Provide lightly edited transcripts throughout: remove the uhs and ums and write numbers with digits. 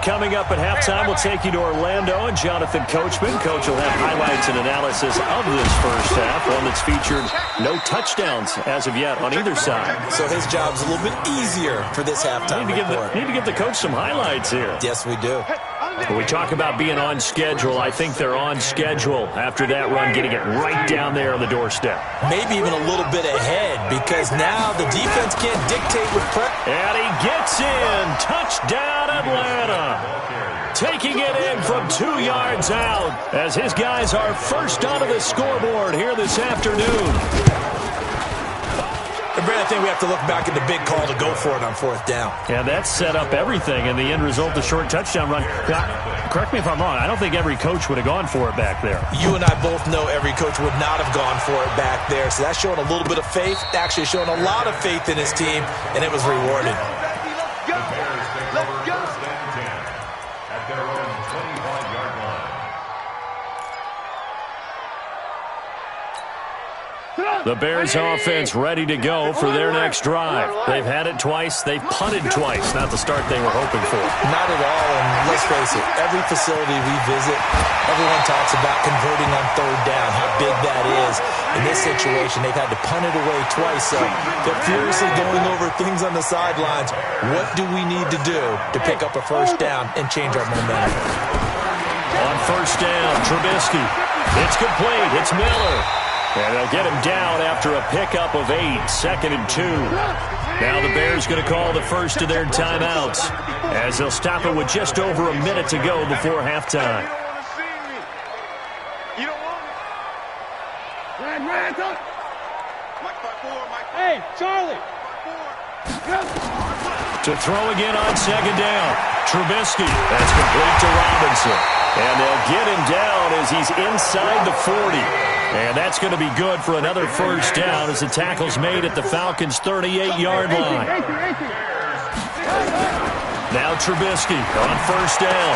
Coming up at halftime, we'll take you to Orlando and Jonathan Coachman. Coach will have highlights and analysis of this first half, one that's featured no touchdowns as of yet on either side. So his job's a little bit easier for this halftime report. Need to give the coach some highlights here. Yes, we do. When we talk about being on schedule, I think they're on schedule after that run, getting it right down there on the doorstep. Maybe even a little bit ahead because now the defense can't dictate with pressure. And he gets in. Touchdown, Atlanta. Taking it in from 2 yards out as his guys are first onto the scoreboard here this afternoon. And Brad, I think we have to look back at the big call to go for it on fourth down. Yeah, that set up everything, and the end result, the short touchdown run. Correct me if I'm wrong, I don't think every coach would have gone for it back there. You and I both know every coach would not have gone for it back there, so that's showing a little bit of faith, actually showing a lot of faith in his team, and it was rewarded. The Bears offense ready to go for their next drive. They've had it twice. They've punted twice. Not the start they were hoping for. Not at all, and let's face it, every facility we visit, everyone talks about converting on third down, how big that is. In this situation, they've had to punt it away twice, so they're furiously going over things on the sidelines. What do we need to do to pick up a first down and change our momentum? On first down, Trubisky. It's complete. It's Miller. And they'll get him down after a pickup of 8, 2nd and 2. Now the Bears going to call the first of their timeouts as they'll stop it with just over a minute to go before halftime. Hey, Charlie. To throw again on second down. Trubisky. That's complete to Robinson. And they'll get him down as he's inside the 40. And that's going to be good for another first down as the tackle's made at the Falcons' 38-yard line. Now Trubisky on first down.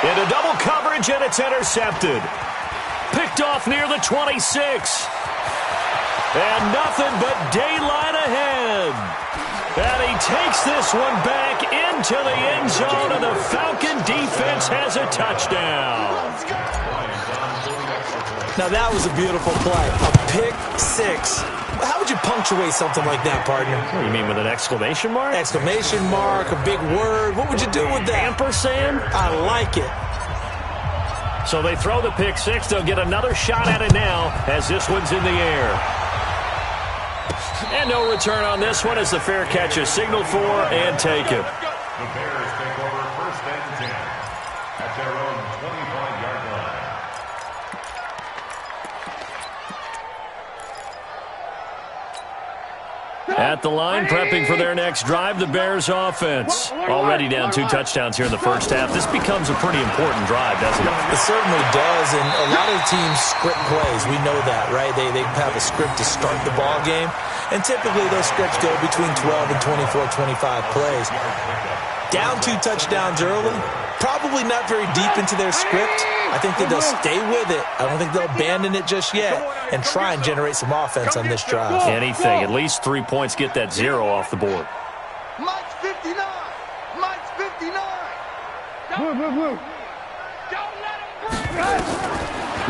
Into double coverage, and it's intercepted. Picked off near the 26. And nothing but daylight ahead. And he takes this one back into the end zone, and the Falcon defense has a touchdown. Now, that was a beautiful play. A pick six. How would you punctuate something like that, partner? What do you mean, with an exclamation mark? Exclamation mark, a big word. What would you do with that? Ampersand? I like it. So they throw the pick six. They'll get another shot at it now as this one's in the air. And no return on this one as the fair catch is signaled for and taken. The Bears take over first and 10 at their own 25-yard line. At the line, prepping for their next drive, the Bears offense. Already down 2 touchdowns here in the first half. This becomes a pretty important drive, doesn't it? It certainly does, and a lot of teams script plays. We know that, right? They have a script to start the ball game, and typically those scripts go between 12 and 24, 25 plays. Down 2 touchdowns early, probably not very deep into their script. I think that they'll stay with it. I don't think they'll abandon it just yet and try and generate some offense on this drive. Anything. At least 3 points, get that 0 off the board. Mike's 59. Mike's 59. Don't let him break.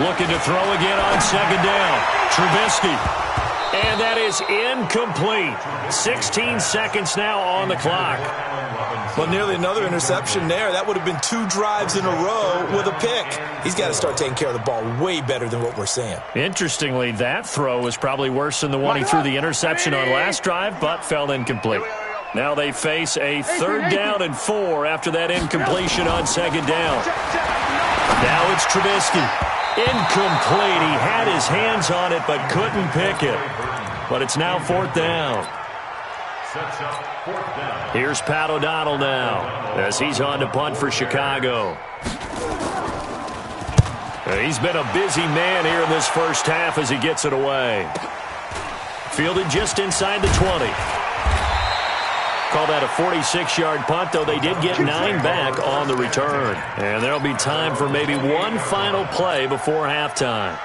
Looking to throw again on second down. Trubisky. And that is incomplete. 16 seconds now on the clock. Well, nearly another interception there. That would have been 2 drives in a row with a pick. He's got to start taking care of the ball way better than what we're seeing. Interestingly, that throw was probably worse than the one he threw the interception on last drive, but fell incomplete. Now they face a 3rd down and 4 after that incompletion on second down. Now it's Trubisky. Incomplete. He had his hands on it but couldn't pick it. But it's now 4th down. Here's Pat O'Donnell now as he's on to punt for Chicago. He's been a busy man here in this first half as he gets it away. Fielded just inside the 20. Call that a 46-yard punt, though they did get 9 back on the return. And there'll be time for maybe one final play before halftime.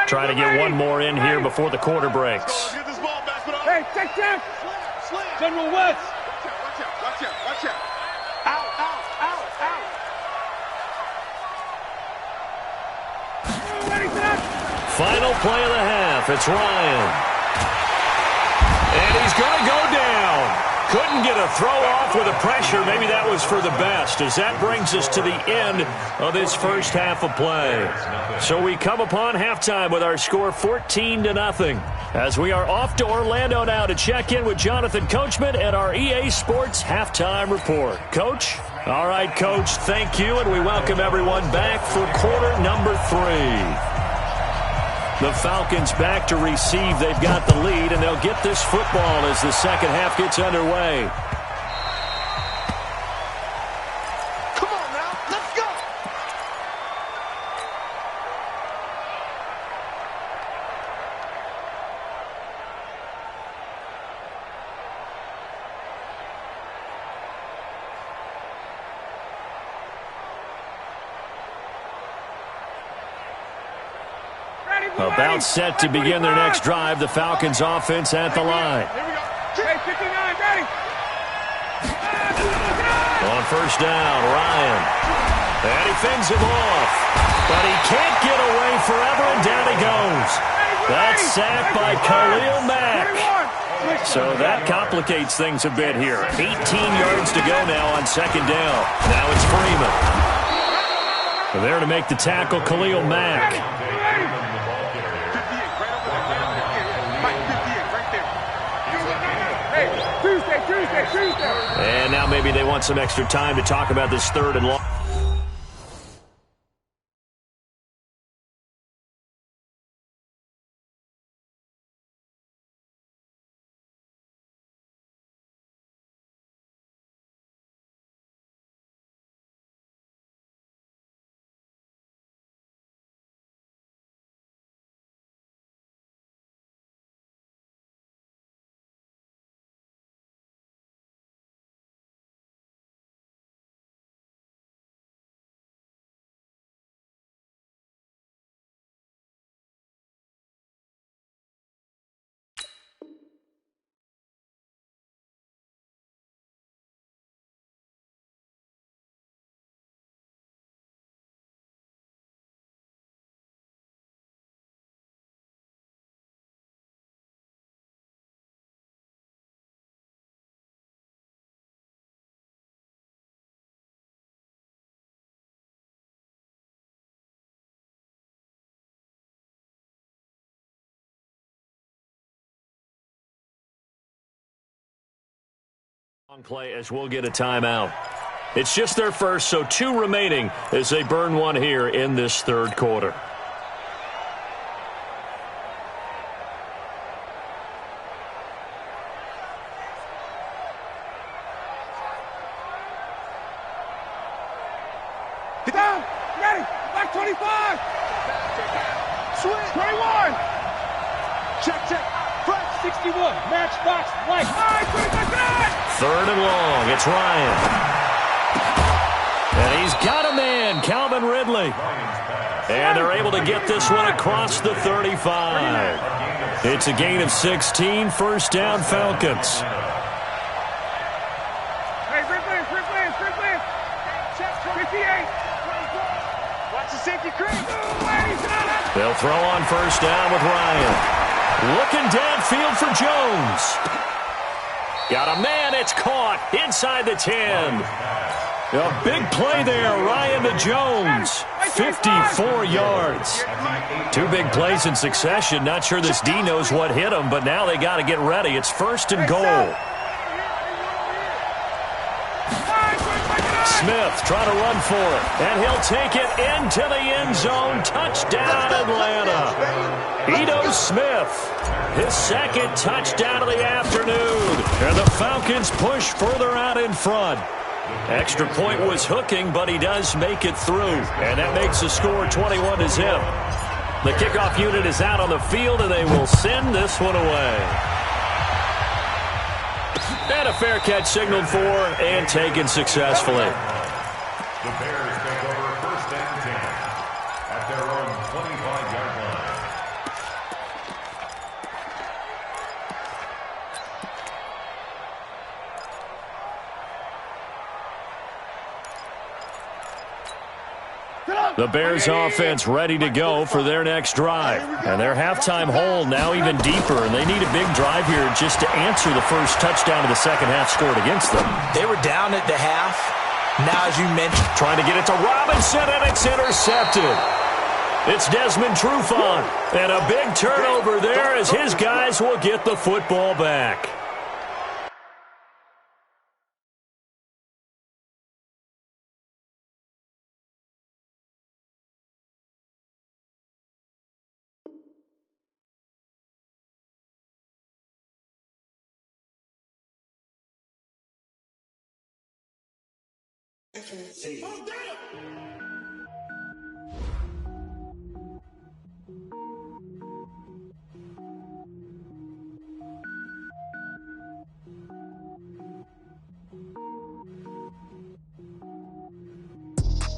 Trying to get one more in here before the quarter breaks. Hey, check. General West. Watch out. Out. Final play of the half. It's Ryan. And he's going to go down. Couldn't get a throw off with the pressure. Maybe that was for the best, as that brings us to the end of this first half of play. So we come upon halftime with our score 14-0. As we are off to Orlando now to check in with Jonathan Coachman at our EA Sports Halftime Report. Coach? All right, Coach, thank you, and we welcome everyone back for quarter number 3. The Falcons back to receive. They've got the lead, and they'll get this football as the second half gets underway. Come on now, let's go. About set to begin their next drive. The Falcons offense at the line. Hey, 59, ready. On first down, Ryan. And he fends him off. But he can't get away forever, and down he goes. That's sacked by Khalil Mack. So that complicates things a bit here. 18 yards to go now on second down. Now it's Freeman. There to make the tackle, Khalil Mack. Tuesday. And now maybe they want some extra time to talk about this third and long. Play as we'll get a timeout. It's just their first, so 2 remaining as they burn one here in this third quarter. Get down, ready, back 25. Switch, 21. Check. Front 61, matchbox, right. All right, 25. Third and long. It's Ryan. And he's got a man, Calvin Ridley. And they're able to get this one across the 35. It's a gain of 16. First down, Falcons. Hey, Ridley. Check 58. Watch the safety creep. They'll throw on first down with Ryan. Looking downfield for Jones. Got a man, it's caught inside the 10. A big play there, Ryan to Jones. 54 yards. 2 big plays in succession. Not sure this D knows what hit him, but now they got to get ready. It's first and goal. Smith trying to run for it, and he'll take it into the end zone. Touchdown, Atlanta. Ito Smith, his second touchdown of the afternoon. And the Falcons push further out in front. Extra point was hooking, but he does make it through. And that makes the score 21-0. The kickoff unit is out on the field, and they will send this one away. And a fair catch signaled for and taken successfully. The Bears take over first and 10 at their own 25-yard line. The Bears offense ready to go for their next drive. And their halftime hole now even deeper, and they need a big drive here just to answer the first touchdown of the second half scored against them. They were down at the half. Now, as you mentioned, trying to get it to Robinson, and it's intercepted. It's Desmond Trufant, and a big turnover there as his guys will get the football back.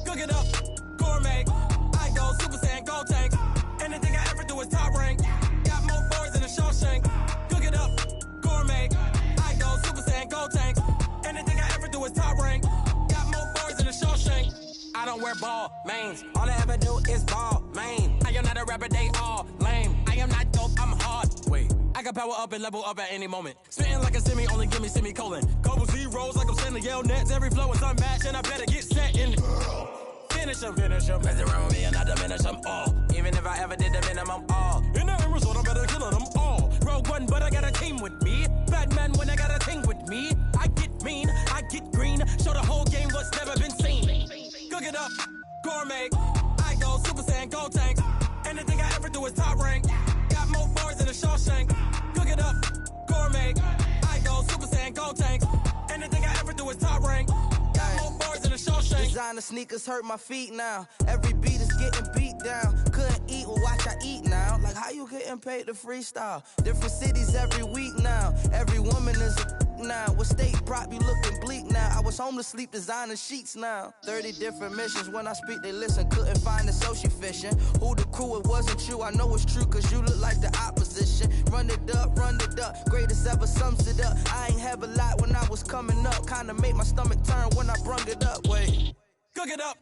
Cook it up, gourmet. I go Super Saiyan, gold tank. Anything I ever do is top rank. Got more boards than a Shawshank. Cook it up, gourmet. I go Super Saiyan, gold tank. Anything I ever do is top rank. Got more boards than a Shawshank. I don't wear ball mains. All I ever do is ball main. I am not a rapper, they all lame. I am not dope, I'm hard. Wait, I can power up and level up at any moment. Spitting like a semi, only give me semicolon. Couple zeros like I'm sending yell nets. Every flow is unmatched, and I better get set in. Finish them. Mess around with me and I diminish them all. Even if I ever did the minimum all. In the end result, I better kill them all. Rogue One, but I got a team with me. Batman when I got a team with me. I get mean, I get green. Show the whole game what's never been seen. Cook it up, gourmet. I go Super Saiyan, gold tank. Anything I ever do is top rank. Got more bars than a Shawshank. Cook it up, gourmet. I go Super Saiyan, gold tank. Anything I ever do is top rank. Designer sneakers hurt my feet now. Every beat is getting beat down. Couldn't eat, well watch I eat now. Like how you getting paid to freestyle? Different cities every week now. Every woman is a now. What state brought me looking bleak now? I was home to sleep designing sheets now. 30 different missions. When I speak they listen. Couldn't find the social fishing. Who the crew? It wasn't you. I know it's true cause you look like the opposition. Run it up. Greatest ever sums it up. I ain't have a lot when I was coming up. Kinda made my stomach turn when I brung it up. Wait. Cook it up,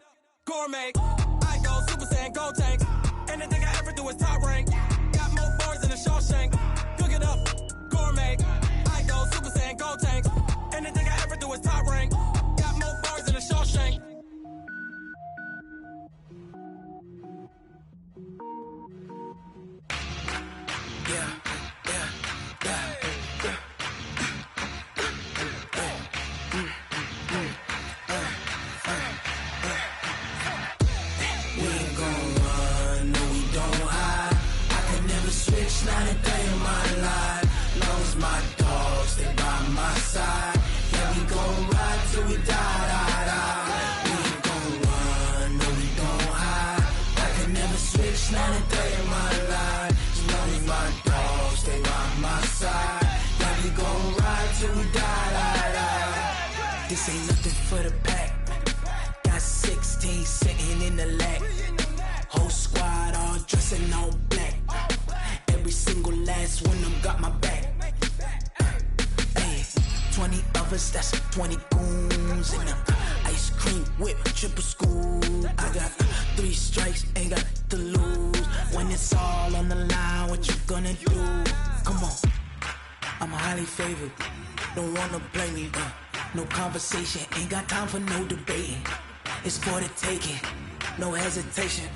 gourmet. I go Super Saiyan, gold tank. Anything I ever do is top rank. Got more bars than a Shawshank. Cook it up, gourmet. I go Super Saiyan, gold tank. Anything I ever do is top rank. Got more bars than a Shawshank. Yeah. Not a day in my life. Long as my dogs stay by my side. Yeah, we gon' ride till we die. We ain't gon' run, no we don't hide. I can never switch, not a day in my life. As long as my dogs stay by my side. Yeah, we gon' ride till we die. This ain't nothing for the pack. Got 16 sitting in the lag. Whole squad all dressing all black. Every single last one of them got my back. Hey, 20 of us, that's 20 goons in them. Ice cream whip, triple scoop. I got 3 strikes, ain't got to lose. When it's all on the line, what you gonna do? Come on, I'm highly favored. Don't wanna blame me, no conversation, ain't got time for no debating. It's for the taking, no hesitation.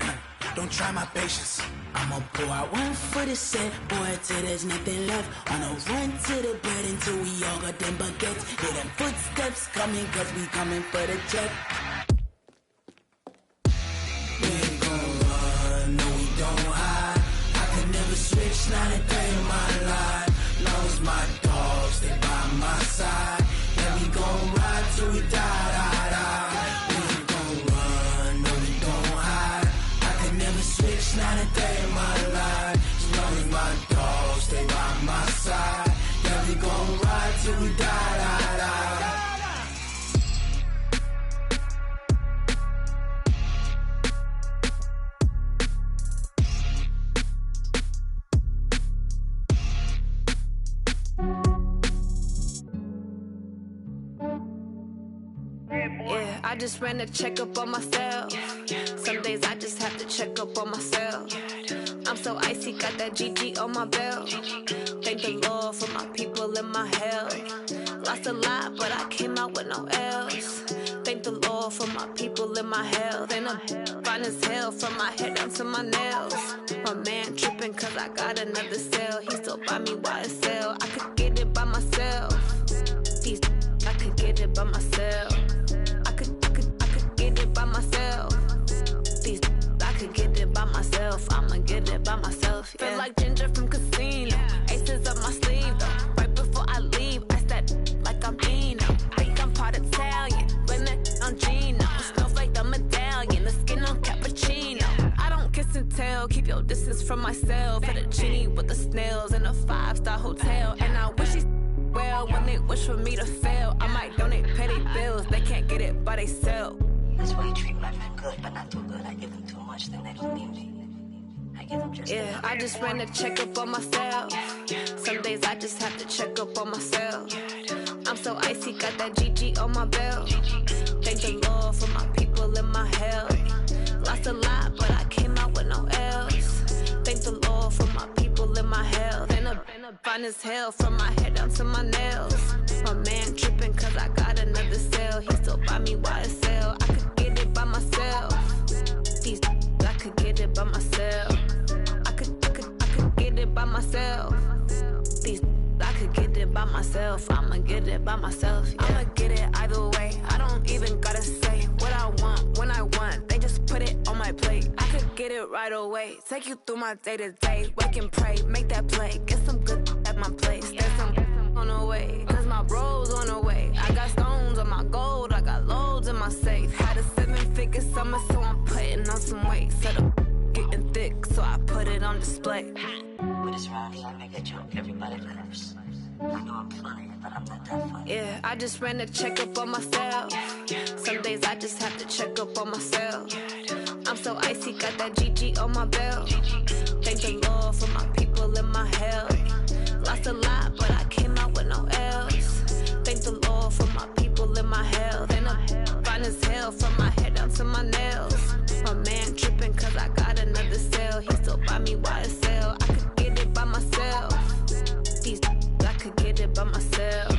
Don't try my patience. I'ma pour out one for the set, boy, till there's nothing left. On a run to the bread until we all got them baguettes. Hear them footsteps coming, cause we coming for the check. We ain't gon' run, no we don't hide. I can never switch, not a day in my life. Long as my dogs stay by my side. Yeah, we gon' ride till we die. We ain't gon' run, no we don't hide. I can never switch, not a day in my life. As long as my dogs stay by my side. Yeah, we gon' ride till we die. just ran a checkup on myself. Some days I just have to check up on myself. I'm so icy, got that GG on my belt. Thank the Lord for my people and my health. Lost a lot, but I came out with no L's. Thank the Lord for my people and my health. And I'm fine as hell from my head down to my nails. My man tripping cause I got another cell. He still buy me YSL. I could get it by myself. I could get it by myself. I could get it by myself. I could get it by myself. I'ma get it by myself. Yeah. Feel like Ginger from Casino. Aces up my sleeve though. Right before I leave, I step like I'm Dino. Think I'm part Italian. Blame it on Gino. Snowflake the medallion. The skin on cappuccino. I don't kiss and tell. Keep your distance from myself. For the genie with the snails in a 5-star hotel. And I wish he's well when they wish for me to fail. I might donate petty bills. They can't get it by they sell. That's why you treat my men good, but not too good. I give them too much, then they don't need me. I give them just yeah, I just ran a checkup on myself. Some days I just have to check up on myself. I'm so icy, got that GG on my belt. Thank the Lord for my people and my health. Lost a lot, but I came out with no L's. Thank the Lord for my people and my health. And I'm fine as hell from my head down to my nails. My man tripping cause I got another cell. He still buy me YSL. I could get it by myself. I could get it by myself. I could get it by myself. I could get it by myself. I'ma get it by myself. Yeah. I'ma get it either way. I don't even gotta say what I want when I want. They just put it on my plate. I could get it right away. Take you through my day to day. Wake and pray, make that play. Get some good at my place. There's some on the way. Cause my bro's on the way. I got stones on my gold. I got loads in my safe. Had a 7-figure summer, so I'm putting on some weight. Set up getting thick, so I put it on display. With this round here, I make a joke. Everybody laughs. I know I'm funny, but I'm not that funny. Yeah, I just ran a checkup on myself. Some days I just have to check up on myself. I'm so icy, got that GG on my belt. Thank the Lord for my people and my health. Lost a lot, but I came out with no L's. Thank the Lord for my people and my health. And I'm fine as hell from my head down to my nails. My man tripping cause I got another cell. He still buy me YSL. I could get it by myself. I could get it by myself.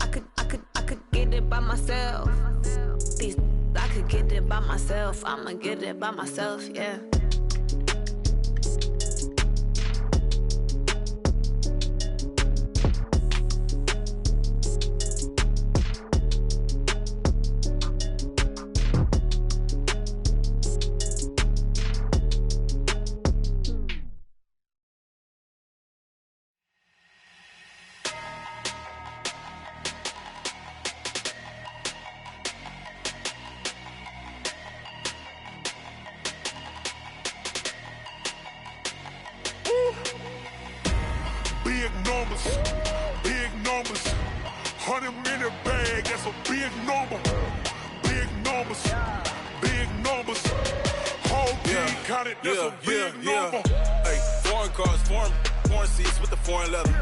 I could get it by myself. I could get it by myself. I'ma get it by myself, yeah. Big numbers, 100 minute bag, that's a big number. Big numbers, whole team counted, that's a big number. Hey, foreign cars, foreign seats with the foreign leather.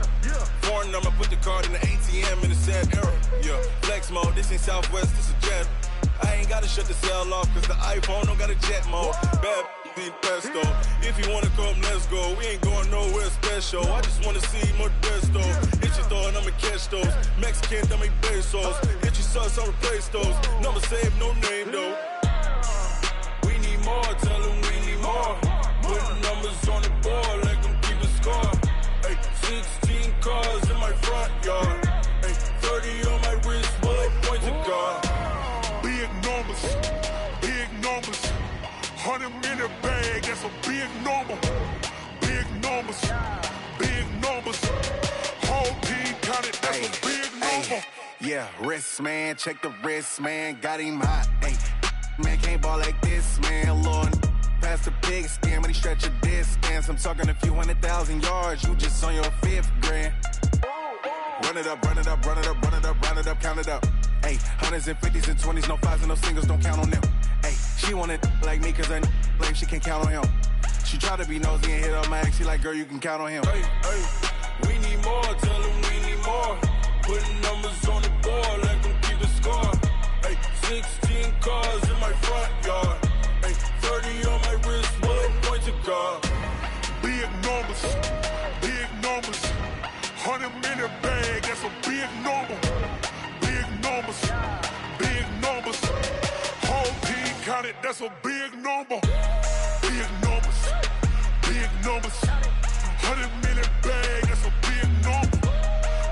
Foreign number, put the card in the ATM in the sad era. Yeah, flex mode, this ain't Southwest, this a jet. I ain't gotta shut the cell off, cause the iPhone don't got a jet mode. Bad pesto. If you wanna come, let's go. We ain't going nowhere special. I just wanna see Modesto. Hit your thought, I'ma catch those. Mexican, I make pesos. Hit your sauce, I'll replace those. Number saved, no name though. We need more, tell them we need more. Putting numbers on the board, let them keep a score. Hey, 16 cars in my front yard. Hey, 30 on my wrist, bullet points of God. Big numbers, 100 minute bag, that's a big number. Big numbers, whole team counted, that's a big number. Yeah, wrist man, check the wrist man, got him hot. Ay, man can't ball like this, man. Lord, past the big skin, when he stretch a distance. I'm talking a few 100,000 yards, you just on your 5th grand. Run it up, count it up. Ay, hundreds and 50s and 20s, no 5s and no singles, don't count on them. Ay, she want it like me, cause her lame, she can't count on him. She try to be nosy and hit up my ex, she like, girl, you can count on him. Hey, we need more, tell them we need more. Putting numbers on the board, let them keep the score. Hey, 16 cars in my front yard. Ay, 30 on my wrist, bullet point to God. Big numbers, big numbers. 100-minute bag, that's a big number. Big numbers, big numbers. Whole team counted, that's a big number. Big numbers, big numbers. 100-minute bag, that's a big number.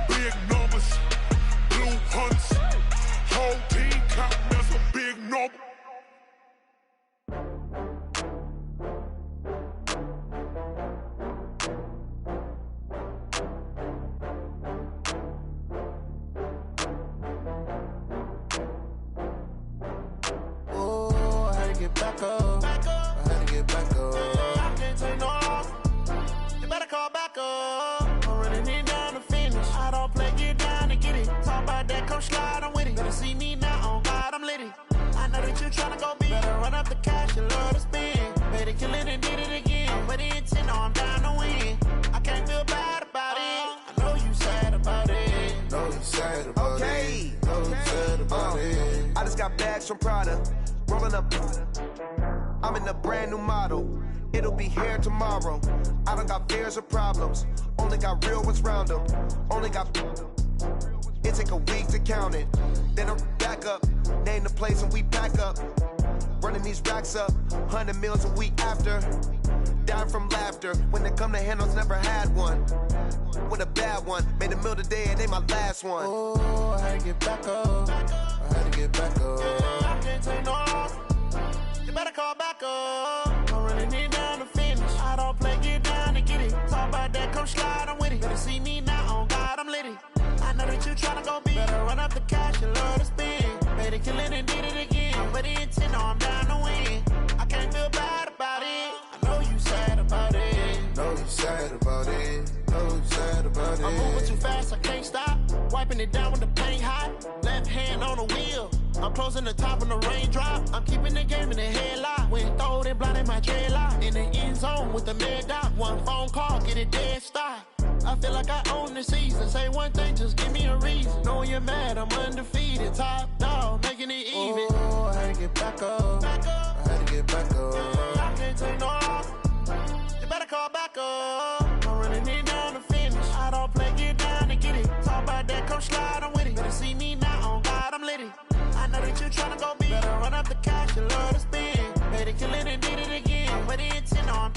Big numbers, blue hunts. Whole team counting, that's a big number. Get back up. I had to get back up. I can't take no loss. You better call back up. I'm running it down to finish. I don't play, get down to get it. Talk about that, come slide, I'm with it. Better see me now, on God, I'm litty. I know that you tryna go big. Better run up the cash, you love to spend. Better kill it and did it again. But the intent, no, I'm down to win. I can't feel bad about it. I know you sad about it. Know you sad about it. Know you sad about it. I just got bags from Prada. Rolling up, I'm in a brand new model. It'll be here tomorrow. I don't got fears or problems. Only got real ones round them. Only got. It take a week to count it. Then I'm back up. Name the place and we pack up. Running these racks up. 100 meals a week after. Dying from laughter. When they come to handles, never had one. With a bad one. Made a meal today and they my last one. Oh, I had to get back up. I had to get back up. I can't take no loss. You better call back up. I'm running it down to finish. I don't play, get down to get it. Talk about that, come slide, I'm with it. Better see me now, on God, I'm litty. I know that you tryna go big. Better run up the cash, you love to spend. Better kill it and did it again. But the intent, no, I'm down to win. I can't feel bad about it. I know you sad about it. Know you sad about it. Know you sad about it. I'm moving too fast, I can't stop. Wiping it down when the paint hot. Left hand on the wheel. I'm closing the top when the raindrop. I'm keeping the game in the headlock. When throwed and blinded my dreadlock. In the end zone with the mad dot. One phone call, get it dead stop. I feel like I own the season. Say one thing, just give me a reason. Knowing you're mad, I'm undefeated. Top dog, making it even. Oh, I had to get back up. I had to get back up. I can't take no loss. You better call back up. I'm running it down to finish. I don't play, get down to get it. Talk about that, come slide, I'm with it. Better see me now, on God, I'm litty. I know that you tryna go big. Better run up the cash, you love to spend. Better kill it and did it again. But the intent, no, I'm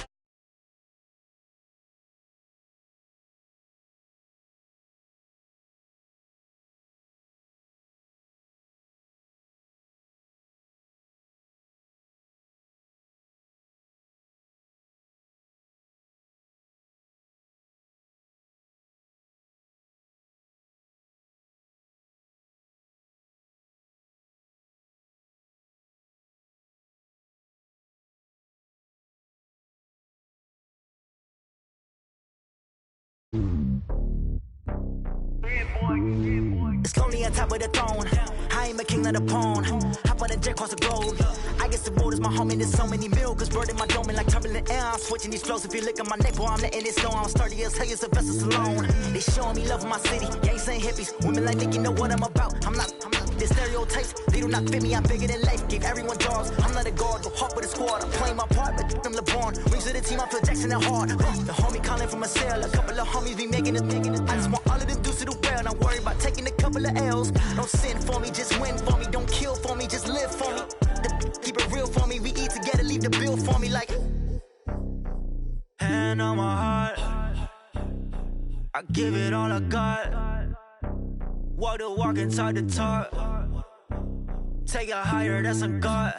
It's lonely on top of the throne. I ain't a king, not a pawn. Hop on a jet across the globe. I guess the road is my home and there's so many milkers burning my dome like turbulent air. I'm switching these flows. If you look at my neck, boy, I'm letting it snow. I'm sturdy as hell, it's a vessel alone. They showing me love in my city. Gangs ain't hippies. Women like Nick, you know what I'm about. I'm not the stereotypes. They do not fit me. I'm bigger than life. Gave everyone jobs. I'm not a guard. Go hard with a squad. I'm playing my part, but them LeBron. Rings to the team. I feel Jackson and hard. The homie calling from a cell. A couple of homies be making it. I just want all of them dudes to do well. Not worry about taking a couple of L's. Don't sin for me, just win for me. Don't kill for me, just live for me. Keep it real for me. We eat together, leave the bill for me like. Hand on my heart, I give it all I got. Walk the walk inside the talk. Take it higher, that's a God.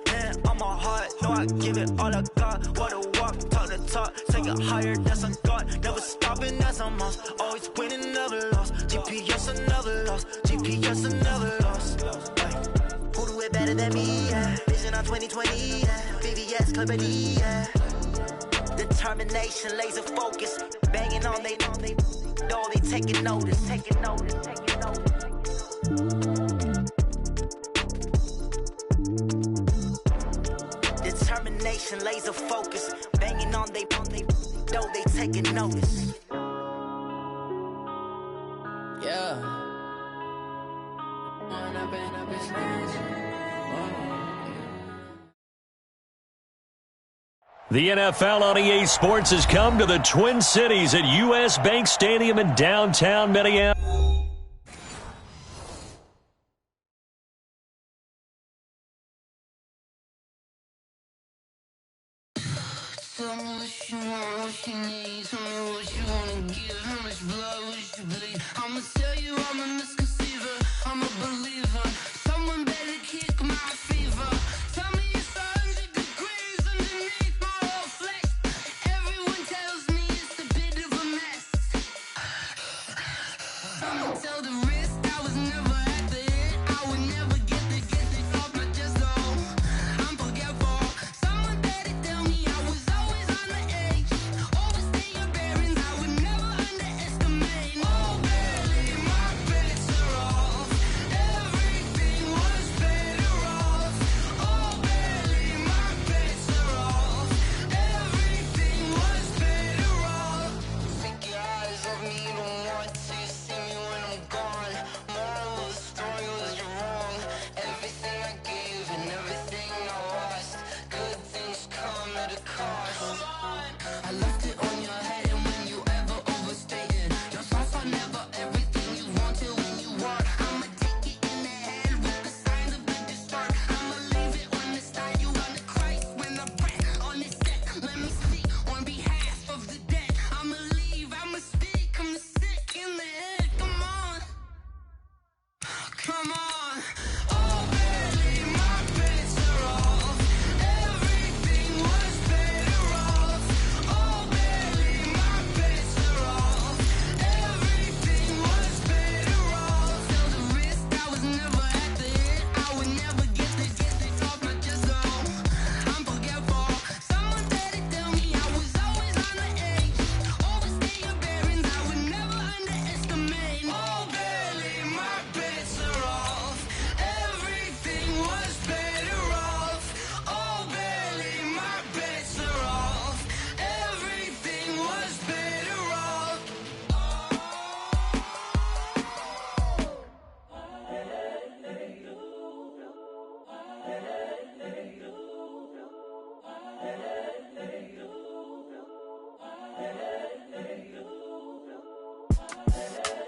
Hand on my heart, no, I give it all I got. Walk the walk, talk the talk. Take it higher, that's a God. Never stopping, that's a must. Always winning, never lost. GPS, another loss. GPS, another loss. Who do it better than me? Yeah. Vision on 2020. Yeah. VVS, Company. Yeah. Determination, laser focus. Banging on they know they taking notice. Taking notice. Taking notice. Determination, laser focus. Banging on they know they taking notice. Yeah. Man, I've been The NFL on EA Sports has come to the Twin Cities at U.S. Bank Stadium in downtown Minneapolis. Tell me what you want, what you need. Tell me what you wanna give. How much blood would you bleed? I'ma tell you I'm a misconceiver. I'm a believer. Someone better kick my fever. Tell me it's 100 degrees underneath my whole flesh. Everyone tells me it's a bit of a mess. I'ma tell the risk I was never at the hit. I would never get it off my chest though. I'm forgetful. Someone better tell me I was always on the edge. Overstay your bearings, I would never underestimate. Oh, barely, my bets are off. Everything was better off. Oh, barely, my bets are off. Everything was better off. Take your eyes off me, you don't want to see me when I'm gone. Moral of the story was you're wrong. Everything I gave and everything I lost. Good things come at a cost. I left it on your head, and when you ever overstated, your thoughts are never everything you wanted when you want. I'ma take it in the head with the signs of the disturbed. I'ma leave it on the side. You on the Christ when I breath on this deck. Let me speak on behalf of the dead. I'ma leave, I'ma speak. I'm the sick in the head. Come on, come on. Oh, barely, my bets are off. Everything was better off. Oh, barely, my bets are off. Everything was better off. Tell the risk I was never at the hit. I would never get it off my chest though. I'm forgetful. Someone better tell me I was always on the edge. Overstay your bearings, I would never underestimate. Oh, barely, my bets are off. Everything was better off. Oh, barely, my bets are off. Everything was better off.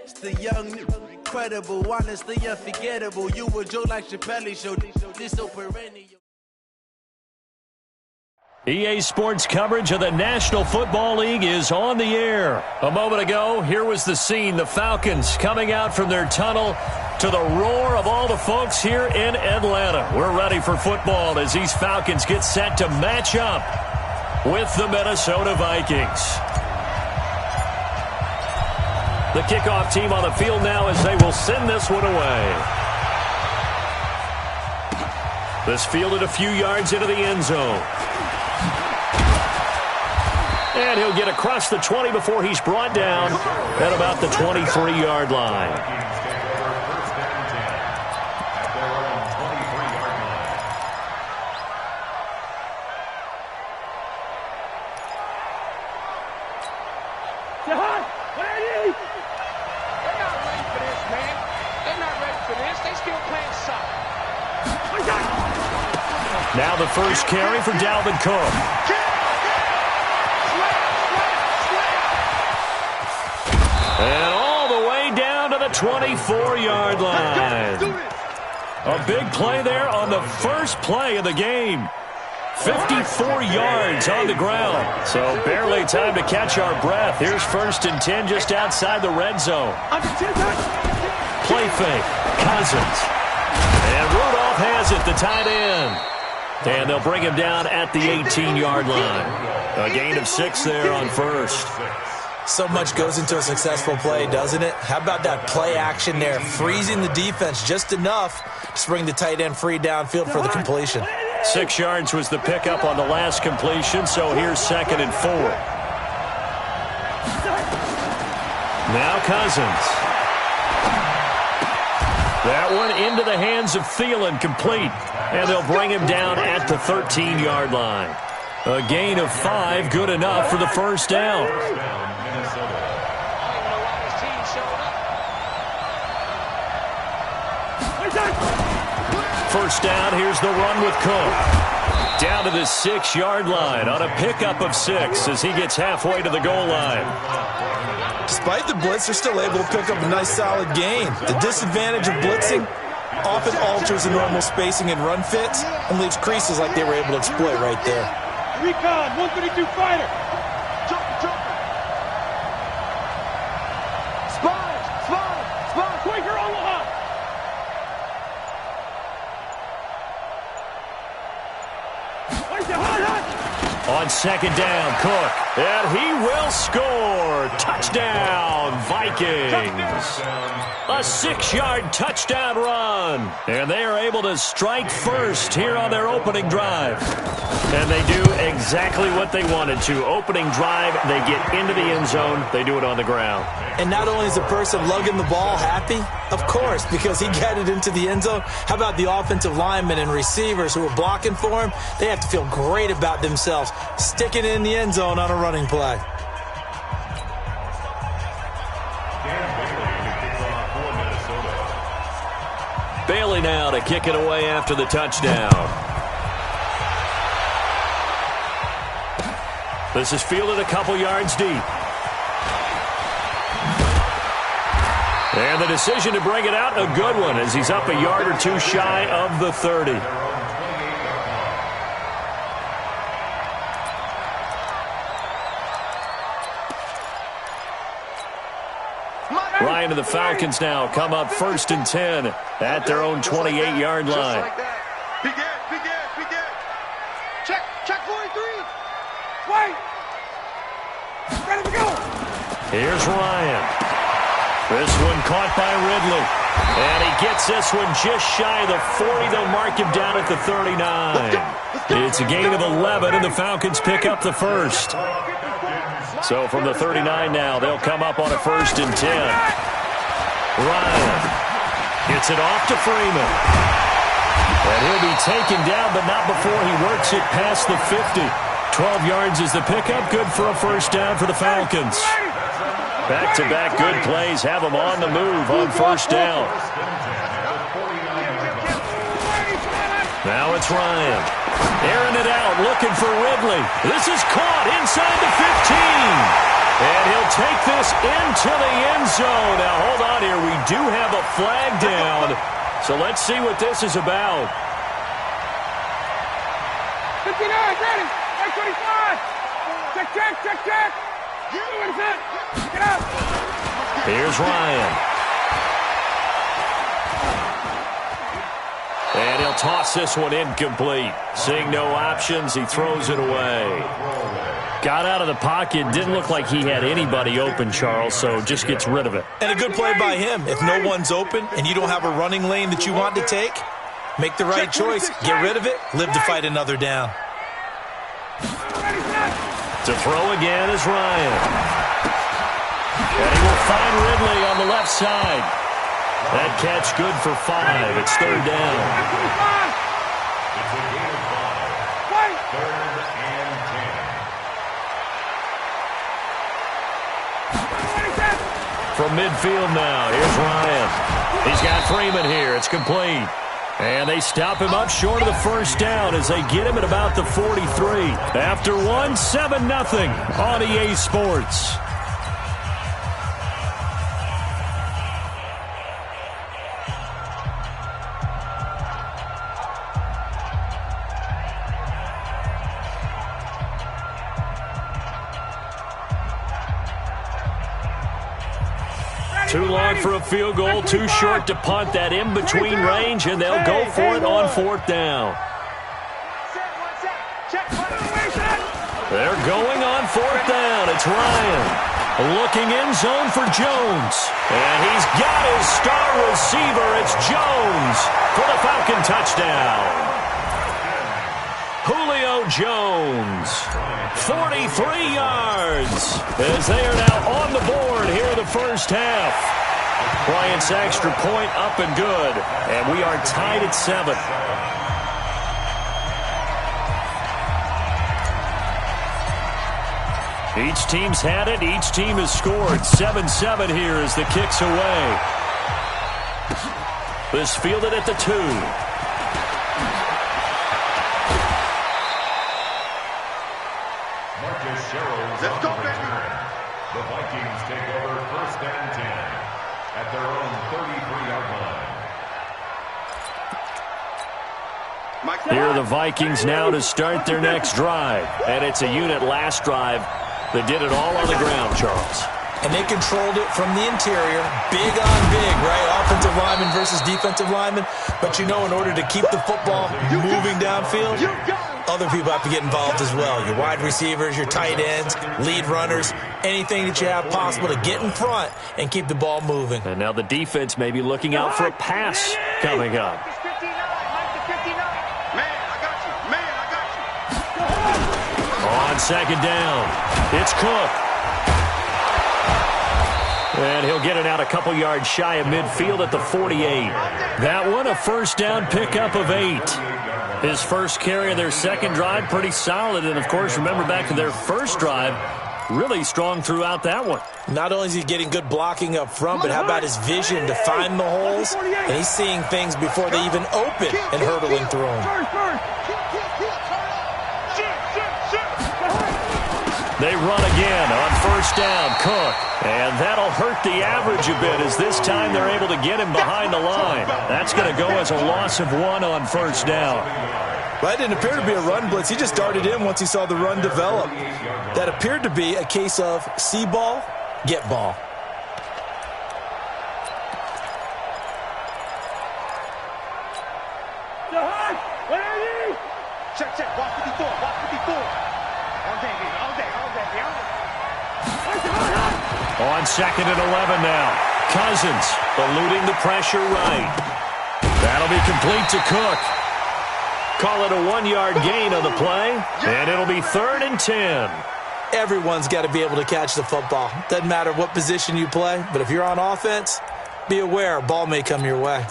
It's the young, incredible, honestly unforgettable. You a joke like Chappelle Show. This so perennial. EA Sports coverage of the National Football League is on the air. A moment ago, here was the scene. The Falcons coming out from their tunnel to the roar of all the folks here in Atlanta. We're ready for football as these Falcons get set to match up with the Minnesota Vikings. The kickoff team on the field now as they will send this one away. This fielded a few yards into the end zone. And he'll get across the 20 before he's brought down at about the 23-yard line. Now the first carry for Dalvin Cook. And all the way down to the 24-yard line. A big play there on the first play of the game. 54 yards on the ground. So barely time to catch our breath. Here's 1st and 10 just outside the red zone. Play fake. Cousins. And Rudolph has it, the tight end. And they'll bring him down at the 18-yard line. A gain of 6 there on first. So much goes into a successful play, doesn't it? How about that play action there, freezing the defense just enough to bring the tight end free downfield for the completion. 6 yards was the pickup on the last completion, so here's 2nd and 4. Now Cousins. That one into the hands of Thielen, complete. And they'll bring him down at the 13-yard line. A gain of 5, good enough for the first down. first down. Here's the run with Cook. Down to the 6-yard line on a pickup of 6 as he gets halfway to the goal line. Despite the blitz, they're still able to pick up a nice, solid gain. The disadvantage of blitzing often alters the normal spacing and run fits and leaves creases like they were able to exploit right there. Recon, 132 fighter. Spot. Quaker Omaha. On second down, Cook. And he will score. Touchdown, Vikings. A 6-yard touchdown run. And they are able to strike first here on their opening drive. And they do exactly what they wanted to. Opening drive, they get into the end zone. They do it on the ground. And not only is the person lugging the ball happy, of course, because he got it into the end zone. How about the offensive linemen and receivers who are blocking for him? They have to feel great about themselves, sticking it in the end zone on a running play. Bailey now to kick it away after the touchdown. This is fielded a couple yards deep. And the decision to bring it out, a good one, as he's up a yard or two shy of the 30. Ryan and the Falcons now come up 1st and 10 at their own 28-yard line. Begin. Check 43. Wait. Ready to go. Here's Ryan. This one caught by Ridley. And he gets this one just shy of the 40. They'll mark him down at the 39. It's a gain of 11, and the Falcons pick up the first. So from the 39 now, they'll come up on a 1st and 10. Ryan gets it off to Freeman. And he'll be taken down, but not before he works it past the 50. 12 yards is the pickup. Good for a first down for the Falcons. Back-to-back good plays have them on the move on first down. Now it's Ryan. Airing it out, looking for Ridley. This is caught inside the 15. And he'll take this into the end zone. Now, hold on here. We do have a flag down. So let's see what this is about. 59, ready. 25. Check. Get up. Here's Ryan. And he'll toss this one incomplete. Seeing no options, he throws it away. Got out of the pocket. Didn't look like he had anybody open, Charles, so just gets rid of it. And a good play by him. If no one's open and you don't have a running lane that you want to take, make the right choice. Get rid of it. Live to fight another down. To throw again is Ryan. And he will find Ridley on the left side. That catch good for 5. It's 3rd down. It's a gain of 5. 3rd and 10. From midfield now, here's Ryan. He's got Freeman here. It's complete. And they stop him up short of the first down as they get him at about the 43. After 7-0 on EA Sports. Too long for a field goal, too short to punt. That in-between range, and they'll go for it on 4th down. They're going on 4th down. It's Ryan. Looking in zone for Jones. And he's got his star receiver. It's Jones for the Falcon touchdown. Julio Jones, 43 yards, as they are now on the board here in the first half. Bryant's extra point up and good, and we are tied at 7. Each team's had it. Each team has scored. 7-7 here as the kick's away. This fielded at the 2. Let's go, baby. The Vikings take over 1st and 10 at their own 33-yard line. Here are the Vikings now to start their next drive. And it's a unit last drive that did it all on the ground, Charles. And they controlled it from the interior, big on big, right? Offensive lineman versus defensive lineman. But you know, in order to keep the football moving downfield, other people have to get involved as well. Your wide receivers, your tight ends, lead runners, anything that you have possible to get in front and keep the ball moving. And now the defense may be looking out for a pass coming up. On second down, it's Cook. And he'll get it out a couple yards shy of midfield at the 48. That one, a first down pickup of 8. His first carry of their second drive, pretty solid. And, of course, remember back to their first drive, really strong throughout that one. Not only is he getting good blocking up front, but how about his vision to find the holes? And he's seeing things before they even open and hurdling through them. They run again on first down, Cook. And that'll hurt the average a bit as this time they're able to get him behind the line. That's going to go as a loss of 1 on first down. Well, that didn't appear to be a run blitz. He just darted in once he saw the run develop. That appeared to be a case of see ball, get ball. Where are you? Check, walk 54, walk 54. All day, baby, all day. On 2nd and 11 now. Cousins eluding the pressure right. That'll be complete to Cook. Call it a 1-yard gain on the play, and it'll be 3rd and 10. Everyone's got to be able to catch the football. Doesn't matter what position you play, but if you're on offense, be aware a ball may come your way.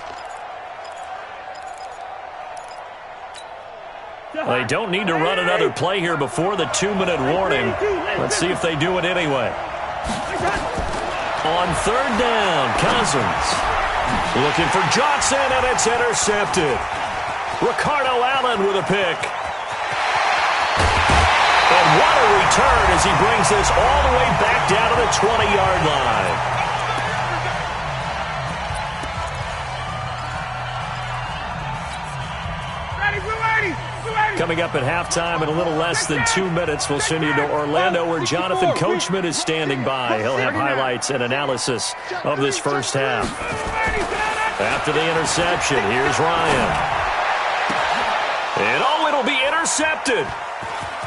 They don't need to run another play here before the 2-minute warning. Let's see if they do it anyway. On 3rd down, Cousins. Looking for Johnson, and it's intercepted. Ricardo Allen with a pick. And what a return as he brings this all the way back down to the 20-yard line. Coming up at halftime in a little less than 2 minutes, we'll send you to Orlando where Jonathan Coachman is standing by. He'll have highlights and analysis of this first half. After the interception, here's Ryan. And it'll be intercepted.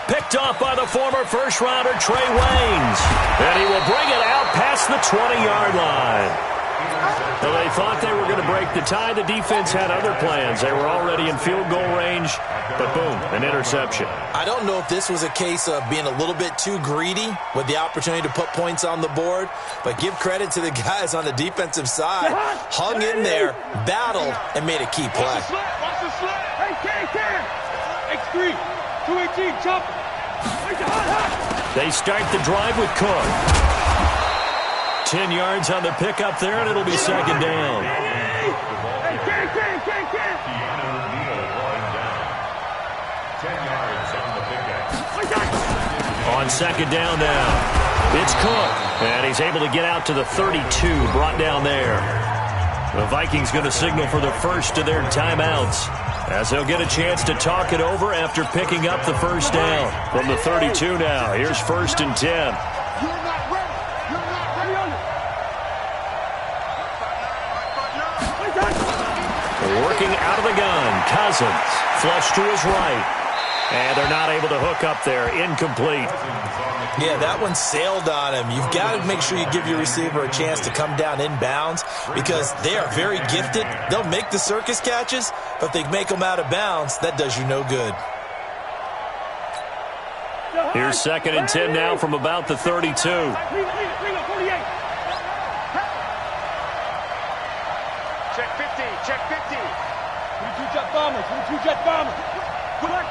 Picked off by the former first-rounder Trey Waynes. And he will bring it out past the 20-yard line. Well, they thought they were going to break the tie. The defense had other plans. They were already in field goal range, but boom, an interception. I don't know if this was a case of being a little bit too greedy with the opportunity to put points on the board, but give credit to the guys on the defensive side. Hung in there, battled, and made a key play. Watch the slip. Hey, Cam. X3, 218, chop. They start the drive with Cook. 10 yards on the pickup there, and it'll be 2nd down. On 2nd down now, it's Cook, and he's able to get out to the 32, brought down there. The Vikings going to signal for the first of their timeouts as they'll get a chance to talk it over after picking up the first down. From the 32 now, here's 1st and 10. Working out of the gun, Cousins, flush to his right. And they're not able to hook up there, incomplete. Yeah, that one sailed on him. You've got to make sure you give your receiver a chance to come down inbounds because they are very gifted. They'll make the circus catches, but if they make them out of bounds, that does you no good. Here's 2nd and 10 now from about the 32. Check 50, check 50. 22 jet bombers, 22 jet bombers. Black.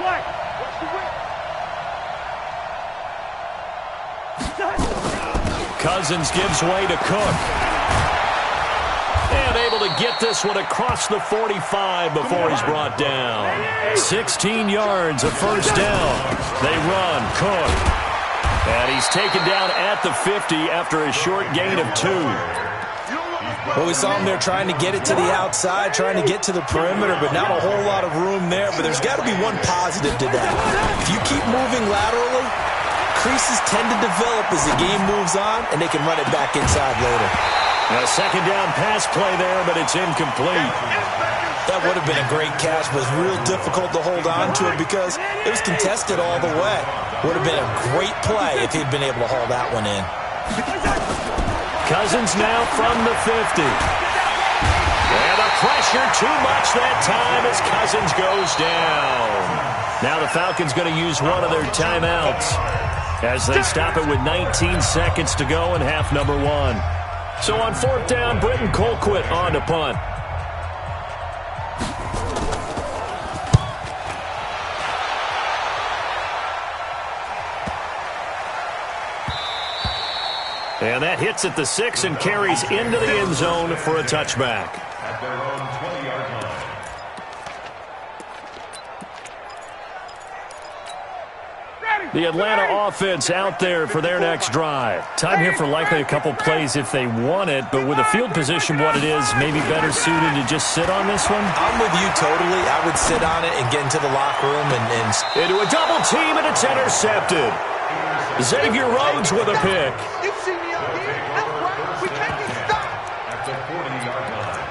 Watch the whip. Cousins gives way to Cook. And able to get this one across the 45 before he's brought down. 16 yards of first down. They run. Cook. And he's taken down at the 50 after a short gain of 2. Well, we saw him there trying to get it to the outside, trying to get to the perimeter, but not a whole lot of room there. But there's got to be one positive to that. If you keep moving laterally, creases tend to develop as the game moves on, and they can run it back inside later. A second down pass play there, but it's incomplete. That would have been a great catch, but it was real difficult to hold on to it because it was contested all the way. Would have been a great play if he'd been able to haul that one in. Cousins now from the 50. And the pressure too much that time as Cousins goes down. Now the Falcons going to use one of their timeouts as they stop it with 19 seconds to go in half number 1. So on 4th down, Britton Colquitt on to punt. And that hits at the 6 and carries into the end zone for a touchback. At their own 20-yard line. The Atlanta offense out there for their next drive. Time here for likely a couple plays if they want it, but with the field position what it is, maybe better suited to just sit on this one? I'm with you totally. I would sit on it and get into the locker room and into a double team, and it's intercepted. Xavier Rhodes with a pick. You see me out here? That's right. We can't get stopped. At the 40-yard line.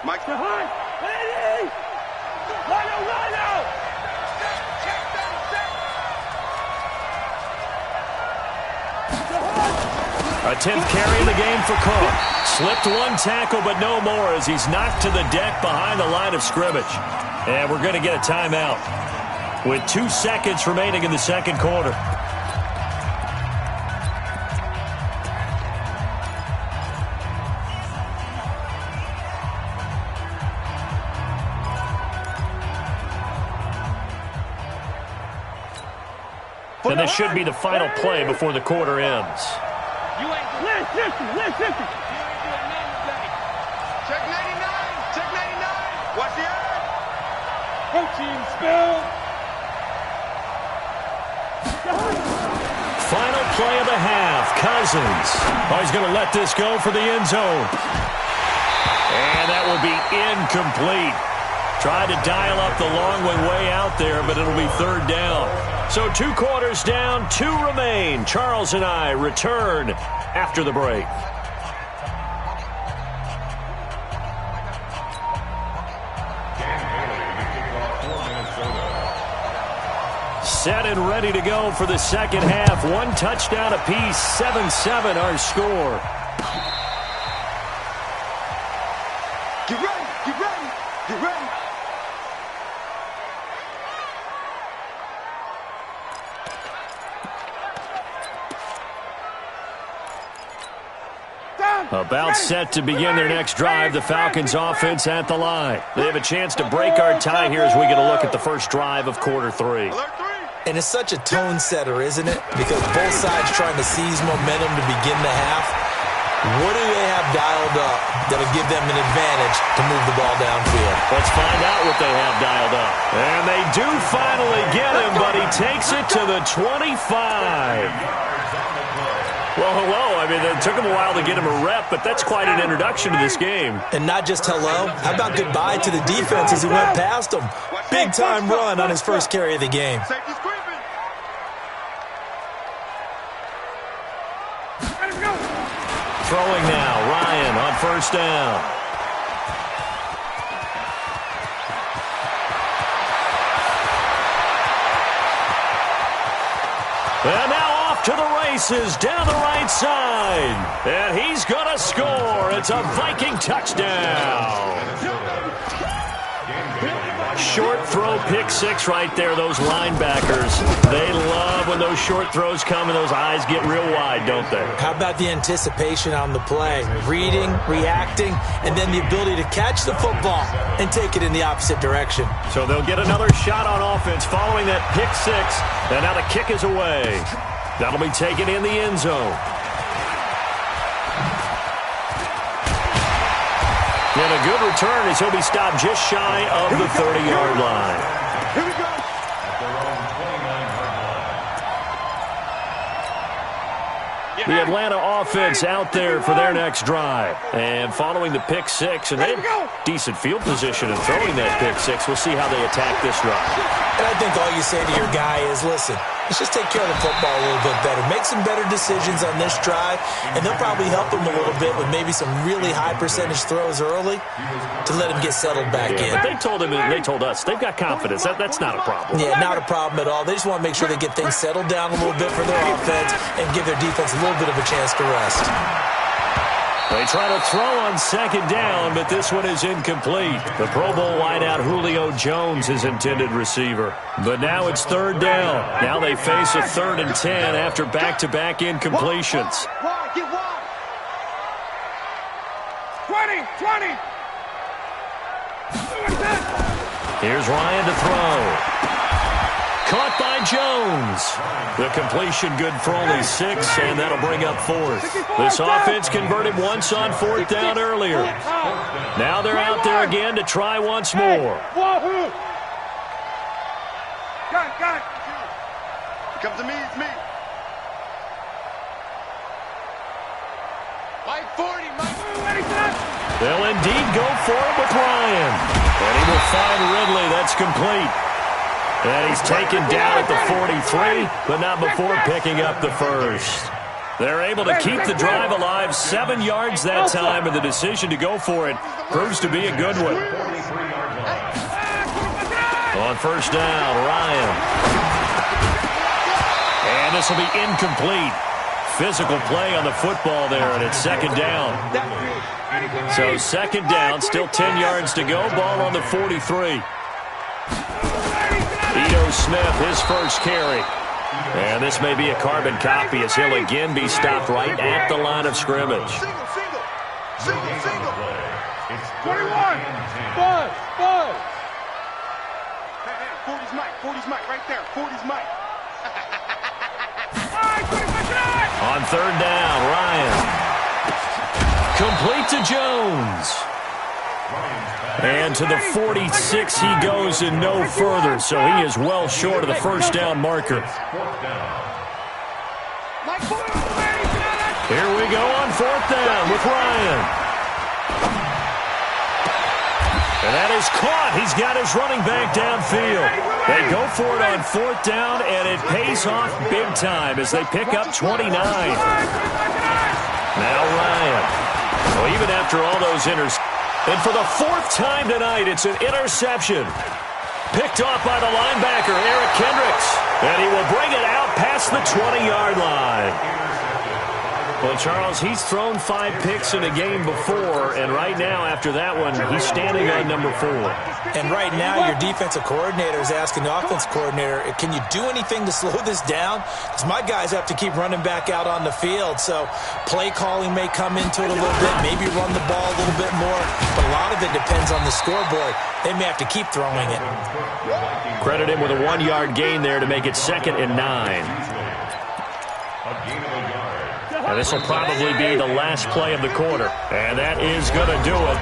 Mike behind. Hey! Line out! A 10th carry in the game for Cook. Slipped one tackle, but no more as he's knocked to the deck behind the line of scrimmage. And we're going to get a timeout with 2 seconds remaining in the second quarter. And this should be the final play before the quarter ends. You ain't listen. Check 99. Check 99. Watch the eye. Coaching spill. Final play of the half. Cousins. Oh, he's going to let this go for the end zone. And that will be incomplete. Tried to dial up the long one way out there, but it'll be 3rd down. So 2 quarters down, 2 remain. Charles and I return after the break. Set and ready to go for the second half. 1 touchdown apiece, 7-7 our score. Get ready. Get ready. Get ready. About set to begin their next drive, the Falcons offense at the line. They have a chance to break our tie here as we get a look at the first drive of quarter 3. And it's such a tone setter, isn't it? Because both sides trying to seize momentum to begin the half. What do they have dialed up that'll give them an advantage to move the ball downfield? Let's find out what they have dialed up. And they do finally get him, but he takes it to the 25. Well, hello. I mean, it took him a while to get him a rep, but that's quite an introduction to this game. And not just hello. How about goodbye to the defense as he went past him? Big-time run on his first carry of the game. Throwing now, Ryan on 1st down. And now off to the races down the right side. And he's going to score. It's a Viking touchdown. Short throw, pick 6 right there. Those linebackers, they love when those short throws come and those eyes get real wide, don't they? How about the anticipation on the play? Reading, reacting, and then the ability to catch the football and take it in the opposite direction. So they'll get another shot on offense following that pick 6. And now the kick is away. That'll be taken in the end zone. And a good return as he'll be stopped just shy of the 30-yard line. Here we go. The Atlanta offense out there for their next drive. And following the pick six, and they have decent field position in throwing that pick six. We'll see how they attack this drive. And I think all you say to your guy is, listen, let's just take care of the football a little bit better. Make some better decisions on this drive, and they'll probably help him a little bit with maybe some really high percentage throws early to let him get settled back in. But they told him, and they told us, they've got confidence. That's not a problem. Yeah, not a problem at all. They just want to make sure they get things settled down a little bit for their offense and give their defense a little bit of a chance to rest. They try to throw on second down, but this one is incomplete. The Pro Bowl wideout Julio Jones is intended receiver. But now it's third down. Now they face a 3rd and 10 after back-to-back incompletions. Wide, get wide. 20. Here's Ryan to throw. Caught by Jones. The completion good for only 6, and that'll bring up 4th. This offense converted once on 4th down earlier. Now they're out there again to try once more. Got it. Come to me, it's me. Mike 40, Mike. They'll indeed go for it with Ryan. And he will find Ridley. That's complete. And he's taken down at the 43, but not before picking up the first. They're able to keep the drive alive, 7 yards that time, and the decision to go for it proves to be a good one. On first down, Ryan. And this will be incomplete. Physical play on the football there, and it's second down. So second down, still 10 yards to go, ball on the 43. Ito Smith, his first carry. And this may be a carbon copy as he'll again be stopped right at the line of scrimmage. Single. 21. Buzz. Hey, 40's Mike right there. 40's Mike. On third down, Ryan. Complete to Jones. And to the 46 he goes and no further, so he is well short of the first down marker. Here we go on fourth down with Ryan. And that is caught. He's got his running back downfield. They go for it on fourth down, and it pays off big time as they pick up 29. Now Ryan. Well, even after all those interceptions, and for the 4th time tonight, it's an interception. Picked off by the linebacker, Eric Kendricks. And he will bring it out past the 20-yard line. Well, Charles, he's thrown 5 picks in a game before, and right now, after that one, he's standing on number 4. And right now, your defensive coordinator is asking the offense coordinator, can you do anything to slow this down? Because my guys have to keep running back out on the field, so play calling may come into it a little bit, maybe run the ball a little bit more, but a lot of it depends on the scoreboard. They may have to keep throwing it. Credit him with a 1-yard gain there to make it 2nd and 9. And this will probably be the last play of the quarter. And that is going to do it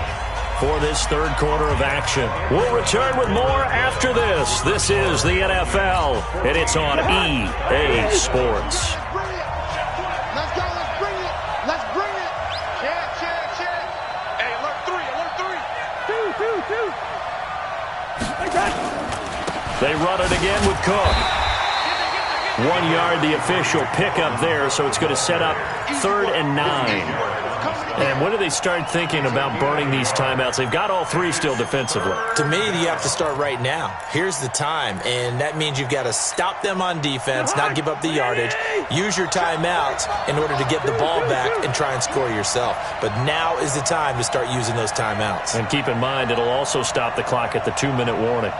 for this third quarter of action. We'll return with more after this. This is the NFL, and it's on EA Sports. Let's go, let's bring it. Let's bring it. Check. Hey, alert 3. 2. They run it again with Cook. 1 yard, the official pickup there, so it's going to set up 3rd and 9. And when do they start thinking about burning these timeouts? They've got all 3 still defensively. To me, you have to start right now. Here's the time, and that means you've got to stop them on defense, not give up the yardage, use your timeouts in order to get the ball back and try and score yourself. But now is the time to start using those timeouts. And keep in mind, it'll also stop the clock at the 2-minute warning.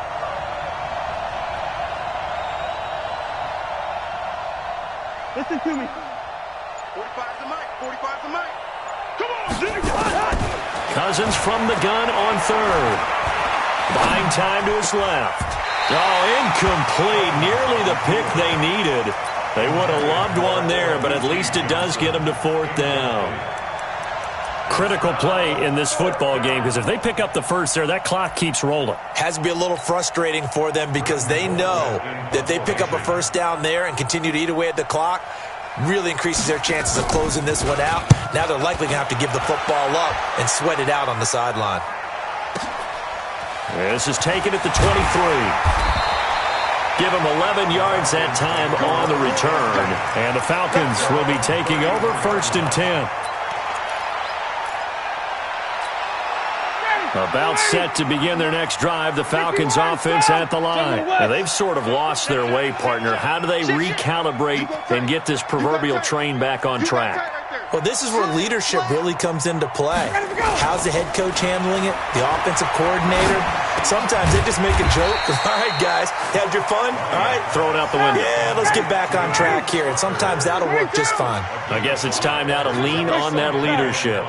Listen to me. 45's the mic. Come on. Cousins from the gun on 3rd. Buying time to his left. Oh, incomplete. Nearly the pick they needed. They would have loved one there, but at least it does get them to 4th down. critical play in this football game because if they pick up the first there, that clock keeps rolling. Has to be a little frustrating for them because they know that they pick up a first down there and continue to eat away at the clock, really increases their chances of closing this one out. Now they're likely going to have to give the football up and sweat it out on the sideline. This is taken at the 23. Give him 11 yards that time on the return. And the Falcons will be taking over 1st and 10. About set to begin their next drive, the Falcons offense at the line. Now, they've sort of lost their way, partner. How do they recalibrate and get this proverbial train back on track? Well, this is where leadership really comes into play. How's the head coach handling it? The offensive coordinator? Sometimes they just make a joke. All right, guys, had your fun? All right. Throw it out the window. Yeah, let's get back on track here. And sometimes that'll work just fine. I guess it's time now to lean on that leadership.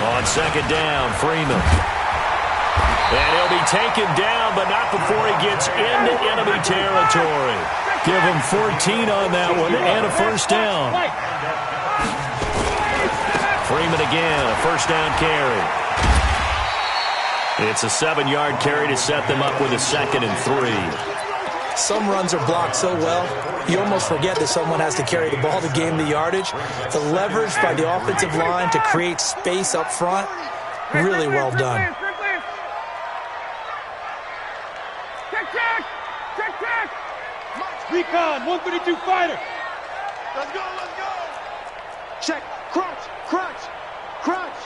On 2nd down, Freeman. And he'll be taken down, but not before he gets into enemy territory. Give him 14 on that one and a first down. Freeman again, a first down carry. It's a 7-yard carry to set them up with a 2nd and 3. Some runs are blocked so well, you almost forget that someone has to carry the ball to gain the yardage. The leverage by the offensive line to create space up front, really well done. Recon, 132 fighter. Let's go, let's go. Check, crunch, crunch, crunch.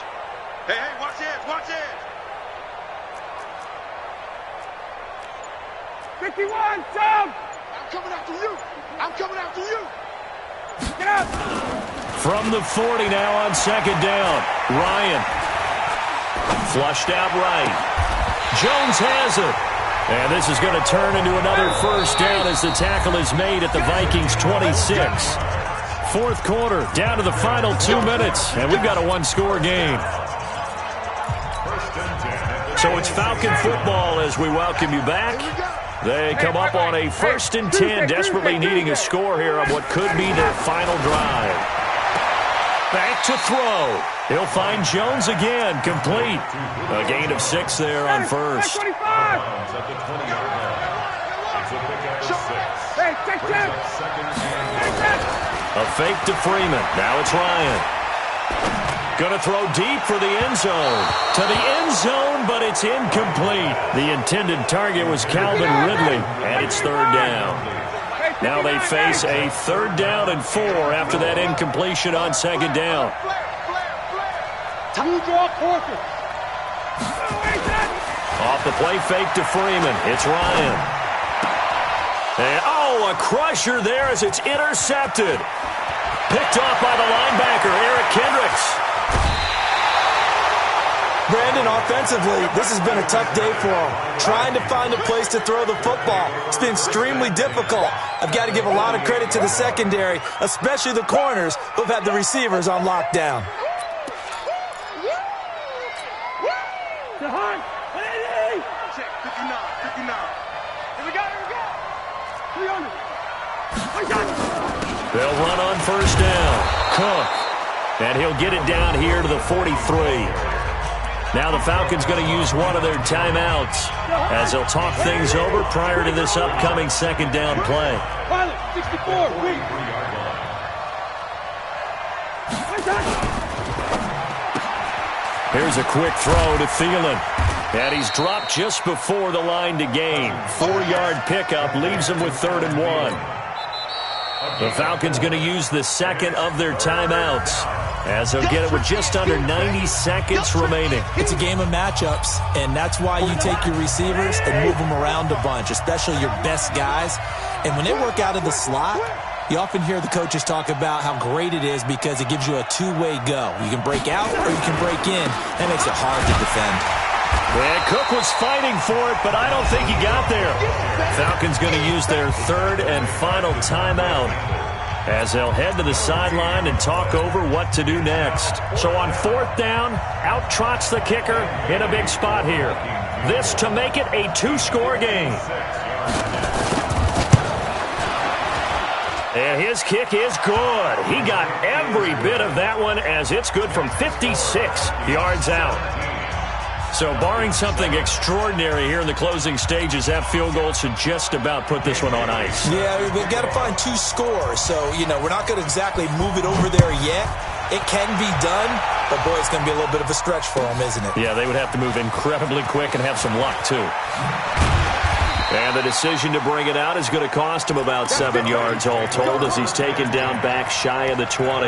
Hey, watch this, watch this. 51, Tom. I'm coming after you. I'm coming after you. Get up. From the 40 now on 2nd down. Ryan. Flushed out right. Jones has it. And this is going to turn into another first down as the tackle is made at the Vikings 26. 4th quarter, down to the final 2 minutes, and we've got a 1-score game. So it's Falcon football as we welcome you back. They come up on a 1st and 10, desperately needing a score here on what could be their final drive. Back to throw. He'll find Jones again, complete. A gain of 6 there on first. A fake to Freeman. Now it's Ryan. Going to throw deep for the end zone. To the end zone, but it's incomplete. The intended target was Calvin Ridley, and it's 3rd down. Now they face a 3rd down and 4 after that incompletion on 2nd down. Off the play fake to Freeman. It's Ryan. And, a crusher there as it's intercepted. Picked off by the linebacker, Eric Kendricks. Brandon, offensively, this has been a tough day for him. Trying to find a place to throw the football. It's been extremely difficult. I've got to give a lot of credit to the secondary, especially the corners who've had the receivers on lockdown. Check, 59, 59. Here we go, here we go. 300. They'll run on first down. Cook. And he'll get it down here to the 43. Now the Falcons going to use one of their timeouts as they'll talk things over prior to this upcoming 2nd down play. Pilot, 64, wait. Here's a quick throw to Thielen. And he's dropped just before the line to gain. 4-yard pickup leaves him with 3rd and 1. The Falcons going to use the 2nd of their timeouts as they'll get it with just under 90 seconds remaining. It's a game of matchups, and that's why you take your receivers and move them around a bunch, especially your best guys. And when they work out of the slot, you often hear the coaches talk about how great it is because it gives you a two-way go. You can break out or you can break in. That makes it hard to defend. And Cook was fighting for it, but I don't think he got there. Falcons going to use their 3rd and final timeout as they'll head to the sideline and talk over what to do next. So on 4th down, out trots the kicker in a big spot here. This to make it a 2-score game. And his kick is good. He got every bit of that one as it's good from 56 yards out. So barring something extraordinary here in the closing stages, that field goal should just about put this one on ice. Yeah, we've got to find 2 scores. So, we're not going to exactly move it over there yet. It can be done, but, boy, it's going to be a little bit of a stretch for them, isn't it? Yeah, they would have to move incredibly quick and have some luck, too. And the decision to bring it out is going to cost him about 7 yards all told as he's taken down back shy of the 20.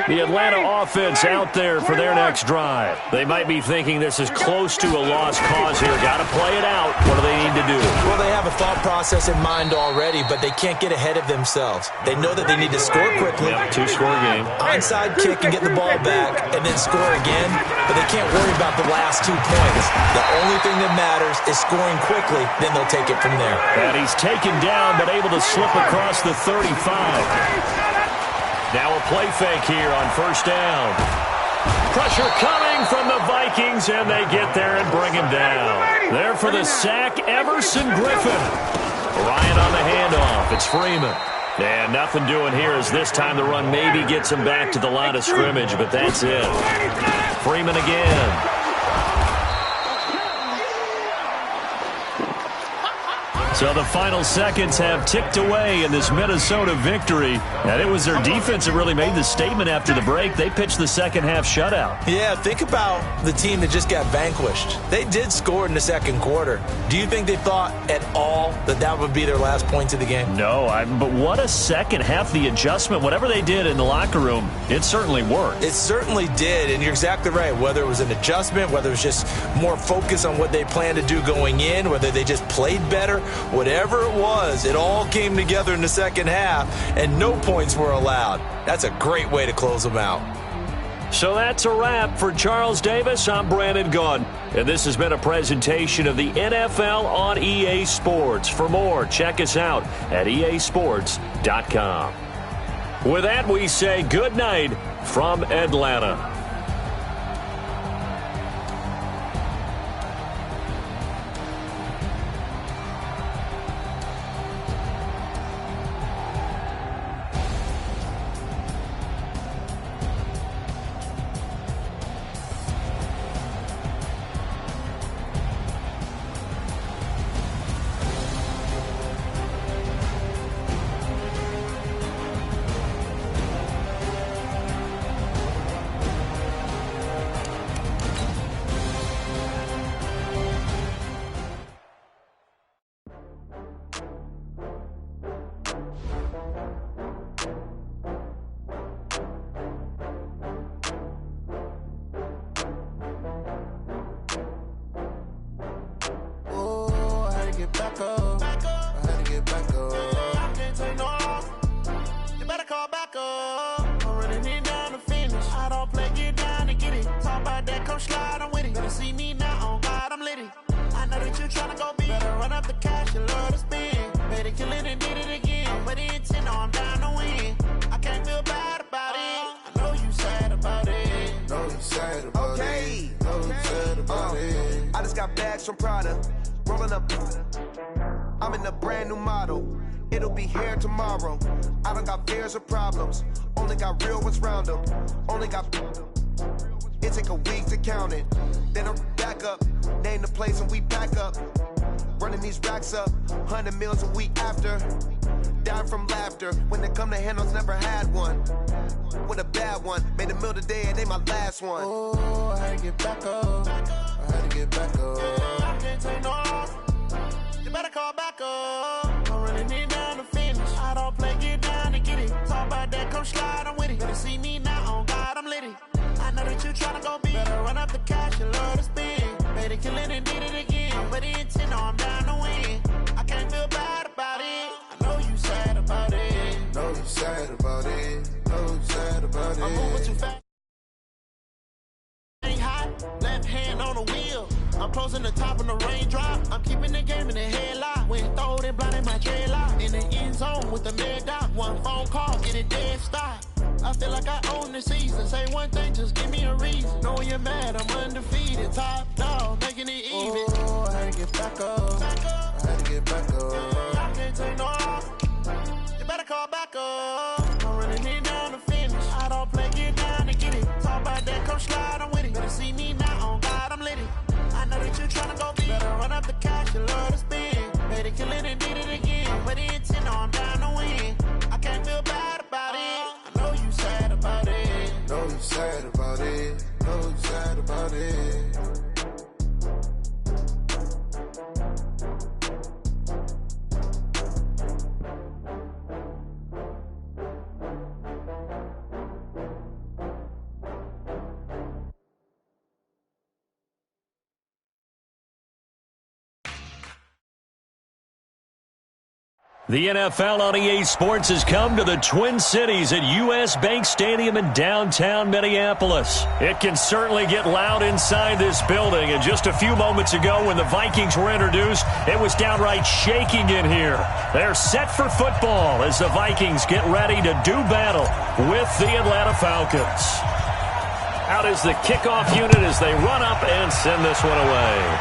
The Atlanta offense out there for their next drive. They might be thinking this is close to a lost cause here. Got to play it out. What do they need to do? Well, they have a thought process in mind already, but they can't get ahead of themselves. They know that they need to score quickly. Yep, 2-score game. Onside kick and get the ball back and then score again, but they can't worry about the last 2 points. The only thing that matters is scoring quickly, then they'll take it from there. And he's taken down but able to slip across the 35. Now a play fake here on first down. Pressure coming from the Vikings, and they get there and bring him down. There for the sack, Everson Griffin. Ryan on the handoff. It's Freeman. And nothing doing here as this time the run maybe gets him back to the line of scrimmage, but that's it. Freeman again. So the final seconds have ticked away in this Minnesota victory. And it was their defense that really made the statement after the break. They pitched the second-half shutout. Yeah, think about the team that just got vanquished. They did score in the second quarter. Do you think they thought at all that that would be their last points of the game? No, but what a second half. The adjustment, whatever they did in the locker room, it certainly worked. It certainly did, and you're exactly right. Whether it was an adjustment, whether it was just more focus on what they planned to do going in, whether they just played better, whatever it was, it all came together in the second half, and no points were allowed. That's a great way to close them out. So that's a wrap for Charles Davis. I'm Brandon Gaudin, and this has been a presentation of the NFL on EA Sports. For more, check us out at easports.com. With that, we say good night from Atlanta. From Prada, rolling up. I'm in a brand new model. It'll be here tomorrow. I don't got fears or problems. Only got real ones round them. Only got. It take a week to count it. Then I'm back up. Name the place and we pack up. Running these racks up. 100 meals a week after. Dying from laughter. When it come to handles, never had one. With a bad one. Made a meal today and they my last one. Oh, I had to get back up. I had to get back up. I can't take no loss. You better call back up. I'm running it down to finish. I don't play, get down to get it. Talk about that, come slide, I'm with it. Better see me now, on God, I'm litty. I know that you tryna go big. Better run up the cash, you love to spend. Made it, kill it, and did it again. But the intent, no, I'm down to win. I can't feel bad about it. I know you sad about it. Know you sad about it. Know you sad about it. I'm moving too fast. Ain't hot, left hand on the wheel. I'm closing the top on the raindrop. I'm keeping the game in the headlock. When throw it, blinding my dreadlock. In the end zone with the mad dot. One phone call, get it dead stop. I feel like I own the season. Say one thing, just give me a reason. Know you're mad, I'm undefeated. Top dog, making it even. Oh, I had to get back up. I had to get back up. I can't take no off. You better call back up. I'm running it down to finish. I don't play, get down to get it. Talk about that, come slide, I'm with it. Better see me now, on God, I'm lit it. I know that you're trying to go big. Better run up the cash, you love to spend. Made it, kill it, and did it again. But the intent, I'm down to win. I can't feel bad about it. I know you sad about it. Know you sad about it. Know you sad about it. The NFL on EA Sports has come to the Twin Cities at U.S. Bank Stadium in downtown Minneapolis. It can certainly get loud inside this building, and just a few moments ago when the Vikings were introduced, it was downright shaking in here. They're set for football as the Vikings get ready to do battle with the Atlanta Falcons. Out is the kickoff unit as they run up and send this one away.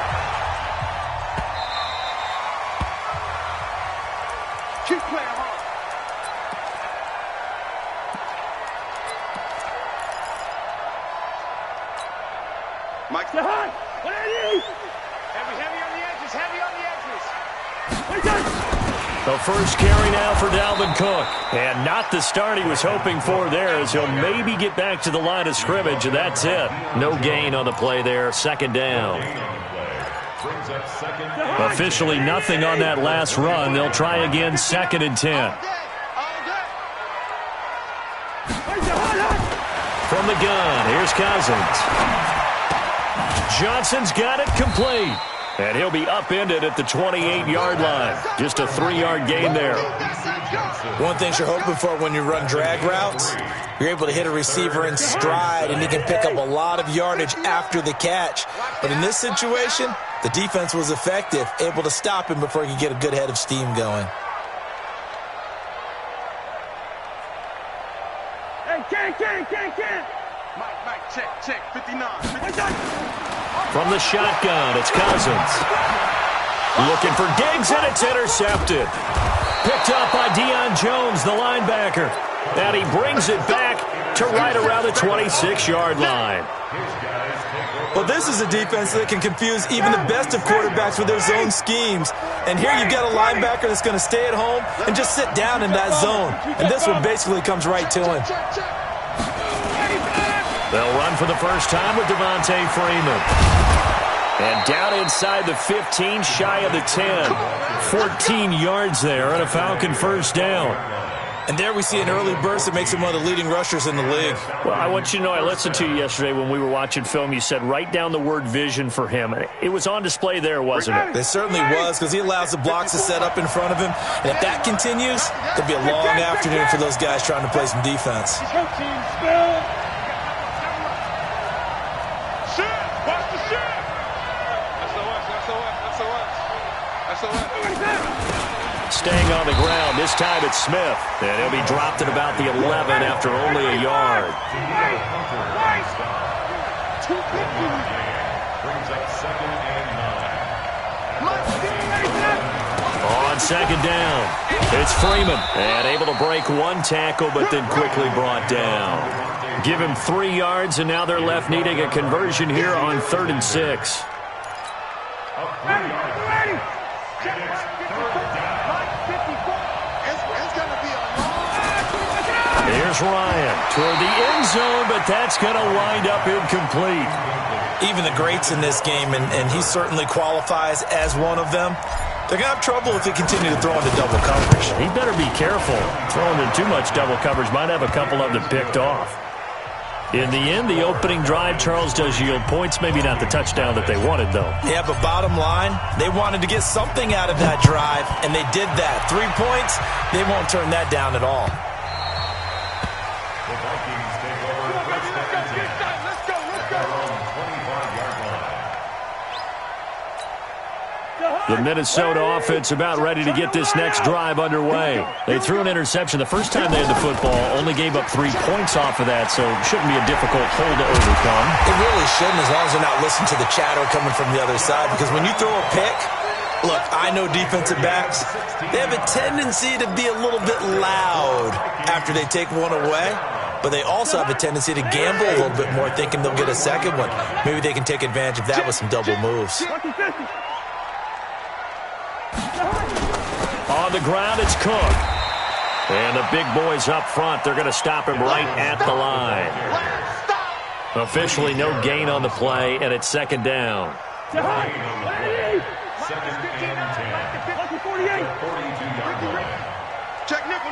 Keep playing hard. Mike, stay high. What are you? Heavy on the edges. Heavy on the edges. The first carry now for Dalvin Cook. And not the start he was hoping for there, as he'll maybe get back to the line of scrimmage, and that's it. No gain on the play there. Second down. Officially nothing on that last run. They'll try again, 2nd and 10. From the gun, here's Cousins. Johnson's got it complete. And he'll be upended at the 28-yard line. Just a 3-yard gain there. One thing you're hoping for when you run drag routes, you're able to hit a receiver in stride, and he can pick up a lot of yardage after the catch. But in this situation, the defense was effective, able to stop him before he could get a good head of steam going. Hey, can't. Mike, check, 59. From the shotgun, it's Cousins. Looking for Diggs, and it's intercepted. Picked up by Deion Jones, the linebacker. And he brings it back to right around the 26-yard line. Well, this is a defense that can confuse even the best of quarterbacks with their zone schemes. And here you've got a linebacker that's going to stay at home and just sit down in that zone. And this one basically comes right to him. They'll run for the first time with Devontae Freeman. And down inside the 15, shy of the 10. 14 yards there and a Falcon first down. And there we see an early burst that makes him one of the leading rushers in the league. Well, I want you to know, I listened to you yesterday when we were watching film. You said write down the word vision for him. It was on display there, wasn't it? It certainly was, because he allows the blocks to set up in front of him. And if that continues, it'll be a long afternoon for those guys trying to play some defense. Staying on the ground, this time it's Smith. And he'll be dropped at about the 11 after only a yard. On second down, it's Freeman. And able to break one tackle, but then quickly brought down. Give him 3 yards, and now they're left needing a conversion here on 3rd and 6. Here's Ryan toward the end zone, but that's going to wind up incomplete. Even the greats in this game, and he certainly qualifies as one of them, they're going to have trouble if they continue to throw into double coverage. He better be careful. Throwing in too much double coverage might have a couple of them picked off. In the end, the opening drive, Charles, does yield points. Maybe not the touchdown that they wanted, though. Yeah, but bottom line, they wanted to get something out of that drive, and they did that. 3 points, they won't turn that down at all. The Vikings take over first and 10. Let's go. At their own 25-yard line. The Minnesota offense about ready to get this next drive underway. They threw an interception the first time they had the football, only gave up 3 points off of that, so it shouldn't be a difficult hole to overcome. It really shouldn't, as long as they're not listening to the chatter coming from the other side, because when you throw a pick, look, I know defensive backs, they have a tendency to be a little bit loud after they take one away, but they also have a tendency to gamble a little bit more, thinking they'll get a second one. Maybe they can take advantage of that with some double moves. On the ground, it's Cook. And the big boys up front, they're going to stop him right at the line. Officially no gain on the play, and it's second down. Second and 10. 42-yard line. Check nickel.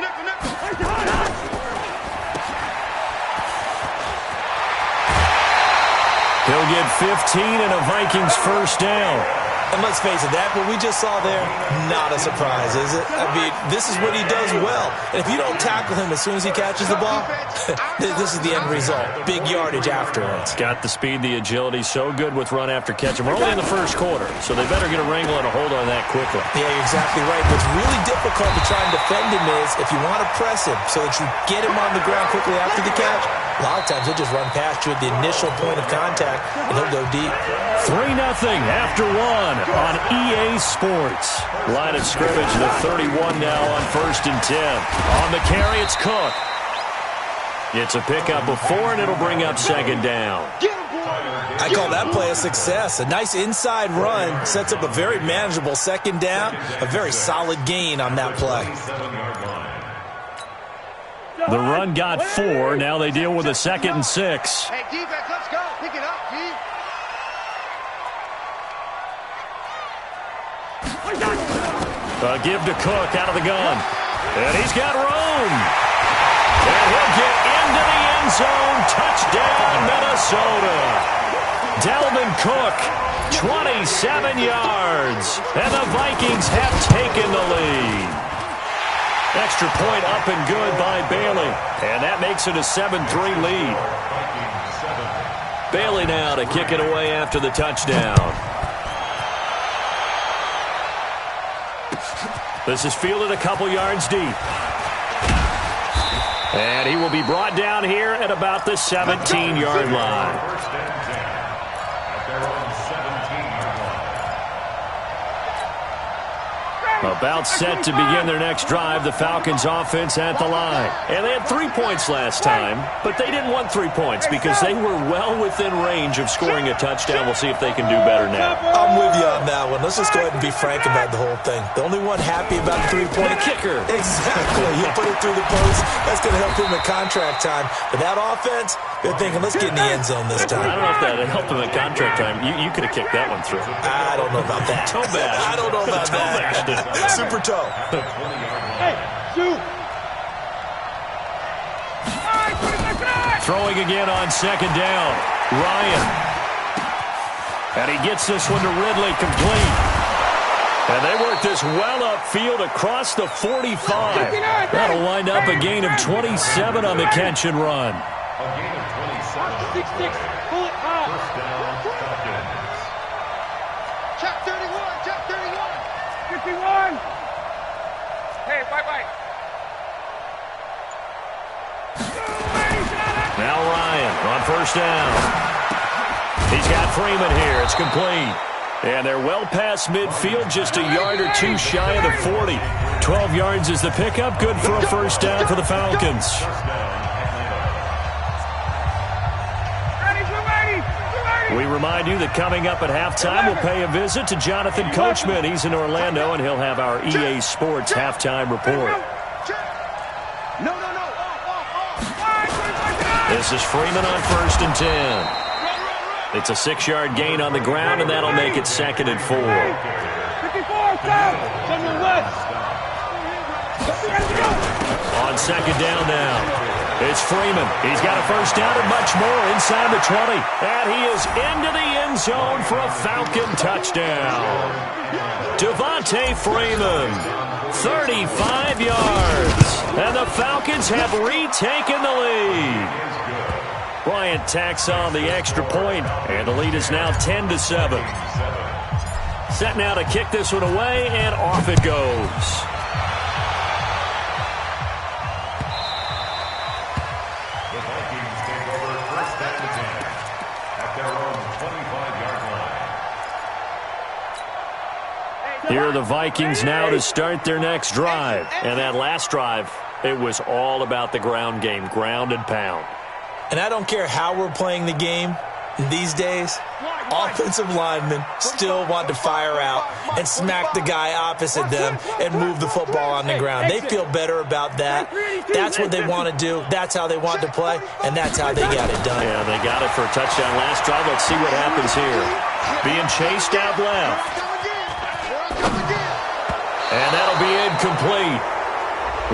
He'll get 15 and a Vikings first down. And let's face it, that what we just saw there, not a surprise, is it? I mean, this is what he does well. And if you don't tackle him as soon as he catches the ball, this is the end result. Big yardage afterwards. Got the speed, the agility, so good with run after catch. And we're only in the first quarter, so they better get a wrangle and a hold on that quickly. Yeah, you're exactly right. What's really difficult to try and defend him is if you want to press him so that you get him on the ground quickly after the catch, a lot of times he'll just run past you at the initial point of contact, and he'll go deep. 3-0 after 1 on EA Sports. Line of scrimmage, the 31 now on 1st and 10. On the carry, it's Cook. It's a pickup of 4, and it'll bring up second down. I call that play a success. A nice inside run sets up a very manageable second down. A very solid gain on that play. The run got 4. Now they deal with a 2nd and 6. Hey, defense, let's go. Pick it up, G. A give to Cook out of the gun. And he's got room. And he'll get into the end zone. Touchdown, Minnesota. Dalvin Cook, 27 yards. And the Vikings have taken the lead. Extra point up and good by Bailey. And that makes it a 7-3 lead. Bailey now to kick it away after the touchdown. This is fielded a couple yards deep. And he will be brought down here at about the 17-yard line. First and 10 at their own 17-yard line. About set to begin their next drive, the Falcons offense at the line. And they had 3 points last time, but they didn't want 3 points because they were well within range of scoring a touchdown. We'll see if they can do better now. I'm with you on that one. Let's just go ahead and be frank about the whole thing. The only one happy about the 3-point kicker. Exactly. He'll put it through the post. That's going to help him at contract time. But that offense, they're thinking, let's get in the end zone this time. I don't know if that helped him at contract time. You could have kicked that one through. I don't know about that. Toe bash. I don't know about that. Super toe. Hey, shoot. Throwing again on second down. Ryan. And he gets this one to Ridley complete. And they work this well upfield across the 45. That'll wind up a gain of 27 on the catch and run. A gain of 27. 6-6. Pull it high. First down, Falcons. Check 31. Check 31. 51. Hey, bye-bye. Now Ryan on first down. He's got Freeman here. It's complete. And they're well past midfield, just a yard or two shy of the 40. 12 yards is the pickup. Good for a first down for the Falcons. We remind you that coming up at halftime, we'll pay a visit to Jonathan Coachman. He's in Orlando, and he'll have our EA Sports halftime report. This is Freeman on first and 10. It's a 6-yard gain on the ground, and that'll make it 2nd and 4. 54, On second down now. It's Freeman. He's got a first down and much more inside the 20. And he is into the end zone for a Falcon touchdown. Devontae Freeman, 35 yards. And the Falcons have retaken the lead. Bryant tacks on the extra point, and the lead is now 10-7. Set now to kick this one away, and off it goes. The Vikings take over first down and 10 at their own 25-yard line. Here are the Vikings now to start their next drive. And that last drive, it was all about the ground game, ground and pound. And I don't care how we're playing the game these days, offensive linemen still want to fire out and smack the guy opposite them and move the football on the ground. They feel better about that. That's what they want to do. That's how they want to play, and that's how they got it done. Yeah, they got it for a touchdown last drive. Let's see what happens here. Being chased out left. And that'll be incomplete.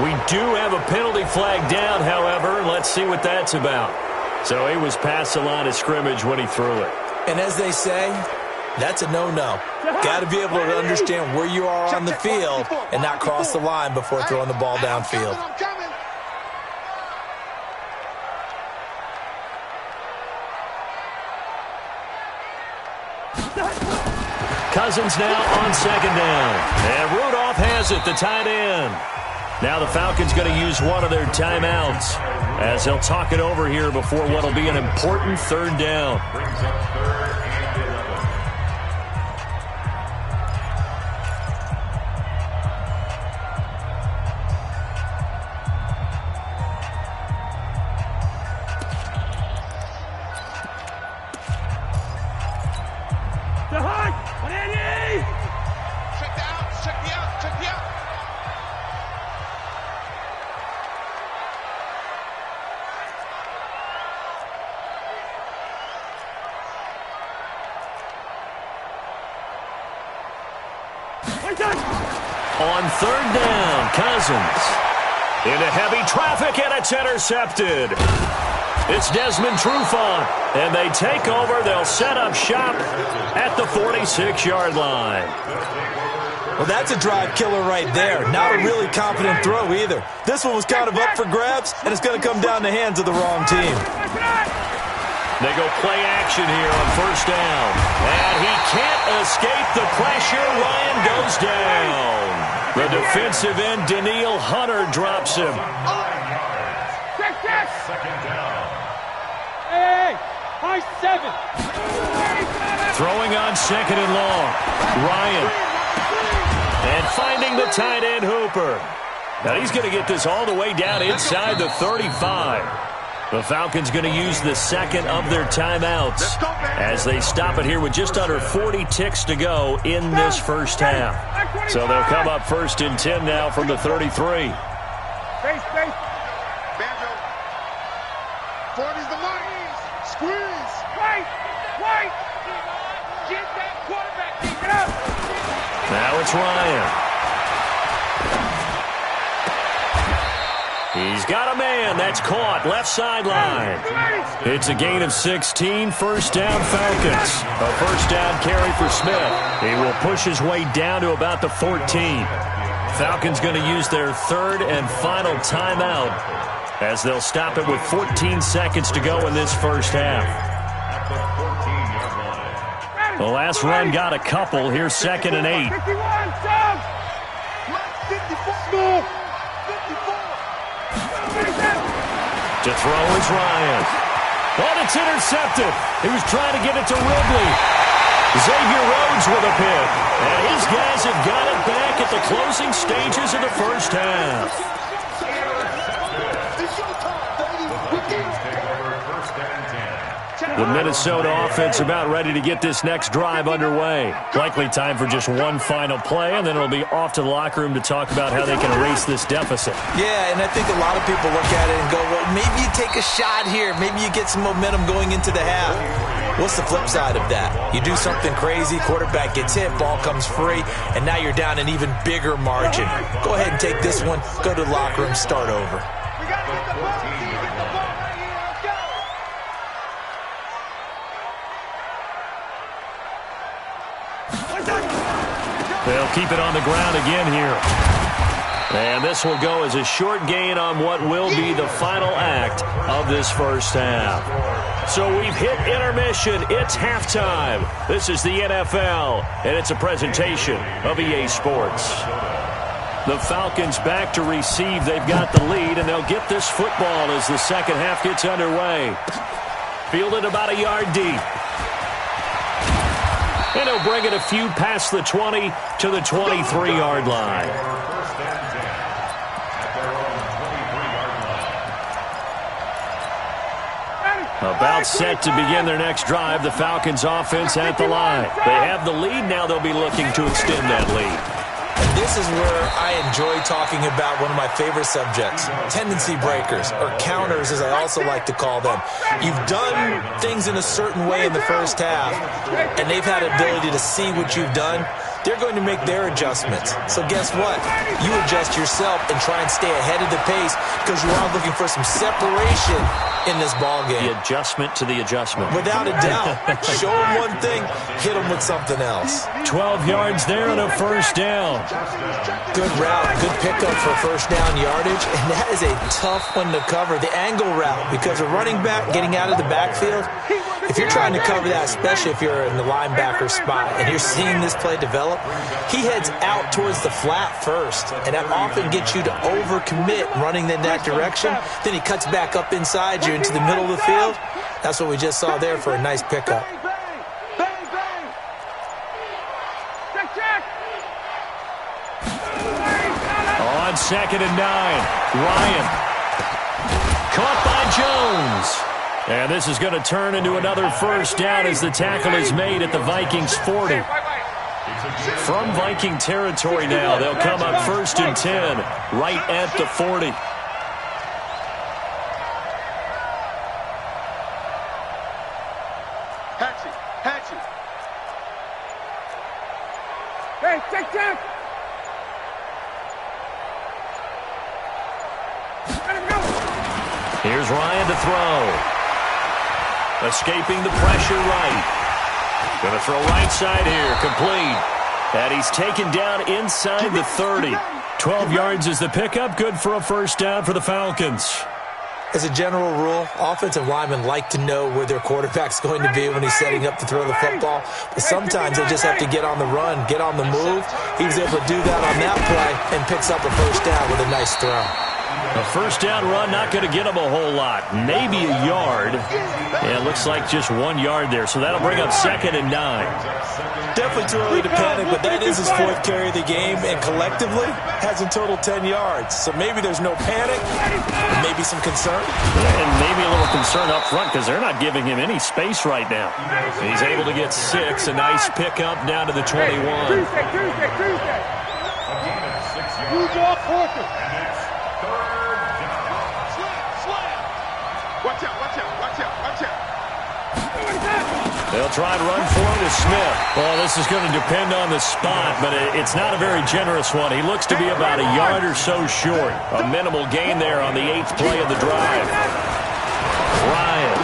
We do have a penalty flag down, however. Let's see what that's about. So he was past the line of scrimmage when he threw it. And as they say, that's a no-no. Got to be able to understand where you are on the field and not cross the line before throwing the ball downfield. Cousins now on second down. And Rudolph has it, the tight end. Now the Falcons going to use one of their timeouts as they'll talk it over here before what will be an important third down. Brings up third and 11. On third down, Cousins into heavy traffic, and it's intercepted. It's Desmond Trufant, and they take over. They'll set up shop at the 46-yard line. Well, that's a drive killer right there. Not a really confident throw either. This one was kind of up for grabs, and it's going to come down the hands of the wrong team. They go play action here on first down. And he can't escape the pressure. Ryan goes down. The defensive end, Daniil Hunter, drops him. Second down. Hey, high 7. Throwing on second and long. Ryan. And finding the tight end, Hooper. Now he's going to get this all the way down inside the 35. The Falcons going to use the second of their timeouts as they stop it here with just under 40 ticks to go in this first half. So they'll come up first and 10 now from the 33. Face. Banjo. 40's the money. Squeeze. Right. Get that quarterback. Keep it up. Now it's Ryan. He's got a man. That's caught. Left sideline. It's a gain of 16. First down, Falcons. A first down carry for Smith. He will push his way down to about the 14. Falcons going to use their third and final timeout as they'll stop it with 14 seconds to go in this first half. The last run got a couple. Here's second and 8. 51, Tom. 54. To throw is Ryan. But it's intercepted. He was trying to get it to Ridley. Xavier Rhodes with a pick. And his guys have got it back at the closing stages of the first half. The Minnesota offense about ready to get this next drive underway. Likely time for just one final play, and then it'll be off to the locker room to talk about how they can erase this deficit. Yeah, and I think a lot of people look at it and go, well, maybe you take a shot here. Maybe you get some momentum going into the half. What's the flip side of that? You do something crazy, quarterback gets hit, ball comes free, and now you're down an even bigger margin. Go ahead and take this one, go to the locker room, start over. They'll keep it on the ground again here. And this will go as a short gain on what will be the final act of this first half. So we've hit intermission. It's halftime. This is the NFL, and it's a presentation of EA Sports. The Falcons back to receive. They've got the lead, and they'll get this football as the second half gets underway. Fielded about a yard deep. And he'll bring it a few past the 20 to the 23-yard line. About set to begin their next drive, the Falcons offense at the line. They have the lead. Now they'll be looking to extend that lead. And this is where I enjoy talking about one of my favorite subjects, tendency breakers, or counters as I also like to call them. You've done things in a certain way in the first half, and they've had ability to see what you've done. They're going to make their adjustments. So guess what? You adjust yourself and try and stay ahead of the pace because you are looking for some separation in this ball game. The adjustment to the adjustment. Without a doubt. Show them one thing, hit them with something else. 12 yards there and a first down. Good route, good pickup for first down yardage, and that is a tough one to cover. The angle route, because a running back getting out of the backfield, if you're trying to cover that, especially if you're in the linebacker spot and you're seeing this play develop, he heads out towards the flat first, and that often gets you to overcommit running in that direction. Then he cuts back up inside you into the middle of the field. That's what we just saw there for a nice pickup. On 2nd and 9, Ryan. Caught by Jones. And this is going to turn into another first down as the tackle is made at the Vikings 40. From Viking territory now, they'll come up 1st and 10, right at the 40. Hatchet. Hey, check. Here's Ryan to throw. Escaping the pressure right. Going to throw right side here. Complete. And he's taken down inside the 30. 12 yards is the pickup. Good for a first down for the Falcons. As a general rule, offensive linemen like to know where their quarterback's going to be when he's setting up to throw the football. But sometimes they just have to get on the run, get on the move. He was able to do that on that play and picks up a first down with a nice throw. A first down run, not going to get him a whole lot. Maybe a yard. Yeah, it looks like just 1 yard there. So that'll bring up 2nd and 9. Definitely too early to panic, but that is his 4th carry of the game, and collectively has in total 10 yards. So maybe there's no panic, maybe some concern. And maybe a little concern up front because they're not giving him any space right now. He's able to get 6, a nice pickup down to the 21. Tuesday. Move off, Porter. Watch out. They'll try and run for it with Smith. Well, this is going to depend on the spot, but it's not a very generous one. He looks to be about a yard or so short. A minimal gain there on the 8th play of the drive. Ryan.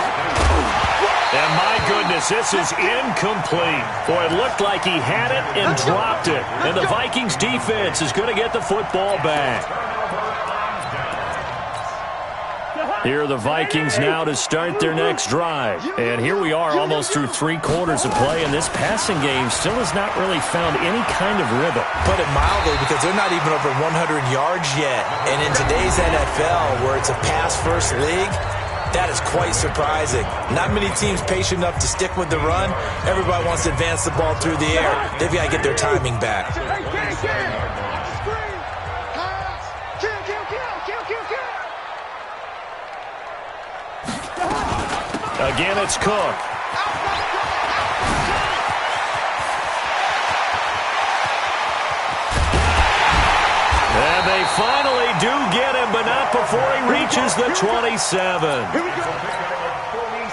And my goodness, this is incomplete. Boy, it looked like he had it and dropped it. And the Vikings defense is going to get the football back. Here are the Vikings now to start their next drive. And here we are almost through 3 quarters of play, and this passing game still has not really found any kind of rhythm. Put it mildly, because they're not even over 100 yards yet. And in today's NFL, where it's a pass-first league, that is quite surprising. Not many teams patient enough to stick with the run. Everybody wants to advance the ball through the air. They've got to get their timing back. Again, it's Cook. And they finally do get him, but not before he reaches the 27.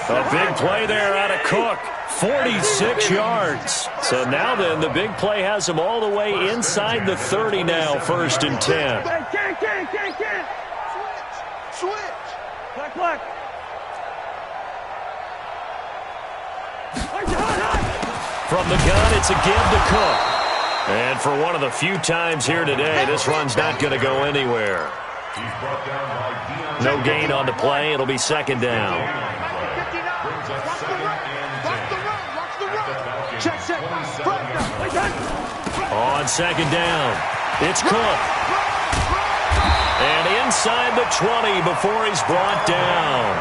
A big play there out of Cook. 46 yards. So now then, the big play has him all the way inside the 30 now, 1st and 10. Switch. Black. From the gun, it's a give to Cook. And for one of the few times here today, this run's not going to go anywhere. No gain on the play. It'll be second down. On second down, it's Cook. And inside the 20 before he's brought down.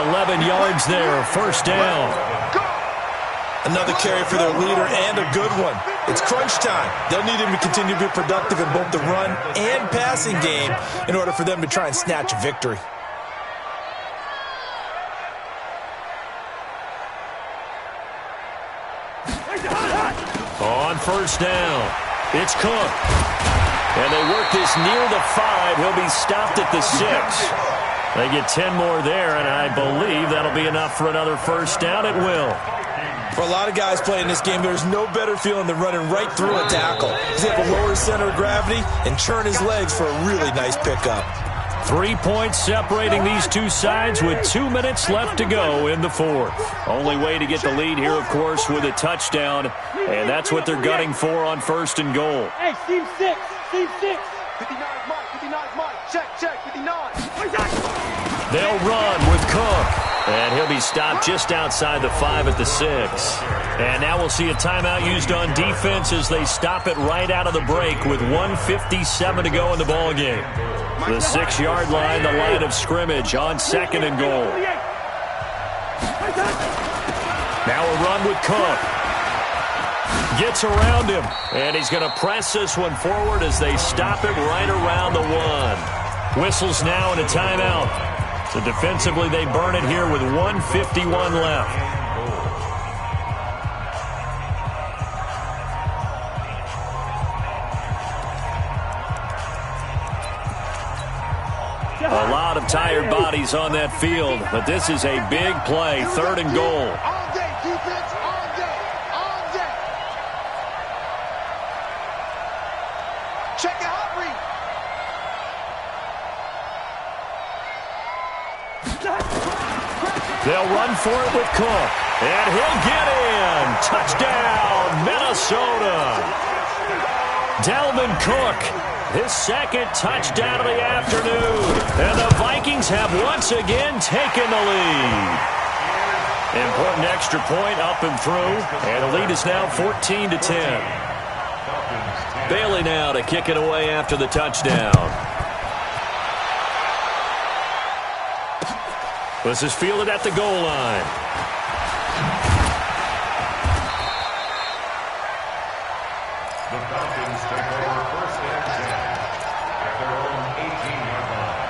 11 yards there, first down. Another carry for their leader and a good one. It's crunch time. They'll need him to continue to be productive in both the run and passing game in order for them to try and snatch a victory. On first down, it's Cook. And they work this near the 5. He'll be stopped at the 6. They get 10 more there, and I believe that'll be enough for another first down. It will. For a lot of guys playing this game, there's no better feeling than running right through a tackle. He's able to lower his center of gravity and churn his legs for a really nice pickup. 3 points separating these two sides with 2 minutes left to go in the fourth. Only way to get the lead here, of course, with a touchdown, and that's what they're gunning for on first and goal. Hey, team 6, team 6. 59 Mike, 59 Mike, check, 59. They'll run with Cook, and he'll be stopped just outside the 5 at the 6. And now we'll see a timeout used on defense as they stop it right out of the break with 1:57 to go in the ballgame. The 6-yard line, the line of scrimmage on second and goal. Now a run with Cook. Gets around him, and he's going to press this one forward as they stop it right around the 1. Whistles now and a timeout. So defensively, they burn it here with 1:51 left. A lot of tired bodies on that field, but this is a big play, third and goal. All day, defense, all day, all day. Check it out, Reed. They'll run for it with Cook, and he'll get in. Touchdown, Minnesota. Dalvin Cook, his second touchdown of the afternoon. And the Vikings have once again taken the lead. Important extra point up and through, and the lead is now 14-10. Bailey now to kick it away after the touchdown. This is fielded at the goal line. The Falcons take over first and 10 at their own 18-yard line.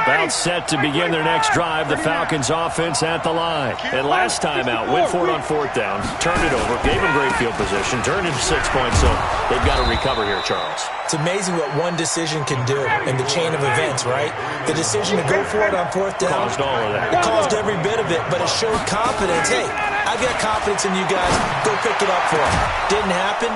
About set to begin their next drive, the Falcons offense at the line. And last time out, went for it on fourth down, turned it over, gave them great field position, turned into 6 points, so they've got to recover here, Charles. It's amazing what one decision can do in the chain of events, right? The decision to go for it on fourth down. Caused all of that. It caused every bit of it, but it showed confidence. Hey, I've got confidence in you guys. Go pick it up for them. Didn't happen.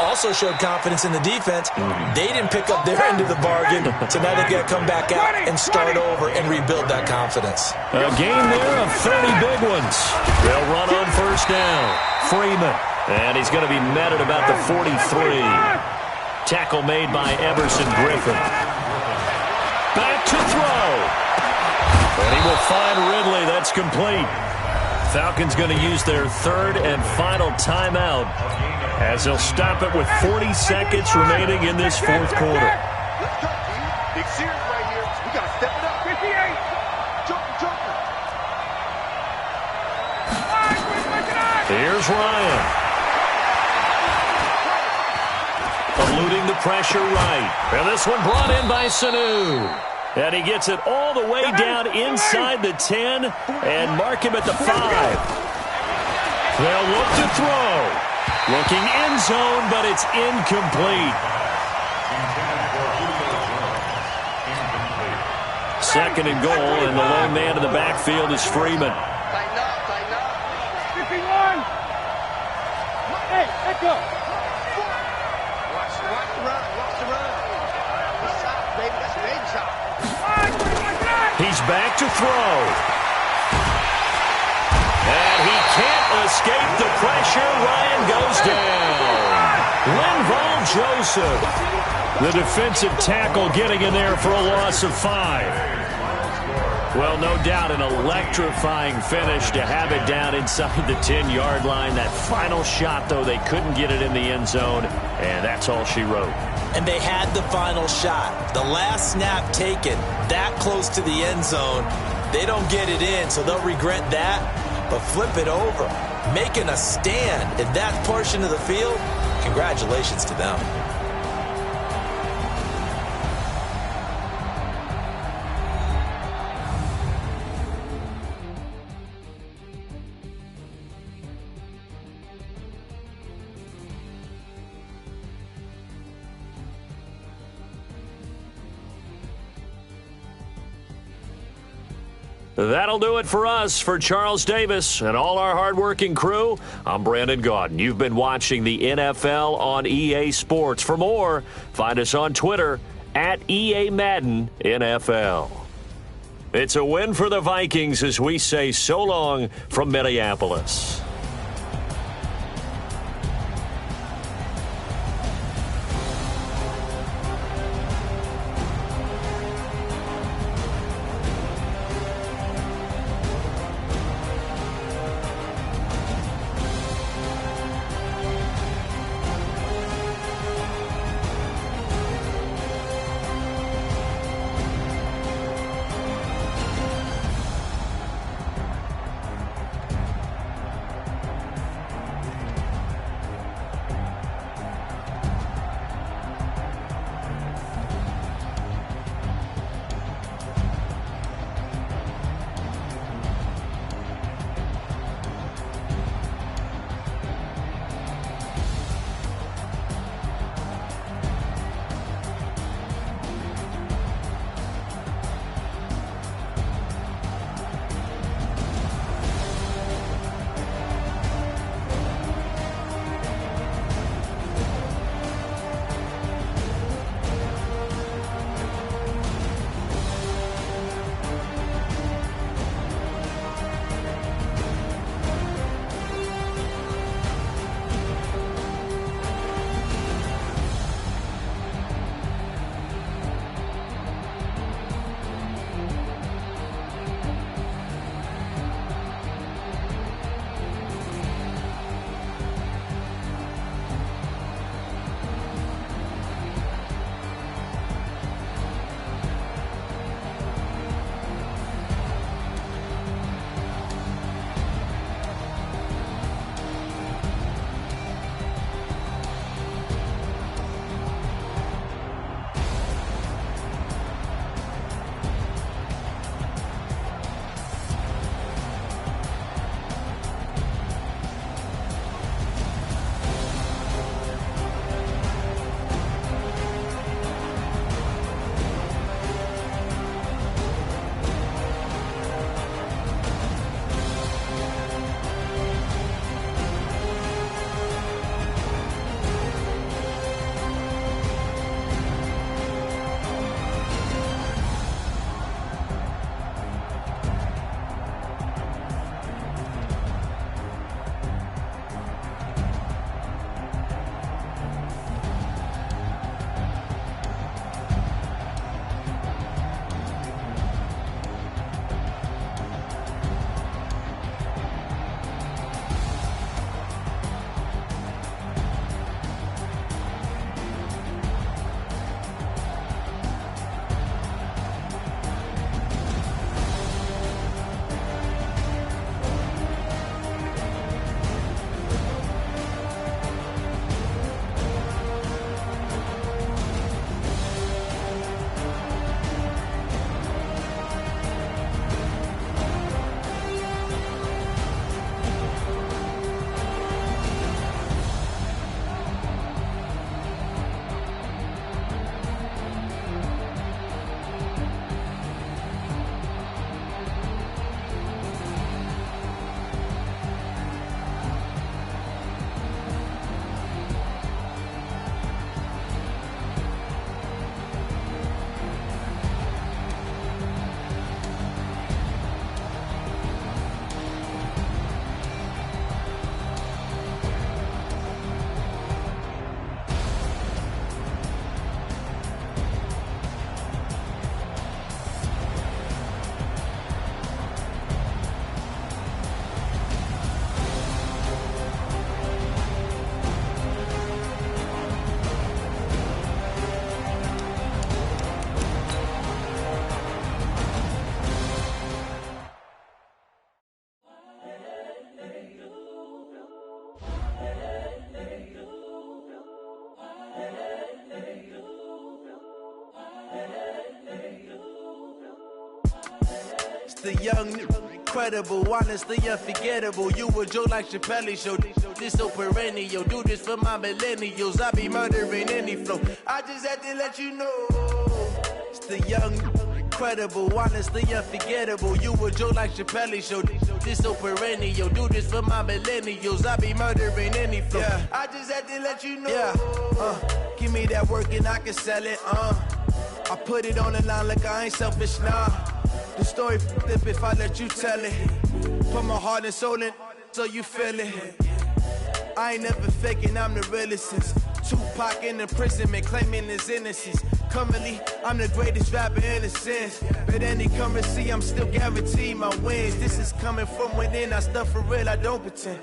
Also showed confidence in the defense. They didn't pick up their end of the bargain, so now they've got to come back out and start over and rebuild that confidence. A game there of 30 big ones. They'll run on first down. Freeman. And he's going to be met at about the 43. Tackle made by Everson Griffin. Back to throw. And he will find Ridley. That's complete. Falcons going to use their third and final timeout as they'll stop it with 40 seconds remaining in this fourth quarter. Big series right here. We got to step it up. 58. Joker. Here's Ryan. Eluding the pressure right. And this one brought in by Sanu. And he gets it all the way down inside the 10 and mark him at the 5. They'll look to throw. Looking end zone, but it's incomplete. Second and goal, and the lone man in the backfield is Freeman. Tighten up. 51. Hey, let go. Watch the run. This shot, baby. That's a baby shot. He's back to throw. And he can't escape the pressure. Ryan goes down. Linval Joseph, the defensive tackle, getting in there for a loss of 5. Well, no doubt an electrifying finish to have it down inside the 10-yard line. That final shot, though, they couldn't get it in the end zone, and that's all she wrote. And they had the final shot. The last snap taken that close to the end zone. They don't get it in, so they'll regret that. But flip it over, making a stand in that portion of the field, congratulations to them. That'll do it for us. For Charles Davis and all our hardworking crew, I'm Brandon Gaudin. You've been watching the NFL on EA Sports. For more, find us on Twitter at EA Madden NFL. It's a win for the Vikings as we say so long from Minneapolis. the young, incredible, honestly unforgettable. You a joke like Chappelle Show. This so perennial. Do this for my millennials. I be murdering any flow. I just had to let you know. It's the young, incredible, honestly unforgettable. You a joke like Chappelle Show. This so perennial. Do this for my millennials. I be murdering any flow. Yeah. I just had to let you know. Yeah. Give me that work and I can sell it. I put it on the line like I ain't selfish, nah. The story flip if I let you tell it. Put my heart and soul in so you feel it. I ain't never faking, I'm the realest since Tupac in imprisonment, claiming his innocence. Currently, I'm the greatest rapper in a sense. But any currency, I'm still guaranteed my wins. This is coming from within, I stuff for real, I don't pretend.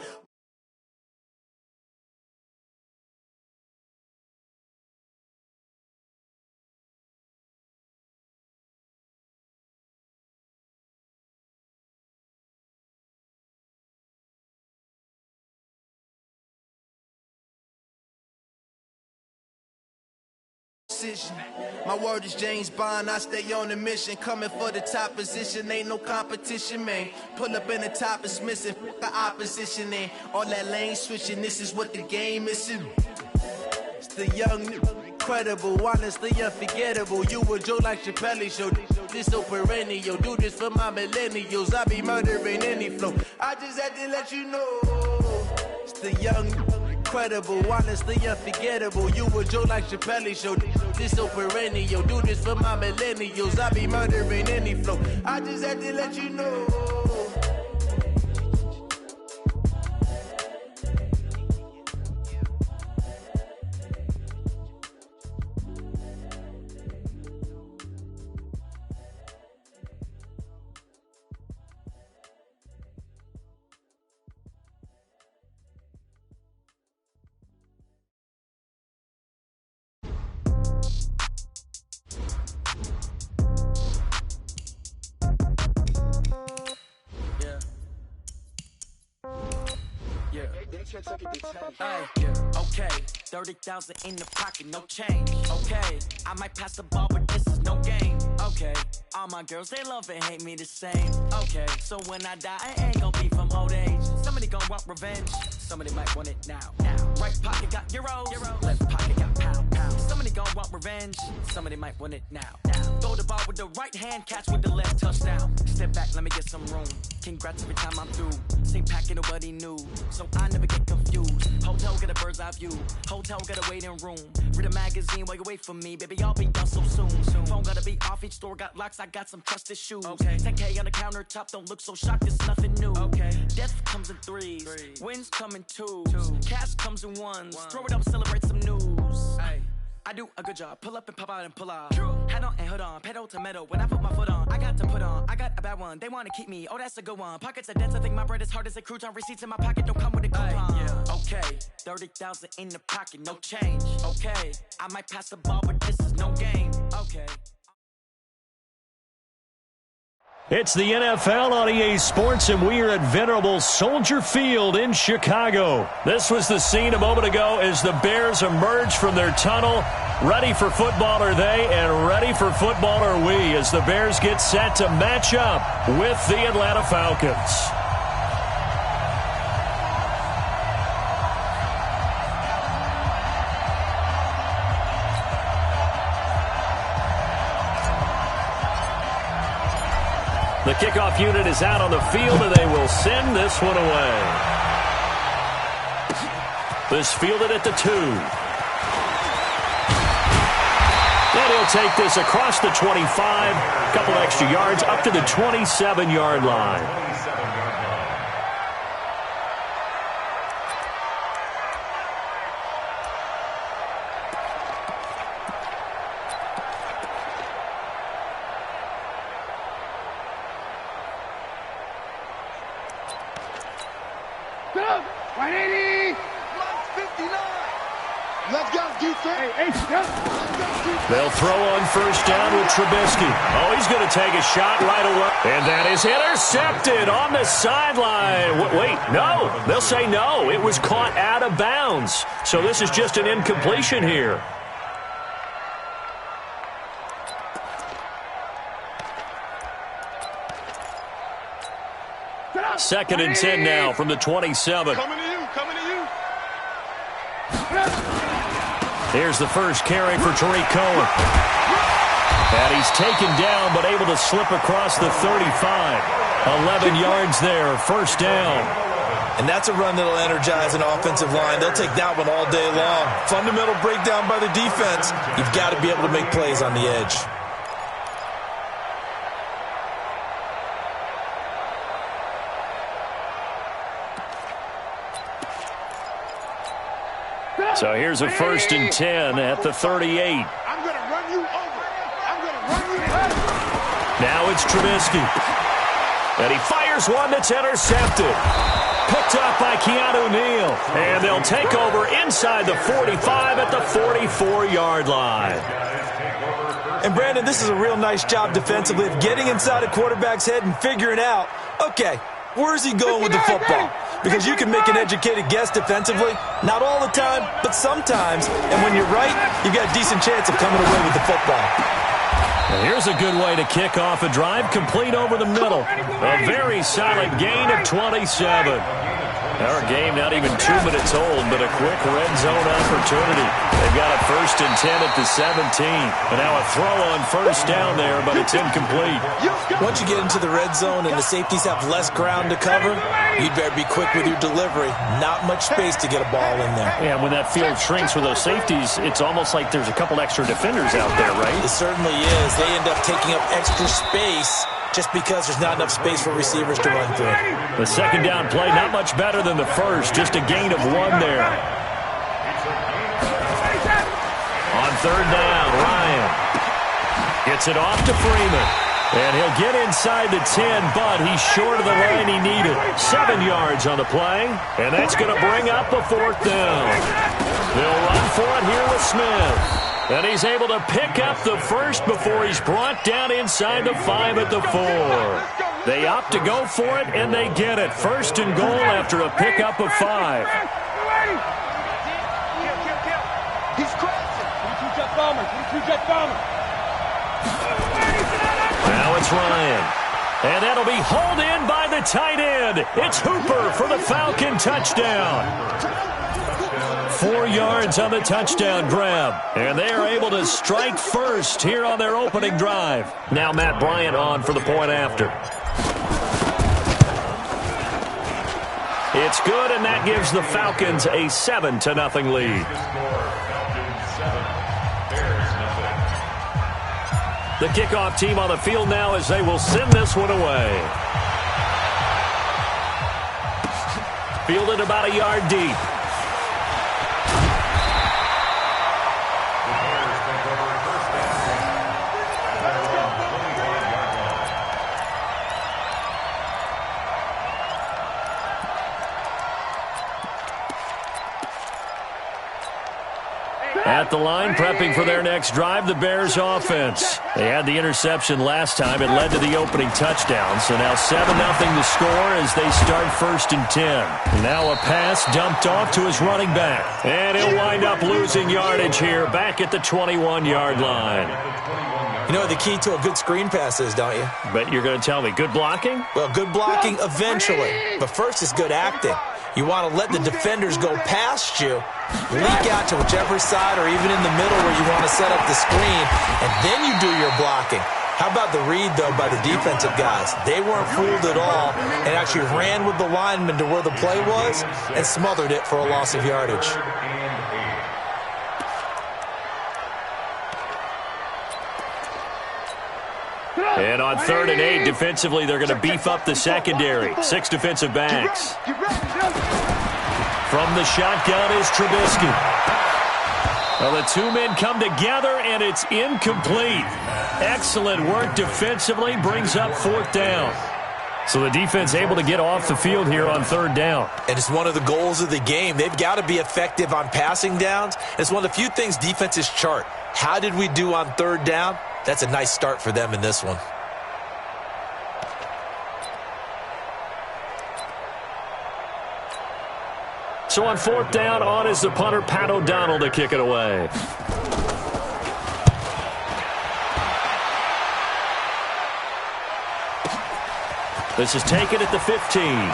My word is James Bond, I stay on a mission. Coming for the top position, ain't no competition, man. Pull up in the top is missing, the opposition in. All that lane switching, this is what the game is. It's the young, incredible, honestly unforgettable. You a joke like Chappelle Show. This so perennial. Do this for my millennials. I be murdering any flow. I just had to let you know. It's the young, incredible, honestly unforgettable. You a joke like Chappelle Show. This so perennial. Do this for my millennials. I be murdering any flow. I just had to let you know. Okay, 30,000 in the pocket, no change. Okay, I might pass the ball, but this is no game. Okay, all my girls, they love and hate me the same. Okay, so when I die, I ain't gon' be from old age. Somebody gon' want revenge, somebody might want it now. Right pocket got euros, left pocket got pound. Somebody gon' want revenge, somebody might want it now. Throw the ball with the right hand, catch with the left, touchdown. Step back, let me get some room. Congrats every time I'm through. Same packet, nobody knew, so I never get confused. Hotel got a bird's eye view. Hotel got a waiting room. Read a magazine while you wait for me. Baby, I'll be done so soon. Phone gotta be off. Each store got locks. I got some trusted shoes. 10K on the countertop. Don't look so shocked. It's nothing new. Death comes in threes. Wins come in twos. Cash comes in ones. Throw it up, celebrate some news. I do a good job. Pull up and pop out and pull out. Head on and hood on. Pedal to metal. When I put my foot on, I got to put on. I got a bad one. They want to keep me. Oh, that's a good one. Pockets are dense. I think my bread is hard as a crouton. Receipts in my pocket don't come with a coupon. Okay, 30,000 in the pocket, no change. Okay, I might pass the ball, but this is no game. Okay. It's the NFL on EA Sports, and we are at venerable Soldier Field in Chicago. This was the scene a moment ago as the Bears emerged from their tunnel. Ready for football are they, and ready for football are we, as the Bears get set to match up with the Atlanta Falcons. The kickoff unit is out on the field, and they will send this one away. This fielded at the 2. And he'll take this across the 25, a couple extra yards, up to the 27-yard line. They'll throw on first down with Trubisky. Oh, he's going to take a shot right away. And that is intercepted on the sideline. Wait, no. They'll say no. It was caught out of bounds. So this is just an incompletion here. 2nd and 10 now from the 27. Coming to you, coming to you. Here's the first carry for Tariq Cohen. And he's taken down, but able to slip across the 35. 11 yards there, first down. And that's a run that'll energize an offensive line. They'll take that one all day long. Fundamental breakdown by the defense. You've got to be able to make plays on the edge. So here's a 1st and 10 at the 38. I'm going to run you over. I'm going to run you over. Now it's Trubisky. And he fires one that's intercepted. Picked up by Keanu Neal. And they'll take over inside the 45 at the 44-yard line. And, Brandon, this is a real nice job defensively of getting inside a quarterback's head and figuring out, okay, where's he going with the football? Because you can make an educated guess defensively. Not all the time, but sometimes. And when you're right, you've got a decent chance of coming away with the football. Well, here's a good way to kick off a drive, complete over the middle. A very solid gain of 27. Our game not even 2 minutes old, but a quick red zone opportunity. They've got a 1st and 10 at the 17. And now a throw on first down there, but it's incomplete. Once you get into the red zone and the safeties have less ground to cover, you'd better be quick with your delivery. Not much space to get a ball in there. Yeah, when that field shrinks with those safeties, it's almost like there's a couple extra defenders out there, right? It certainly is. They end up taking up extra space just because there's not enough space for receivers to run through. The second down play, not much better than the first, just a gain of 1 there. On 3rd down, Ryan gets it off to Freeman. And he'll get inside the 10, but he's short of the line he needed. 7 yards on the play, and that's going to bring up a 4th down. They'll run for it here with Smith. And he's able to pick up the first before he's brought down inside the 5 at the 4. They opt to go for it, and they get it. 1st and goal after a pickup of 5. He's crazy. 22 jet bomber, 22 jet bomber. Now it's Ryan. And that'll be hauled in by the tight end. It's Hooper for the Falcon touchdown. 4 yards on the touchdown grab. And they are able to strike first here on their opening drive. Now Matt Bryant on for the point after. It's good, and that gives the Falcons a 7-0 lead. The kickoff team on the field now as they will send this one away. Fielded about a yard deep. At the line, prepping for their next drive, the Bears offense. They had the interception last time. It led to the opening touchdown. So now 7-0 to score as they start 1st and 10. Now a pass dumped off to his running back. And he'll wind up losing yardage here back at the 21-yard line. You know what the key to a good screen pass is, don't you? But you're going to tell me, good blocking? Well, good blocking eventually. But first is good acting. You want to let the defenders go past you, leak out to whichever side or even in the middle where you want to set up the screen, and then you do your blocking. How about the read, though, by the defensive guys? They weren't fooled at all and actually ran with the lineman to where the play was and smothered it for a loss of yardage. And on 3rd and 8, defensively, they're going to beef up the secondary. 6 defensive backs. From the shotgun is Trubisky. Well, the 2 men come together, and it's incomplete. Excellent work defensively, brings up 4th down. So the defense able to get off the field here on 3rd down. And it's one of the goals of the game. They've got to be effective on passing downs. It's one of the few things defenses chart. How did we do on 3rd down? That's a nice start for them in this one. So on 4th down, on is the punter, Pat O'Donnell, to kick it away. This is taken at the 15.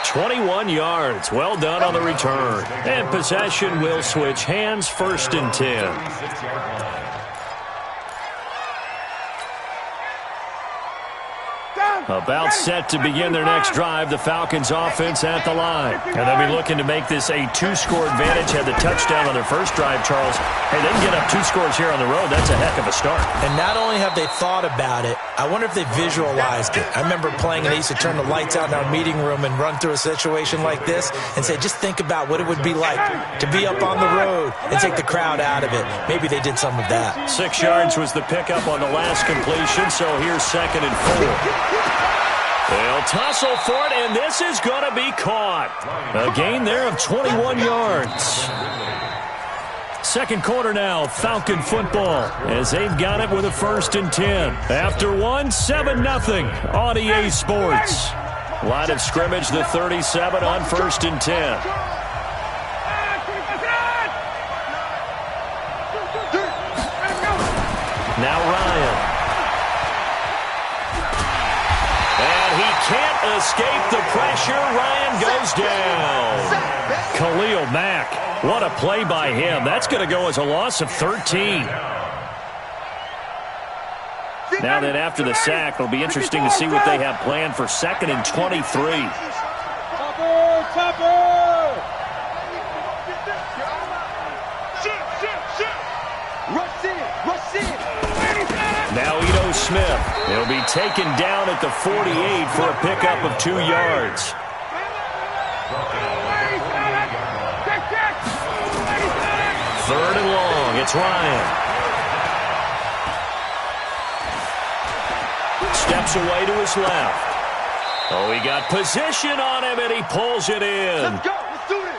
21 yards. Well done on the return. And possession will switch hands, 1st and 10. About set to begin their next drive, the Falcons offense at the line. And they'll be looking to make this a 2-score advantage. Had the touchdown on their first drive, Charles. Hey, they can get up 2 scores here on the road. That's a heck of a start. And not only have they thought about it, I wonder if they visualized it. I remember playing and they used to turn the lights out in our meeting room and run through a situation like this and say, just think about what it would be like to be up on the road and take the crowd out of it. Maybe they did some of that. 6 yards was the pickup on the last completion, so here's 2nd and 4. They'll tussle for it, and this is going to be caught. A gain there of 21 yards. Second quarter now, Falcon football, as they've got it with a 1st and 10. After one, 7-0 on EA Sports. Line of scrimmage, the 37 on 1st and 10. Now Ryan. Can't escape the pressure. Ryan goes down. Khalil Mack. What a play by him. That's going to go as a loss of 13. Now then, after the sack, it'll be interesting to see what they have planned for 2nd and 23. Now Ito Smith. He'll be taken down at the 48 for a pickup of 2 yards. Third and long. It's Ryan. Steps away to his left. Oh, he got position on him, and he pulls it in. Let's go. Let's do this.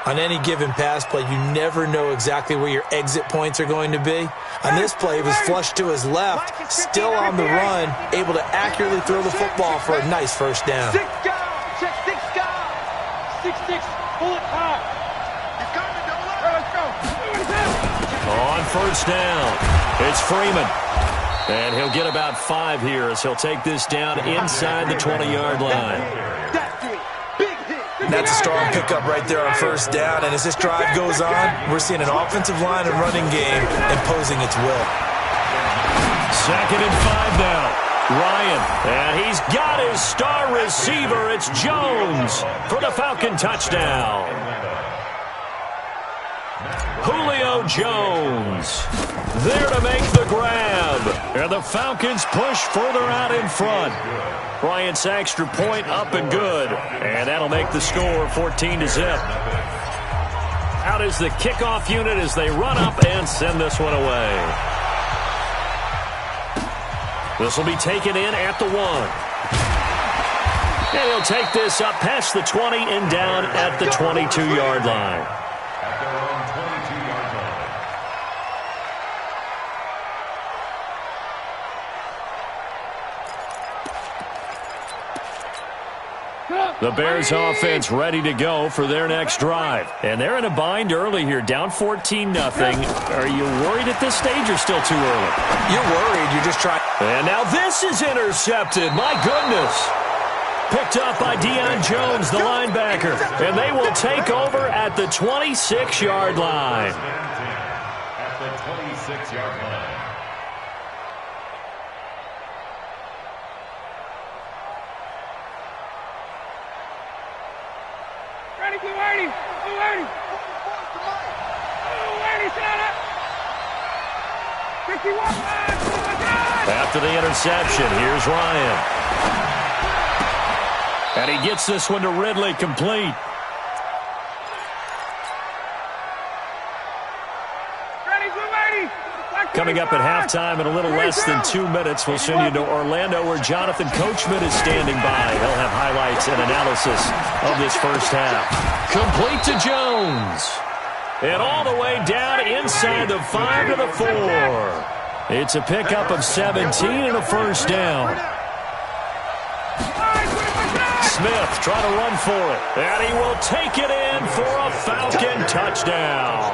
On any given pass play, you never know exactly where your exit points are going to be. On this play, he was flushed to his left, still on the run, able to accurately throw the football for a nice 1st down. 6 guys. Check 6 guys. 6-6. Pull it high. He's coming, let's go. On 1st down, it's Freeman. And he'll get about 5 here as he'll take this down inside the 20-yard line. That's a strong pickup right there on 1st down. And as this drive goes on, we're seeing an offensive line and running game imposing its will. 2nd and 5 now. Ryan, and he's got his star receiver. It's Jones for the Falcon touchdown. Julio Jones there to make the grab. And the Falcons push further out in front. Bryant's extra point up and good. And that'll make the score 14-0. Out is the kickoff unit as they run up and send this one away. This will be taken in at the 1. And he'll take this up past the 20 and down at the 22-yard line. The Bears offense ready to go for their next drive. And they're in a bind early here, down 14-0. Are you worried at this stage or still too early? You're worried. You're just trying. And now this is intercepted. My goodness. Picked up by Deion Jones, the linebacker. And they will take over at the 26-yard line. At the 26-yard line. After the interception, here's Ryan. And he gets this one to Ridley complete. Coming up at halftime in a little less than 2 minutes, we'll send you to Orlando where Jonathan Coachman is standing by. He'll have highlights and analysis of this first half. Complete to Jones. And all the way down inside the 5 to the 4. It's a pickup of 17 and a 1st down. Smith trying to run for it. And he will take it in for a Falcon touchdown.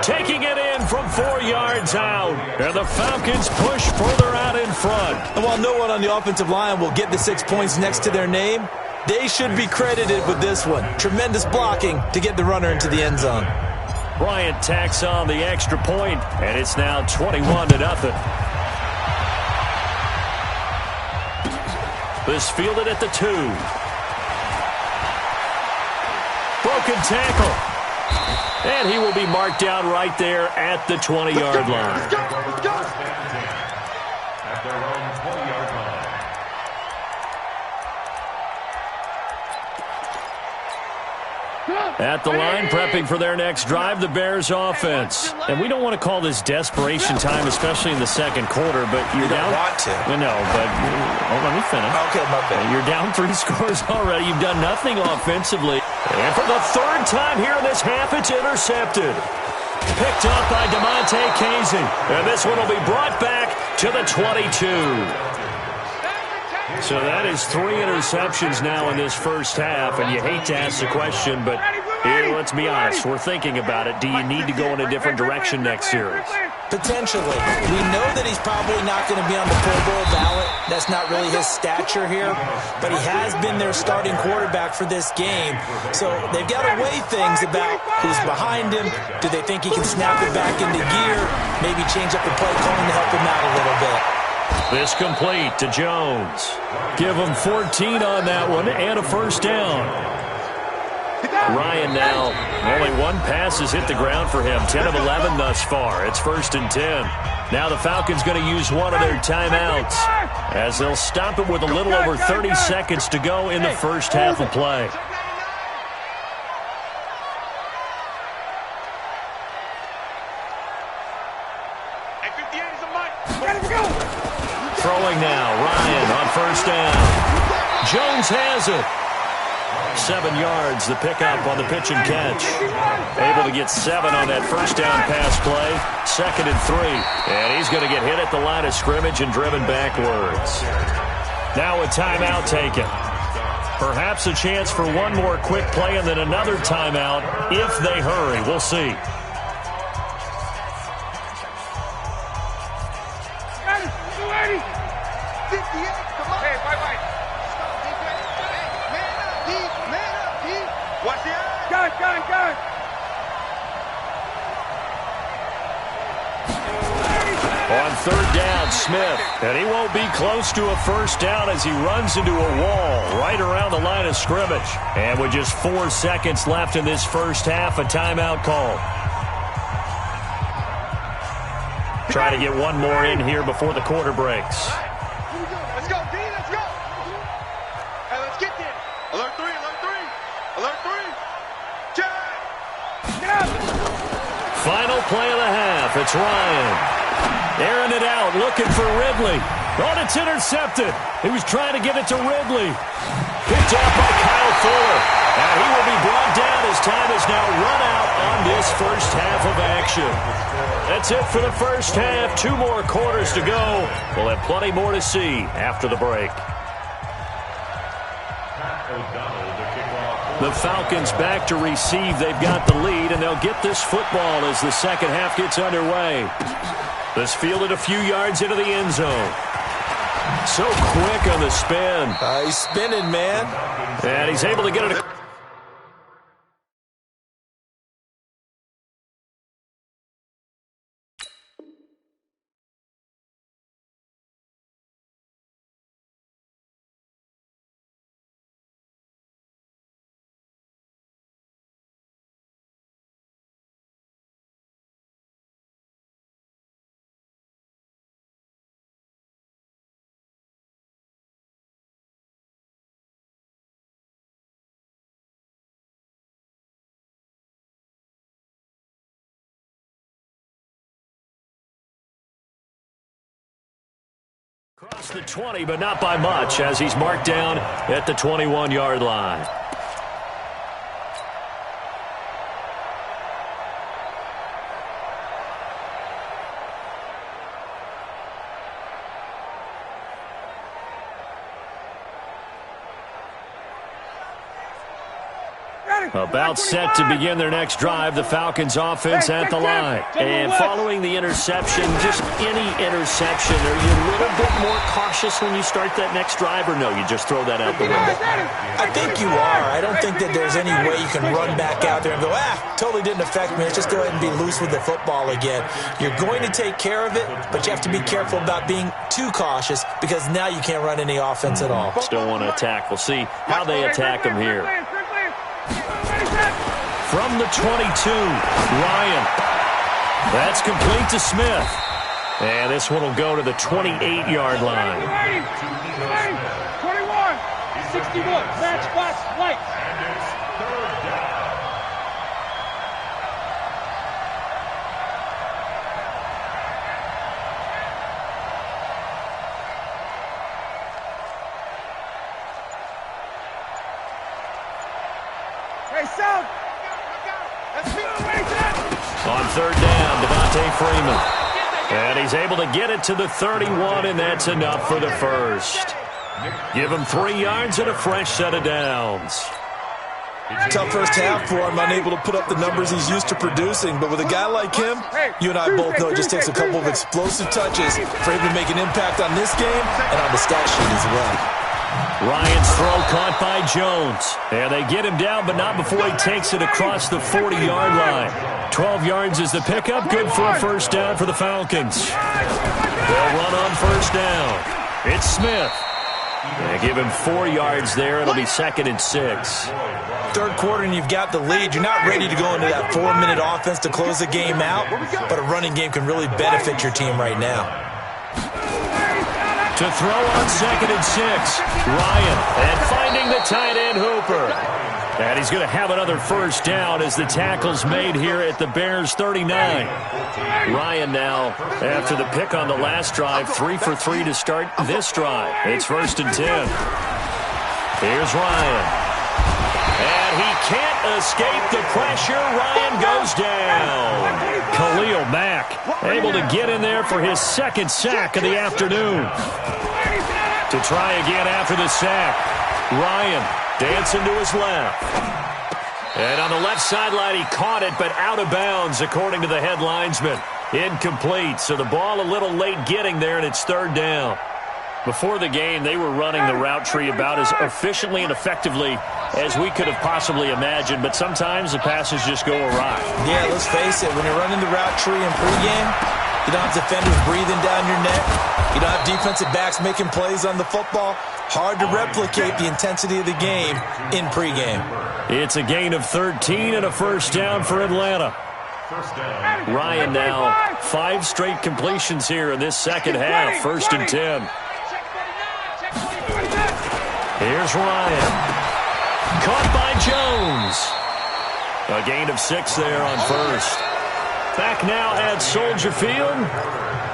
taking it in from 4 yards out. And the Falcons push further out in front. And while no one on the offensive line will get the 6 points next to their name, they should be credited with this one. Tremendous blocking to get the runner into the end zone. Bryant tacks on the extra point, and it's now 21-0. This fielded at the 2. Broken tackle. And he will be marked down right there at the 20-yard line. At their own 20-yard line. At the line, prepping for their next drive, the Bears offense. And we don't want to call this desperation time, especially in the second quarter, but you're down. Don't want to. No, but let me finish. Okay, my bad. You're down 3 scores already. You've done nothing offensively. And for the 3rd time here in this half, it's intercepted. Picked up by DeMonte Casey. And this one will be brought back to the 22. So that is 3 interceptions now in this first half, and you hate to ask the question, but here, let's be honest, we're thinking about it. Do you need to go in a different direction next series? Potentially. We know that he's probably not going to be on the Pro Bowl ballot. That's not really his stature here, but he has been their starting quarterback for this game. So they've got to weigh things about who's behind him. Do they think he can snap it back into gear? Maybe change up the play calling to help him out a little bit. This complete to Jones. Give him 14 on that one and a first down. Ryan now, only 1 pass has hit the ground for him. 10 of 11 thus far. It's 1st and 10. Now the Falcons going to use one of their timeouts as they'll stop it with a little over 30 seconds to go in the first half of play. Throwing now, Ryan on first down. Jones has it. 7 yards, the pickup on the pitch and catch. Able to get 7 on that first down pass play. 2nd and 3. And he's going to get hit at the line of scrimmage and driven backwards. Now a timeout taken. Perhaps a chance for one more quick play and then another timeout if they hurry. We'll see. On 3rd down, Smith, and he won't be close to a first down as he runs into a wall right around the line of scrimmage. And with just 4 seconds left in this first half, a timeout call. Try to get one more in here before the quarter breaks. Let's go, D, let's go. Hey, let's get there. Alert 3, alert 3. Alert 3. Check. Get up. Final play of the half. It's Ryan. Airing it out, looking for Ridley. Oh, it's intercepted. He was trying to get it to Ridley. Picked off by Kyle Fuller. And he will be brought down as time is now run out on this first half of action. That's it for the first half. 2 more quarters to go. We'll have plenty more to see after the break. The Falcons back to receive. They've got the lead, and they'll get this football as the second half gets underway. This fielded a few yards into the end zone. So quick on the spin. He's spinning, man. And he's able to get it. Across the 20, but not by much, as he's marked down at the 21-yard line. About set to begin their next drive, the Falcons offense at the line. And following the interception, just any interception, are you a little bit more cautious when you start that next drive, or no, you just throw that out the window? I think you are. I don't think that there's any way you can run back out there and go, totally didn't affect me. Let's just go ahead and be loose with the football again. You're going to take care of it, but you have to be careful about being too cautious because now you can't run any offense at all. Still want to attack. We'll see how they attack them here. From the 22, Ryan. That's complete to Smith. And this one will go to the 28-yard line. 21, 61, matchbox light. On third down, Devontae Freeman. And he's able to get it to the 31, and that's enough for the first. Give him 3 yards and a fresh set of downs. Tough first half for him, unable to put up the numbers he's used to producing. But with a guy like him, you and I both know it just takes a couple of explosive touches for him to make an impact on this game and on the stat sheet as well. Ryan's throw caught by Jones. And they get him down, but not before he takes it across the 40-yard line. 12 yards is the pickup. Good for a first down for the Falcons. They'll run on first down. It's Smith. They give him 4 yards there. It'll be 2nd and 6. Third quarter and you've got the lead. You're not ready to go into that 4-minute offense to close the game out, but a running game can really benefit your team right now. To throw on 2nd and 6, Ryan, and finding the tight end Hooper. And he's going to have another first down as the tackle's made here at the Bears' 39. Ryan now, after the pick on the last drive, 3 for 3 to start this drive. It's 1st and 10. Here's Ryan. And he can't escape the pressure. Ryan goes down. Khalil Mack able to get in there for his 2nd sack of the afternoon. To try again after the sack. Ryan dancing to his left. And on the left sideline, he caught it, but out of bounds, according to the head linesman. Incomplete, so the ball a little late getting there, and it's 3rd down. Before the game, they were running the route tree about as efficiently and effectively as we could have possibly imagined, but sometimes the passes just go awry. Yeah, let's face it, when you're running the route tree in pregame, you don't have defenders breathing down your neck. You don't have defensive backs making plays on the football. Hard to replicate the intensity of the game in pregame. It's a gain of 13 and a first down for Atlanta. Ryan now 5 straight completions here in this second half. 1st and 10. Here's Ryan. Caught by Jones. A gain of 6 there on first. Back now at Soldier Field.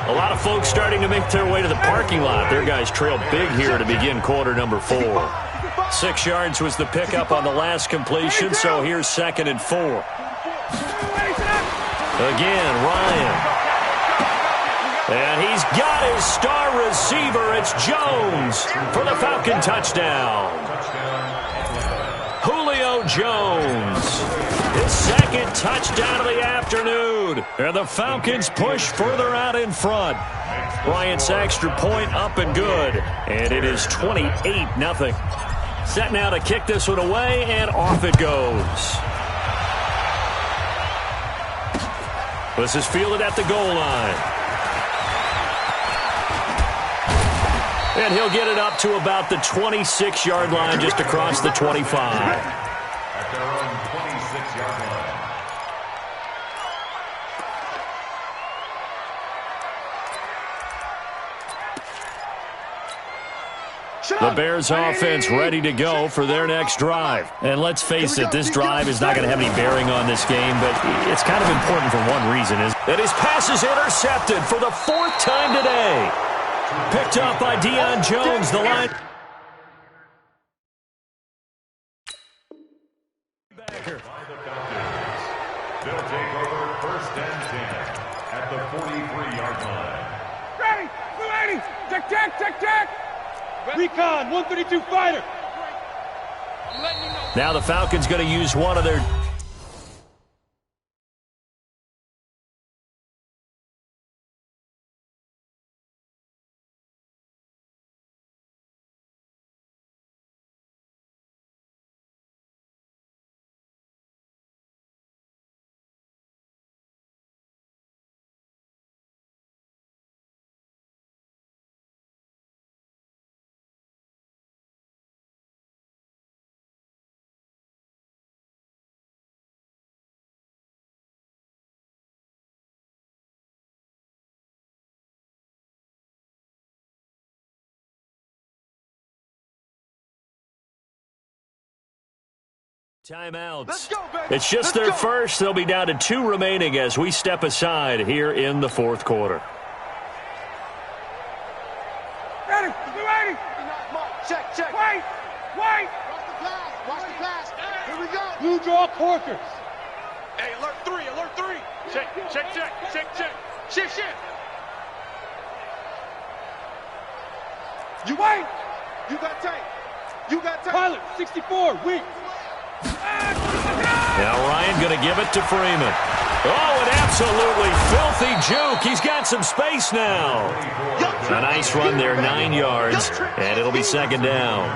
A lot of folks starting to make their way to the parking lot. Their guys trail big here to begin quarter number 4. 6 yards was the pickup on the last completion, so here's 2nd and 4. Again, Ryan. And he's got his star receiver. It's Jones for the Falcon touchdown. Julio Jones. His 2nd touchdown of the afternoon. And the Falcons push further out in front. Bryant's extra point up and good. And it is 28-0. Set now to kick this one away, and off it goes. This is fielded at the goal line. And he'll get it up to about the 26-yard line, just across the 25. At their own 26-yard line. The Bears offense ready to go for their next drive. And let's face it, this drive is not going to have any bearing on this game, but it's kind of important for one reason. That his pass is intercepted for the 4th time today. Picked up by Deion Jones, the line. They'll take over 1st and 10 at the 43-yard line. Ready, 280, tick, tick, tick, tick. Recon, 132 fighter. Now the Falcons going to use one of their... Timeouts. It's just their first. They'll be down to 2 remaining as we step aside here in the fourth quarter. Ready, be ready. Check, check. Wait. Watch the pass. Here we go. Blue draw quarters. Hey, alert 3. Check. Shit. You wait. You got tape. Pilot, 64, weak. Now Ryan going to give it to Freeman. Oh, an absolutely filthy juke. He's got some space now. A nice run there, 9 yards, and it'll be second down.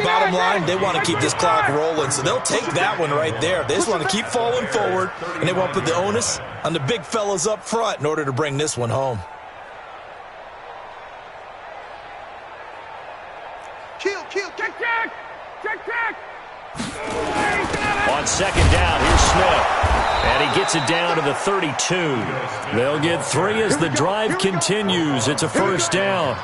Bottom line, they want to keep this clock rolling, so they'll take that one right there. They just want to keep falling forward, and they want to put the onus on the big fellas up front in order to bring this one home. Check. On second down, here's Smith. And he gets it down to the 32. They'll get 3 as the drive continues. It's a first down.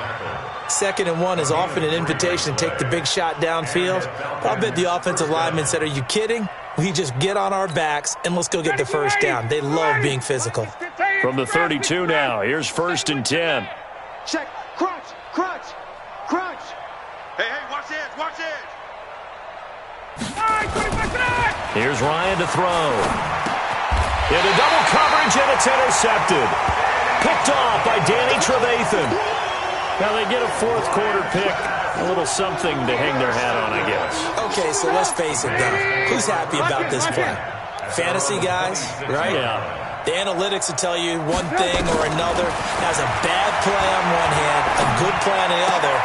2nd and 1 is often an invitation to take the big shot downfield. I'll bet the offensive lineman said, are you kidding? We just get on our backs and let's go get the first down. They love being physical. From the 32 now, here's 1st and 10. Check. Crunch. Hey, watch the edge. Here's Ryan to throw. Into double coverage, and it's intercepted. Picked off by Danny Trevathan. Now they get a fourth quarter pick. A little something to hang their hat on, I guess. Okay, so let's face it, though. Who's happy about this play? Fantasy guys, right? Yeah. The analytics will tell you one thing or another. Has a bad play on one hand, a good play on the other,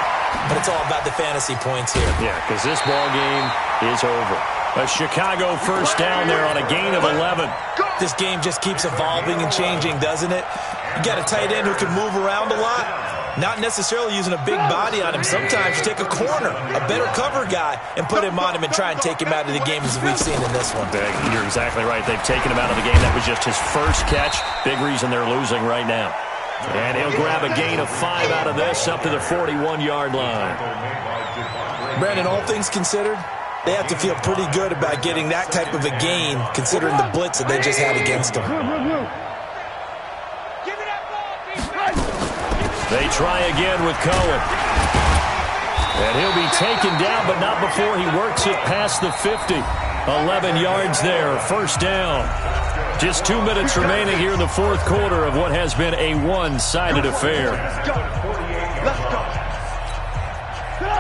but it's all about the fantasy points here. Yeah, because this ball game is over. A Chicago first down there on a gain of 11. This game just keeps evolving and changing, doesn't it? You got a tight end who can move around a lot. Not necessarily using a big body on him. Sometimes you take a corner, a better cover guy, and put him on him and try and take him out of the game as we've seen in this one. You're exactly right. They've taken him out of the game. That was just his first catch. Big reason they're losing right now. And he'll grab a gain of 5 out of this up to the 41-yard line. Brandon, all things considered, they have to feel pretty good about getting that type of a gain considering the blitz that they just had against them. They try again with Cohen. And he'll be taken down, but not before he works it past the 50. 11 yards there, first down. Just 2 minutes remaining here in the fourth quarter of what has been a one-sided affair.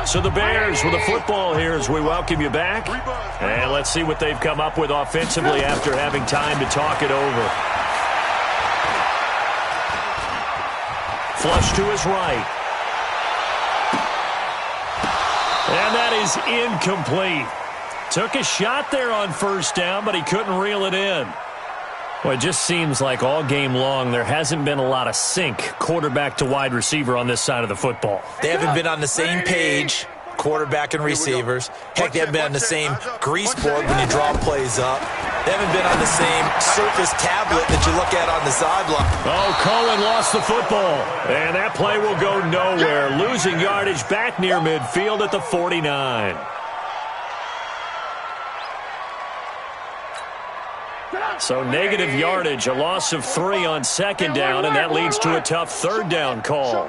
So the Bears with the football here as we welcome you back. And let's see what they've come up with offensively after having time to talk it over. Flush to his right. And that is incomplete. Took a shot there on first down, but he couldn't reel it in. Well, it just seems like all game long there hasn't been a lot of sync quarterback to wide receiver on this side of the football. They haven't been on the same page, quarterback and receivers. Heck, they haven't been on the same grease board when you draw plays up. They haven't been on the same Surface tablet that you look at on the sideline. Oh, Cohen lost the football. And that play will go nowhere. Losing yardage back near midfield at the 49. So negative yardage, a loss of 3 on second down, and that leads to a tough third down call.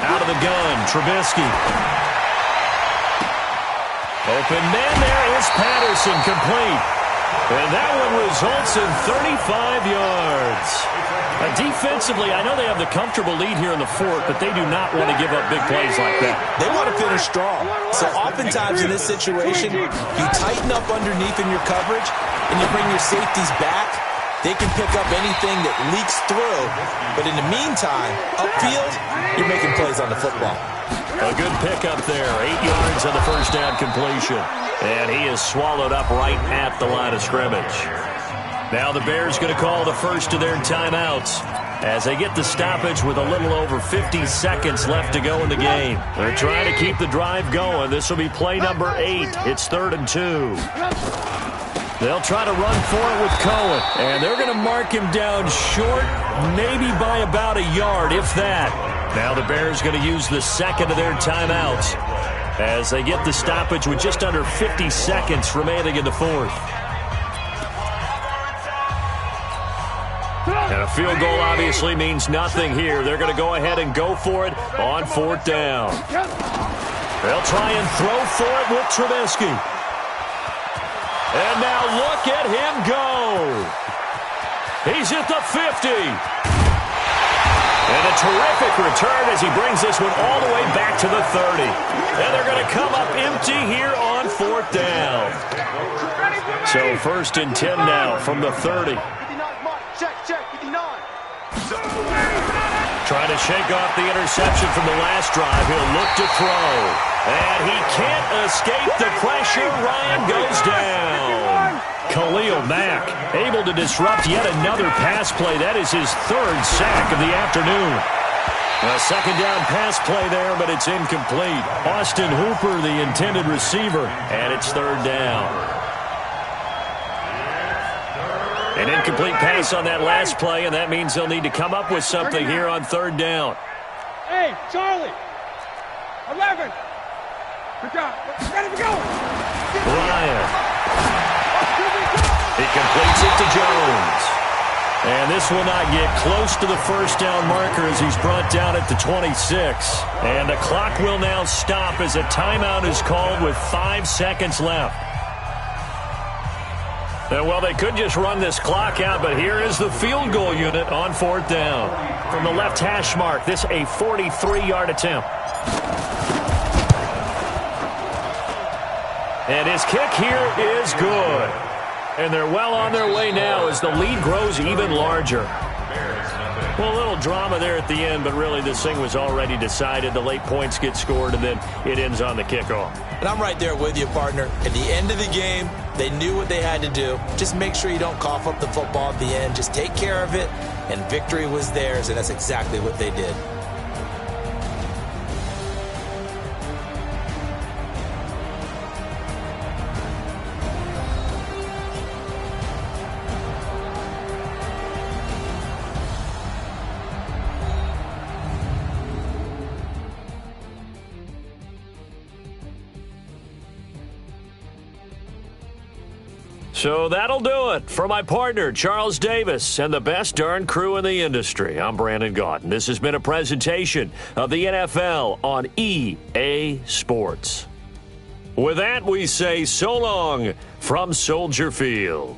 Out of the gun, Trubisky. Open man there is Patterson, complete. And that one results in 35 yards. Defensively, I know they have the comfortable lead here in the fourth, but they do not want to give up big plays like that. They want to finish strong. So oftentimes in this situation, you tighten up underneath in your coverage, and you bring your safeties back. They can pick up anything that leaks through. But in the meantime, upfield, you're making plays on the football. A good pickup there. 8 yards on the first down completion. And he is swallowed up right at the line of scrimmage. Now the Bears going to call the first of their timeouts as they get the stoppage with a little over 50 seconds left to go in the game. They're trying to keep the drive going. This will be play number 8. It's 3rd and 2. They'll try to run for it with Cohen. And they're going to mark him down short, maybe by about a yard, if that. Now the Bears going to use the second of their timeouts as they get the stoppage with just under 50 seconds remaining in the fourth. And a field goal obviously means nothing here. They're going to go ahead and go for it on 4th down. They'll try and throw for it with Trubisky. And now look at him go. He's at the 50. And a terrific return as he brings this one all the way back to the 30. And they're going to come up empty here on 4th down. So 1st and 10 now from the 30. Check, 59. Trying to shake off the interception from the last drive. He'll look to throw. And he can't escape the pressure. Ryan goes down. Khalil Mack able to disrupt yet another pass play. That is his 3rd sack of the afternoon. A 2nd down pass play there, but it's incomplete. Austin Hooper, the intended receiver, and it's 3rd down. An incomplete pass on that last play, and that means they'll need to come up with something here on 3rd down. Hey, Charlie. 11. Good job. Ready to go. Ryan. He completes it to Jones. And this will not get close to the 1st down marker as he's brought down at the 26. And the clock will now stop as a timeout is called with 5 seconds left. And, well, they could just run this clock out, but here is the field goal unit on 4th down. From the left hash mark, this a 43-yard attempt. And his kick here is good. And they're well on their way now as the lead grows even larger. Well, a little drama there at the end, but really this thing was already decided. The late points get scored, and then it ends on the kickoff. And I'm right there with you, partner. At the end of the game, they knew what they had to do. Just make sure you don't cough up the football at the end. Just take care of it, and victory was theirs, and that's exactly what they did. So that'll do it for my partner, Charles Davis, and the best darn crew in the industry. I'm Brandon Gaudin. This has been a presentation of the NFL on EA Sports. With that, we say so long from Soldier Field.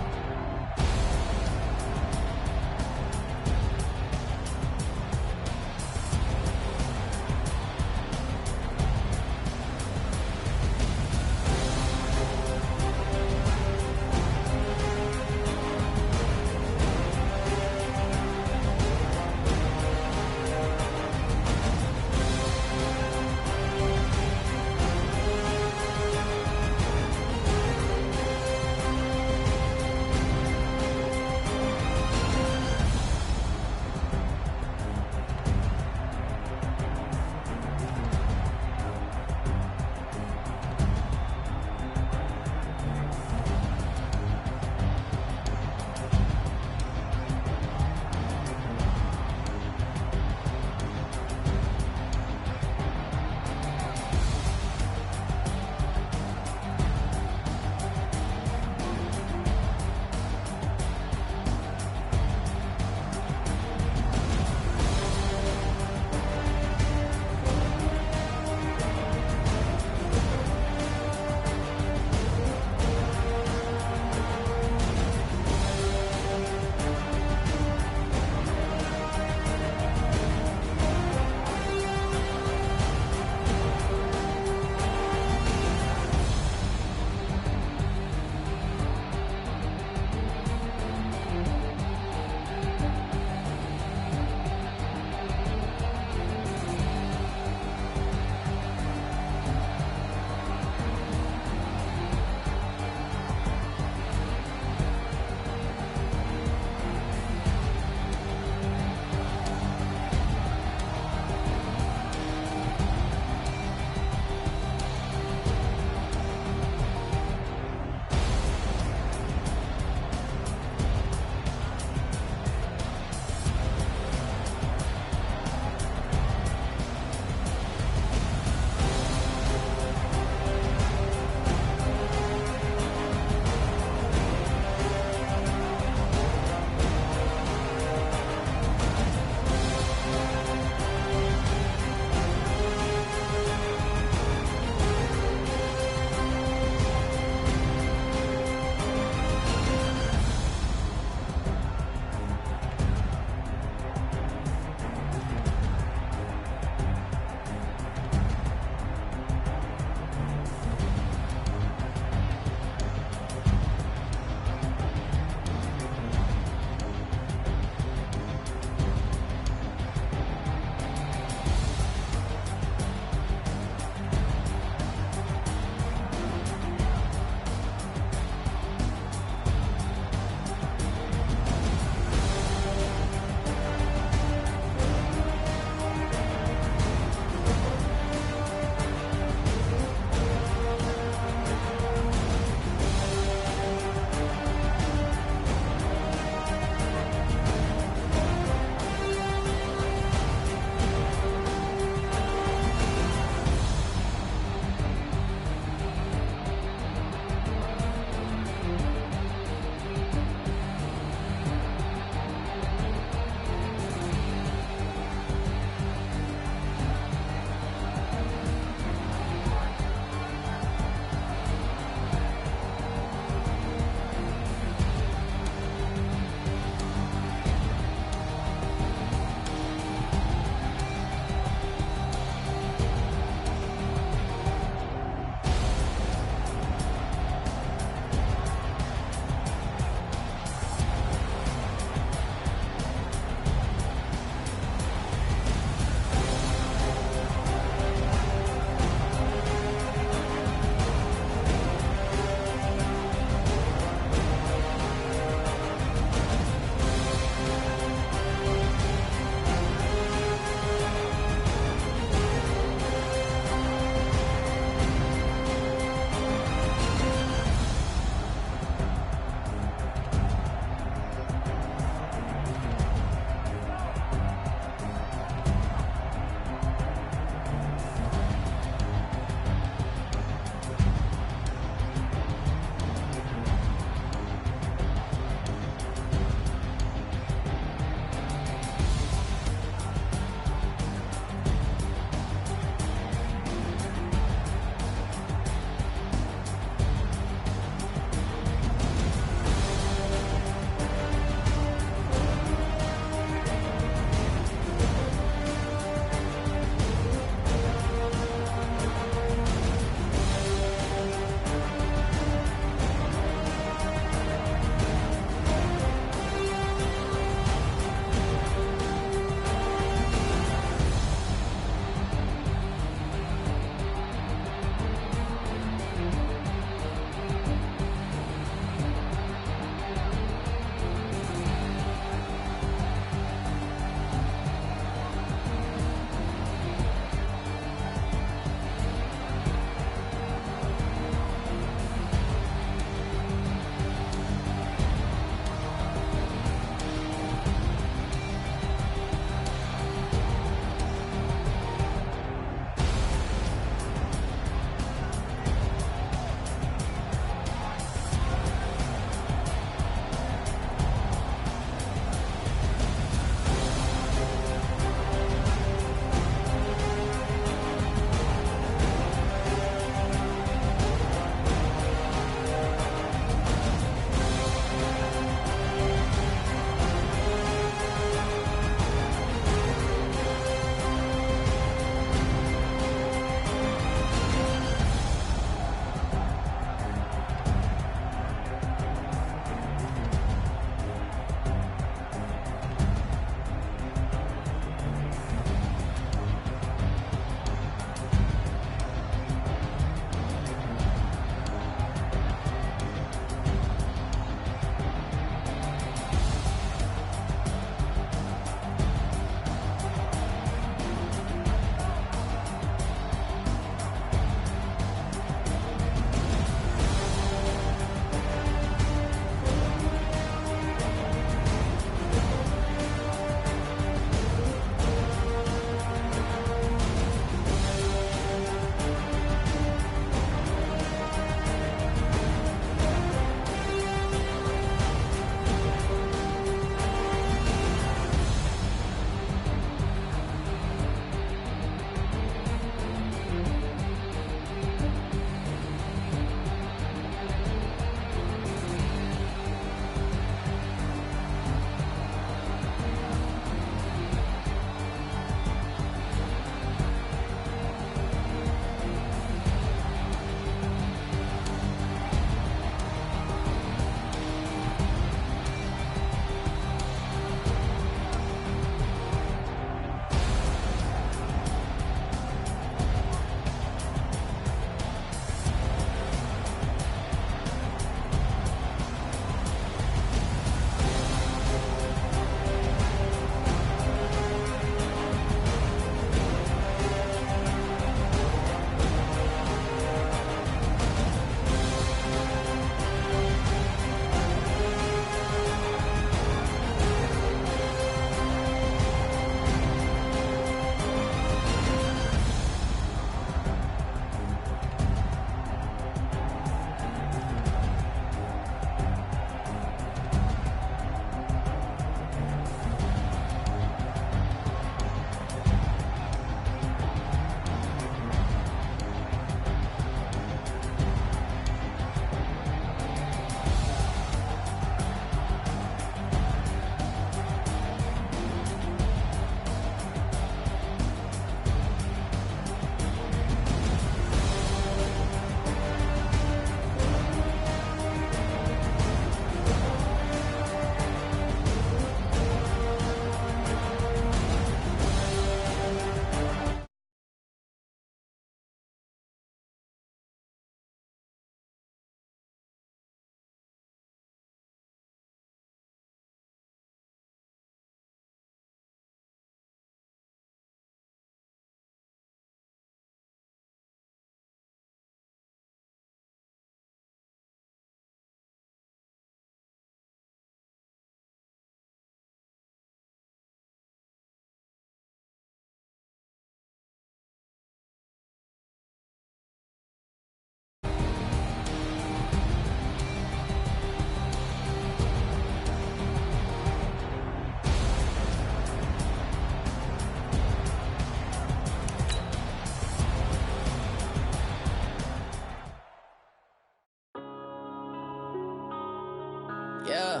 Yeah.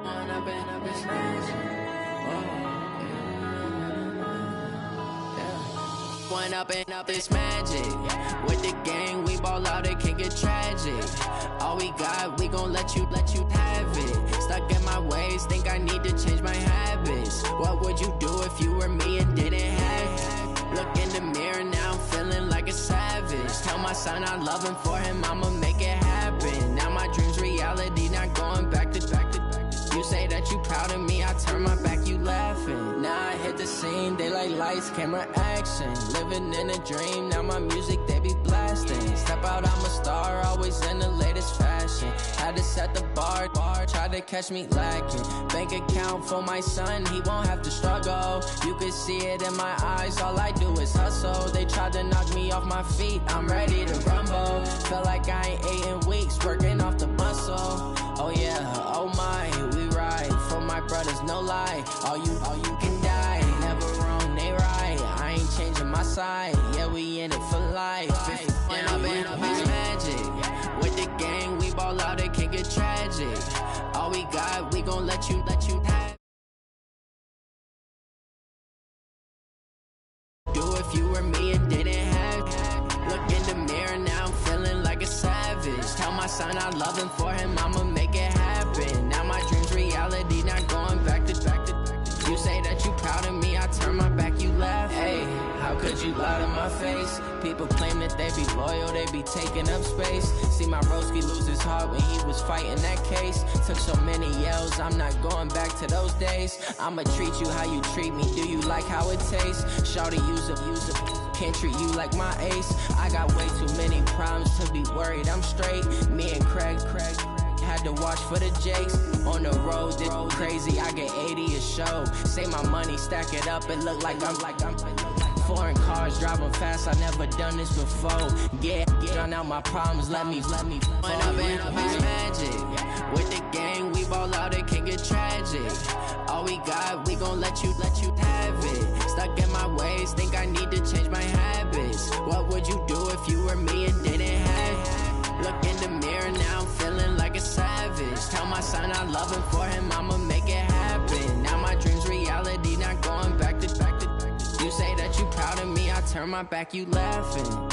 When I've been up, it's magic. When up and up, it's magic. With the gang, we ball out, it can get tragic. All we got, we gon' let you have it. Stuck in my ways, think I need to change my habits. What would you do if you were me and didn't have it? Look in the mirror now, I'm feeling like a savage. Tell my son I love him, for him I'ma make it happen. Now my dream's reality, not going back to. You say that you proud of me, I turn my back, you laughing. Now I hit the scene, they like lights, camera, action. Living in a dream, now my music, they be blasting. Step out, I'm a star, always in the latest fashion. Had to set the bar, try to catch me lacking. Bank account for my son, he won't have to struggle. You can see it in my eyes, all I do is hustle. They tried to knock me off my feet, I'm ready to rumble. Felt like I ain't ate in weeks, working off the muscle. Oh yeah, oh my, we ride for my brothers, no lie. All you can die, never wrong, they right. I ain't changing my side, yeah, we in it for life. When I've been up, it's magic. With the gang, we ball out, it can get tragic. All we got, we gon' let you have. Do if you were me and didn't have. Look in the mirror, now I'm feeling like a savage. Tell my son I love him, for him I'ma make it happen. Now my dream's reality, not going back to. You say that you proud of me, I turn my back, you laugh. Hey, how could you lie to my face? People claim that they be loyal, they be taking up space. See my broski lose his heart when he was fighting that case. Took so many yells, I'm not going back to those days. I'ma treat you how you treat me, do you like how it tastes? Shawty, use up, can't treat you like my ace. I got way too many problems to be worried, I'm straight. Me and Craig had to watch for the Jakes. On the road, it's crazy, I get 80 a show. Say my money, stack it up, it look like I'm foreign cars, driving fast, I never done this before. Drown out my problems, let me When I've been up, it's magic. With the gang, we ball out, it can get tragic. All we got, we gon' let you have it. Stuck in my ways, think I need to change my habits. What would you do if you were me and didn't have? Look in the mirror, now I'm feeling like a savage. Tell my son I love him, for him I'ma make it happen. Now my dream's reality, not going back to. You say that you proud of me, I turn my back, you laughing.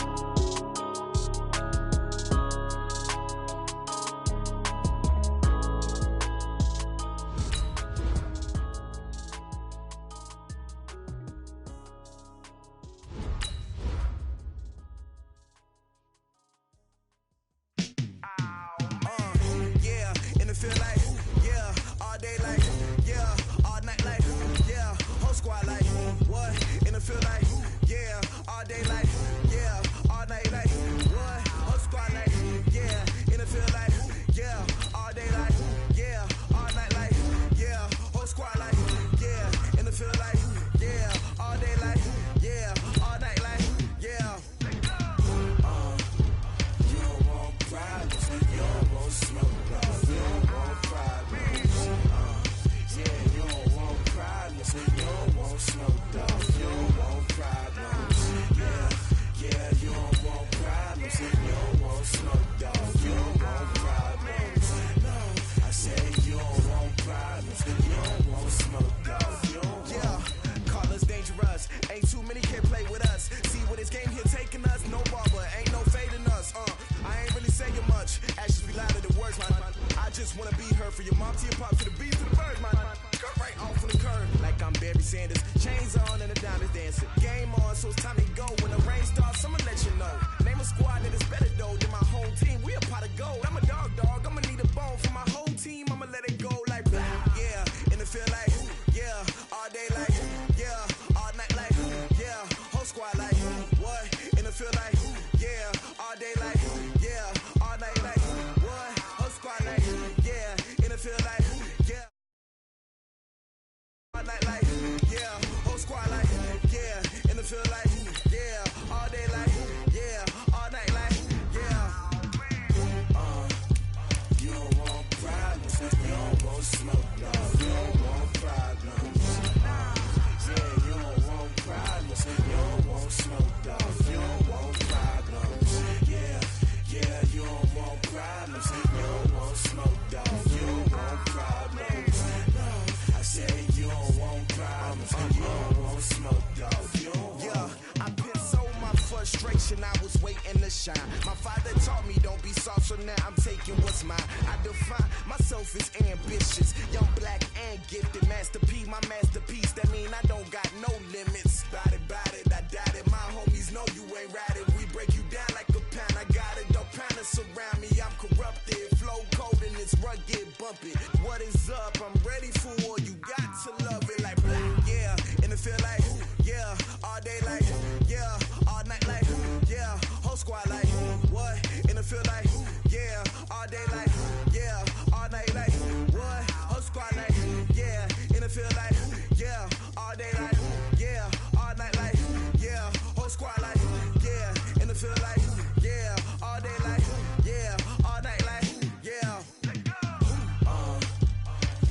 was waiting to shine. My father taught me don't be soft, so now I'm taking what's mine. I define myself as ambitious, young, black, and gifted. Master P, my masterpiece. That mean I don't got no limits. Bout it, I doubt it. My homies know you ain't ratted. We break you down like a pound. I got it, don't panic surround me. I'm corrupted, flow cold and it's rugged, bumpy. What is up? I'm ready for war. You got to love it like black, yeah. And it feel like, yeah. All day like, yeah. All night like, yeah. Whole squad like, what? And it feel like, yeah. All day like, yeah. All night like, what? Whole squad like, yeah. And it feel like, yeah. All day like, yeah. All night like, yeah. Whole squad like, yeah. And it feel like, yeah. All day like, yeah. All night like, yeah.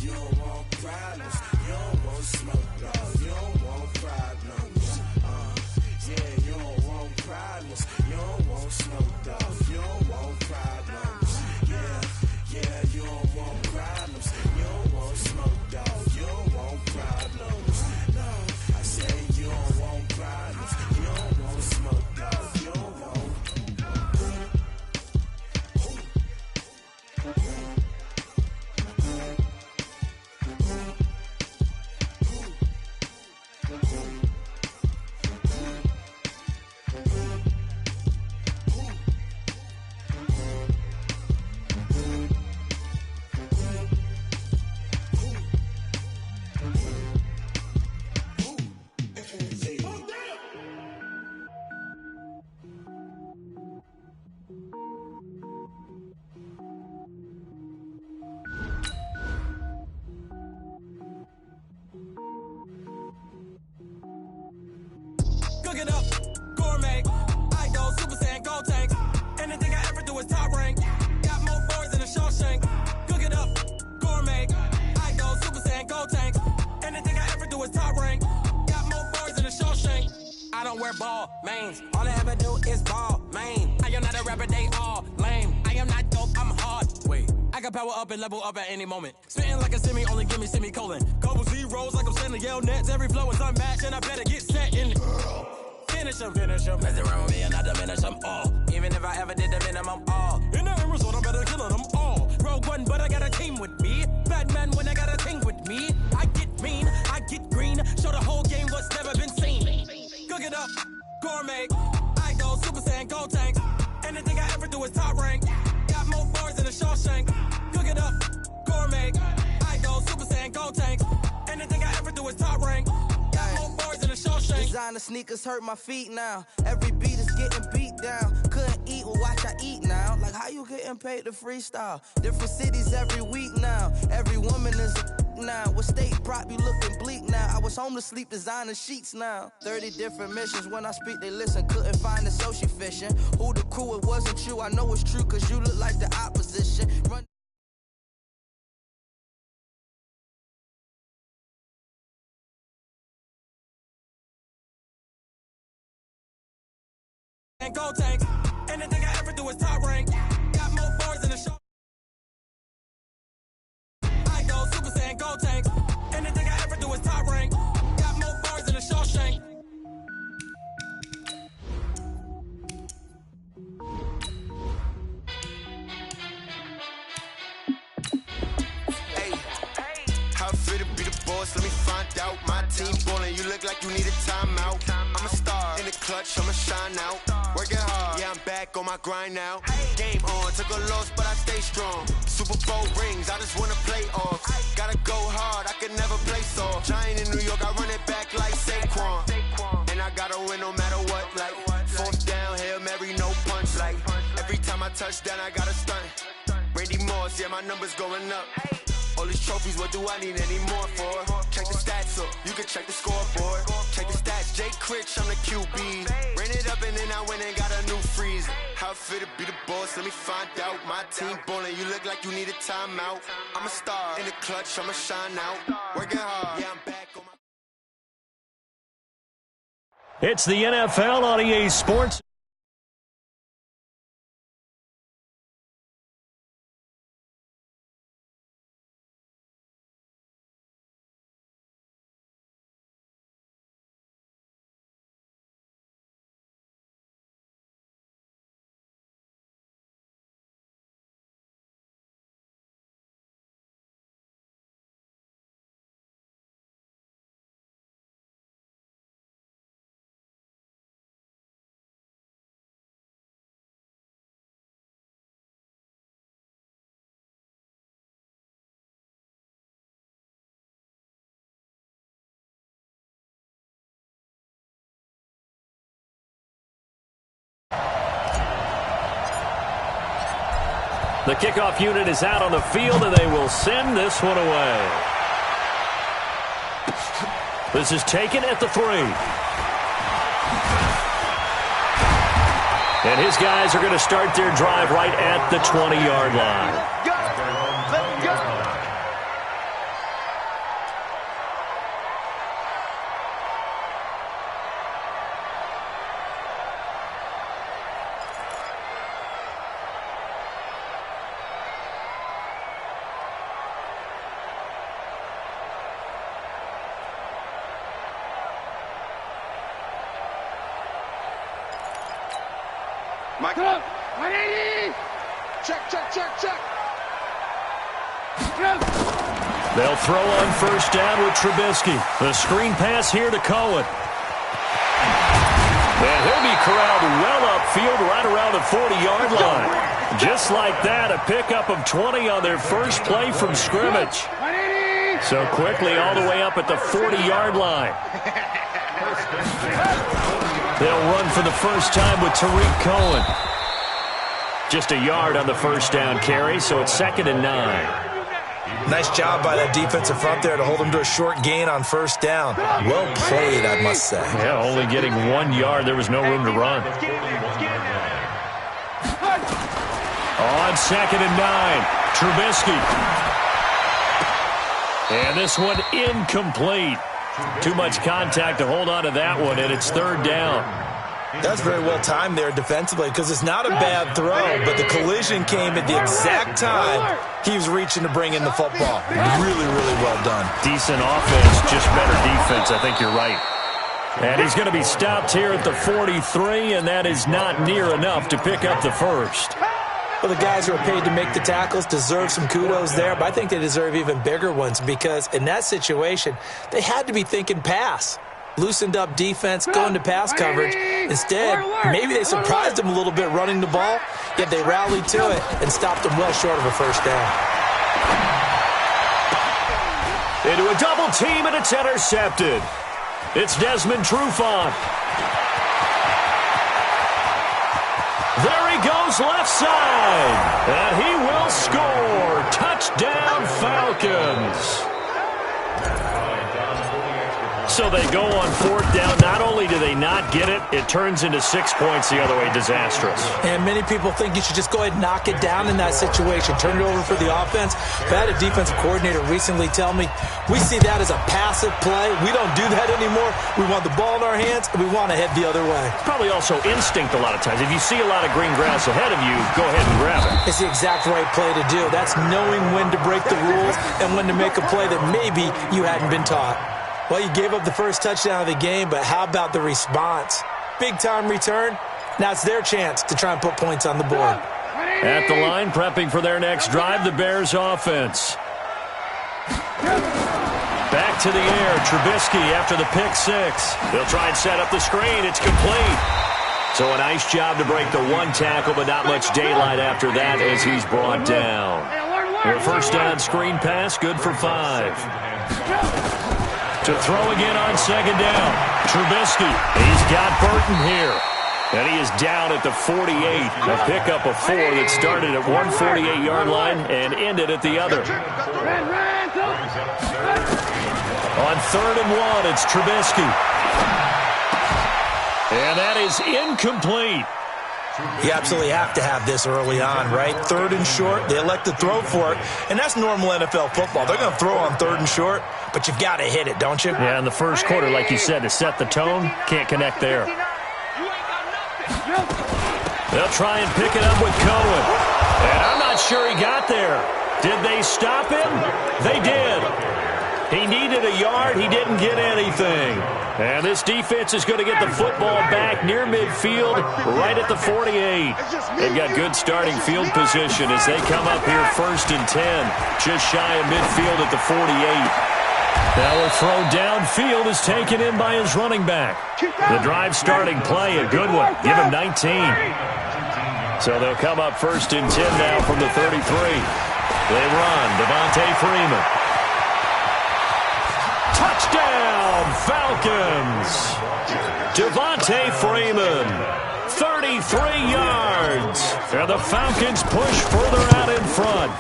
You don't want problems. You don't want smoke, no. You don't want problems. Yeah, you don't want problems. You don't want smoke, dog. You don't want problems. Yeah, you don't want problems. You don't want smoke, dog. You don't want problems. No, I said you don't want problems. You don't want smoke, dog. You don't want. Cook it up, gourmet. I go Super Saiyan, gold tank. Anything I ever do is top rank. Got more boards than a Shawshank. Cook it up, gourmet. I go Super Saiyan, gold tank. Anything I ever do is top rank. Got more boards than a Shawshank. I don't wear ball mains. All I ever do is ball main. I am not a rapper, they all lame. I am not dope, I'm hard. Wait, I can power up and level up at any moment. Spitting like a semi, only give me semicolon. Couple zeros like I'm sending yell nets. Every flow is unmatched and I better get set in. Finish them. Mess around with me and I diminish them all. Even if I ever did the minimum, all. In the end result, I'm better killing them all. Rogue One, but I got a team with me. Batman when I got a team with me. I get mean, I get green. Show the whole game what's never been seen. Cook it up, gourmet. I go Super Saiyan, gold tank. Anything I ever do is top rank. Got more bars than a Shawshank. Cook it up, gourmet. I go Super Saiyan, gold tank. Anything I ever do is top rank. Got more bars than a Shawshank. Designer sneakers hurt my feet now. Every beat is getting beat down. Couldn't eat, well watch I eat now. Like how you getting paid to freestyle? Different cities every week now. Every woman is a now. What state prop you looking bleak now? I was home to sleep designing sheets now. 30 different missions. When I speak they listen. Couldn't find it so she fishing. Who the crew, it wasn't you. I know it's true cause you look like the opposition. Run and gold tank. Anything I ever do is top rank. Got more bars than a show. I go Super Saiyan, gold tank. Anything I ever do is top rank. Got more bars than a Shawshank. How fit to be the boss? Let me find out. My team ballin', you look like you need a timeout. I'm a star in the clutch, I'ma shine out. Working hard, yeah, I'm back on my grind now. Game on, took a loss, but I stay strong. Super Bowl rings, I just wanna play off. Gotta go hard, I can never play soft. Giant in New York, I run it back like Saquon. And I gotta win no matter what, like fourth down, Hail Mary, no punch. Like every time I touch down, I gotta stunt. Randy Moss, yeah, my numbers going up. All these trophies, what do I need any more for? Check the stats up, you can check the scoreboard. Check the stats, Jay Critch, I'm the QB. Ran it up and then I went and got a new freeze. How fit to be the boss, let me find out. My team ballin', you look like you need a timeout. I'm a star in the clutch, I'ma shine out. Working hard, yeah, I'm back on my... It's the NFL on EA Sports. The kickoff unit is out on the field, and they will send this one away. This is taken at the 3. And his guys are going to start their drive right at the 20-yard line. Mike up. 180. Check. They'll throw on first down with Trubisky. The screen pass here to Cohen. And he'll be corralled well upfield right around the 40-yard line. Just like that, a pickup of 20 on their first play from scrimmage. So quickly all the way up at the 40-yard line. They'll run for the first time with Tariq Cohen. Just a yard on the first down carry, so it's 2nd and 9. Nice job by that defensive front there to hold him to a short gain on first down. Well played, I must say. Yeah, only getting 1 yard. There was no room to run. On 2nd and 9, Trubisky. And this one incomplete. Too much contact to hold on to that one, and it's 3rd down. That's very well timed there defensively because it's not a bad throw, but the collision came at the exact time he was reaching to bring in the football. Really, really well done. Decent offense, just better defense. I think you're right. And he's going to be stopped here at the 43, and that is not near enough to pick up the first. Well, the guys who are paid to make the tackles deserve some kudos there, but I think they deserve even bigger ones because in that situation, they had to be thinking pass. Loosened up defense, going to pass coverage. Instead, maybe they surprised them a little bit running the ball, yet they rallied to it and stopped them well short of a first down. Into a double team, and it's intercepted. It's Desmond Trufant. There he goes left side, and he will score. Touchdown, Falcons. So they go on 4th down. Not only do they not get it, it turns into 6 points the other way. Disastrous. And many people think you should just go ahead and knock it down in that situation. Turn it over for the offense. I had a defensive coordinator recently tell me, we see that as a passive play. We don't do that anymore. We want the ball in our hands, and we want to head the other way. Probably also instinct a lot of times. If you see a lot of green grass ahead of you, go ahead and grab it. It's the exact right play to do. That's knowing when to break the rules and when to make a play that maybe you hadn't been taught. Well, you gave up the first touchdown of the game, but how about the response? Big-time return. Now it's their chance to try and put points on the board. At the line, prepping for their next drive, the Bears offense. Back to the air, Trubisky after the pick 6. They'll try and set up the screen. It's complete. So a nice job to break the 1 tackle, but not much daylight after that as he's brought down. Their first down screen pass, good for 5. To throw again on 2nd down. Trubisky. He's got Burton here. And he is down at the 48. A pickup of 4 that started at one 48-yard line and ended at the other. On 3rd and 1, it's Trubisky. And that is incomplete. You absolutely have to have this early on, right? 3rd and short, they elect to throw for it, and that's normal NFL football. They're going to throw on 3rd and short, but you've got to hit it, don't you? Yeah, in the first quarter, like you said, to set the tone, can't connect there. They'll try and pick it up with Cohen, and I'm not sure he got there. Did they stop him? They did. He needed a yard. He didn't get anything. And this defense is going to get the football back near midfield, right at the 48. They've got good starting field position as they come up here 1st and 10, just shy of midfield at the 48. Now a throw downfield is taken in by his running back. The drive starting play, a good one. Give him 19. So they'll come up 1st and 10 now from the 33. They run. Devontae Freeman. Touchdown, Falcons! Devontae Freeman, 33 yards. yards. And the Falcons push further out in front.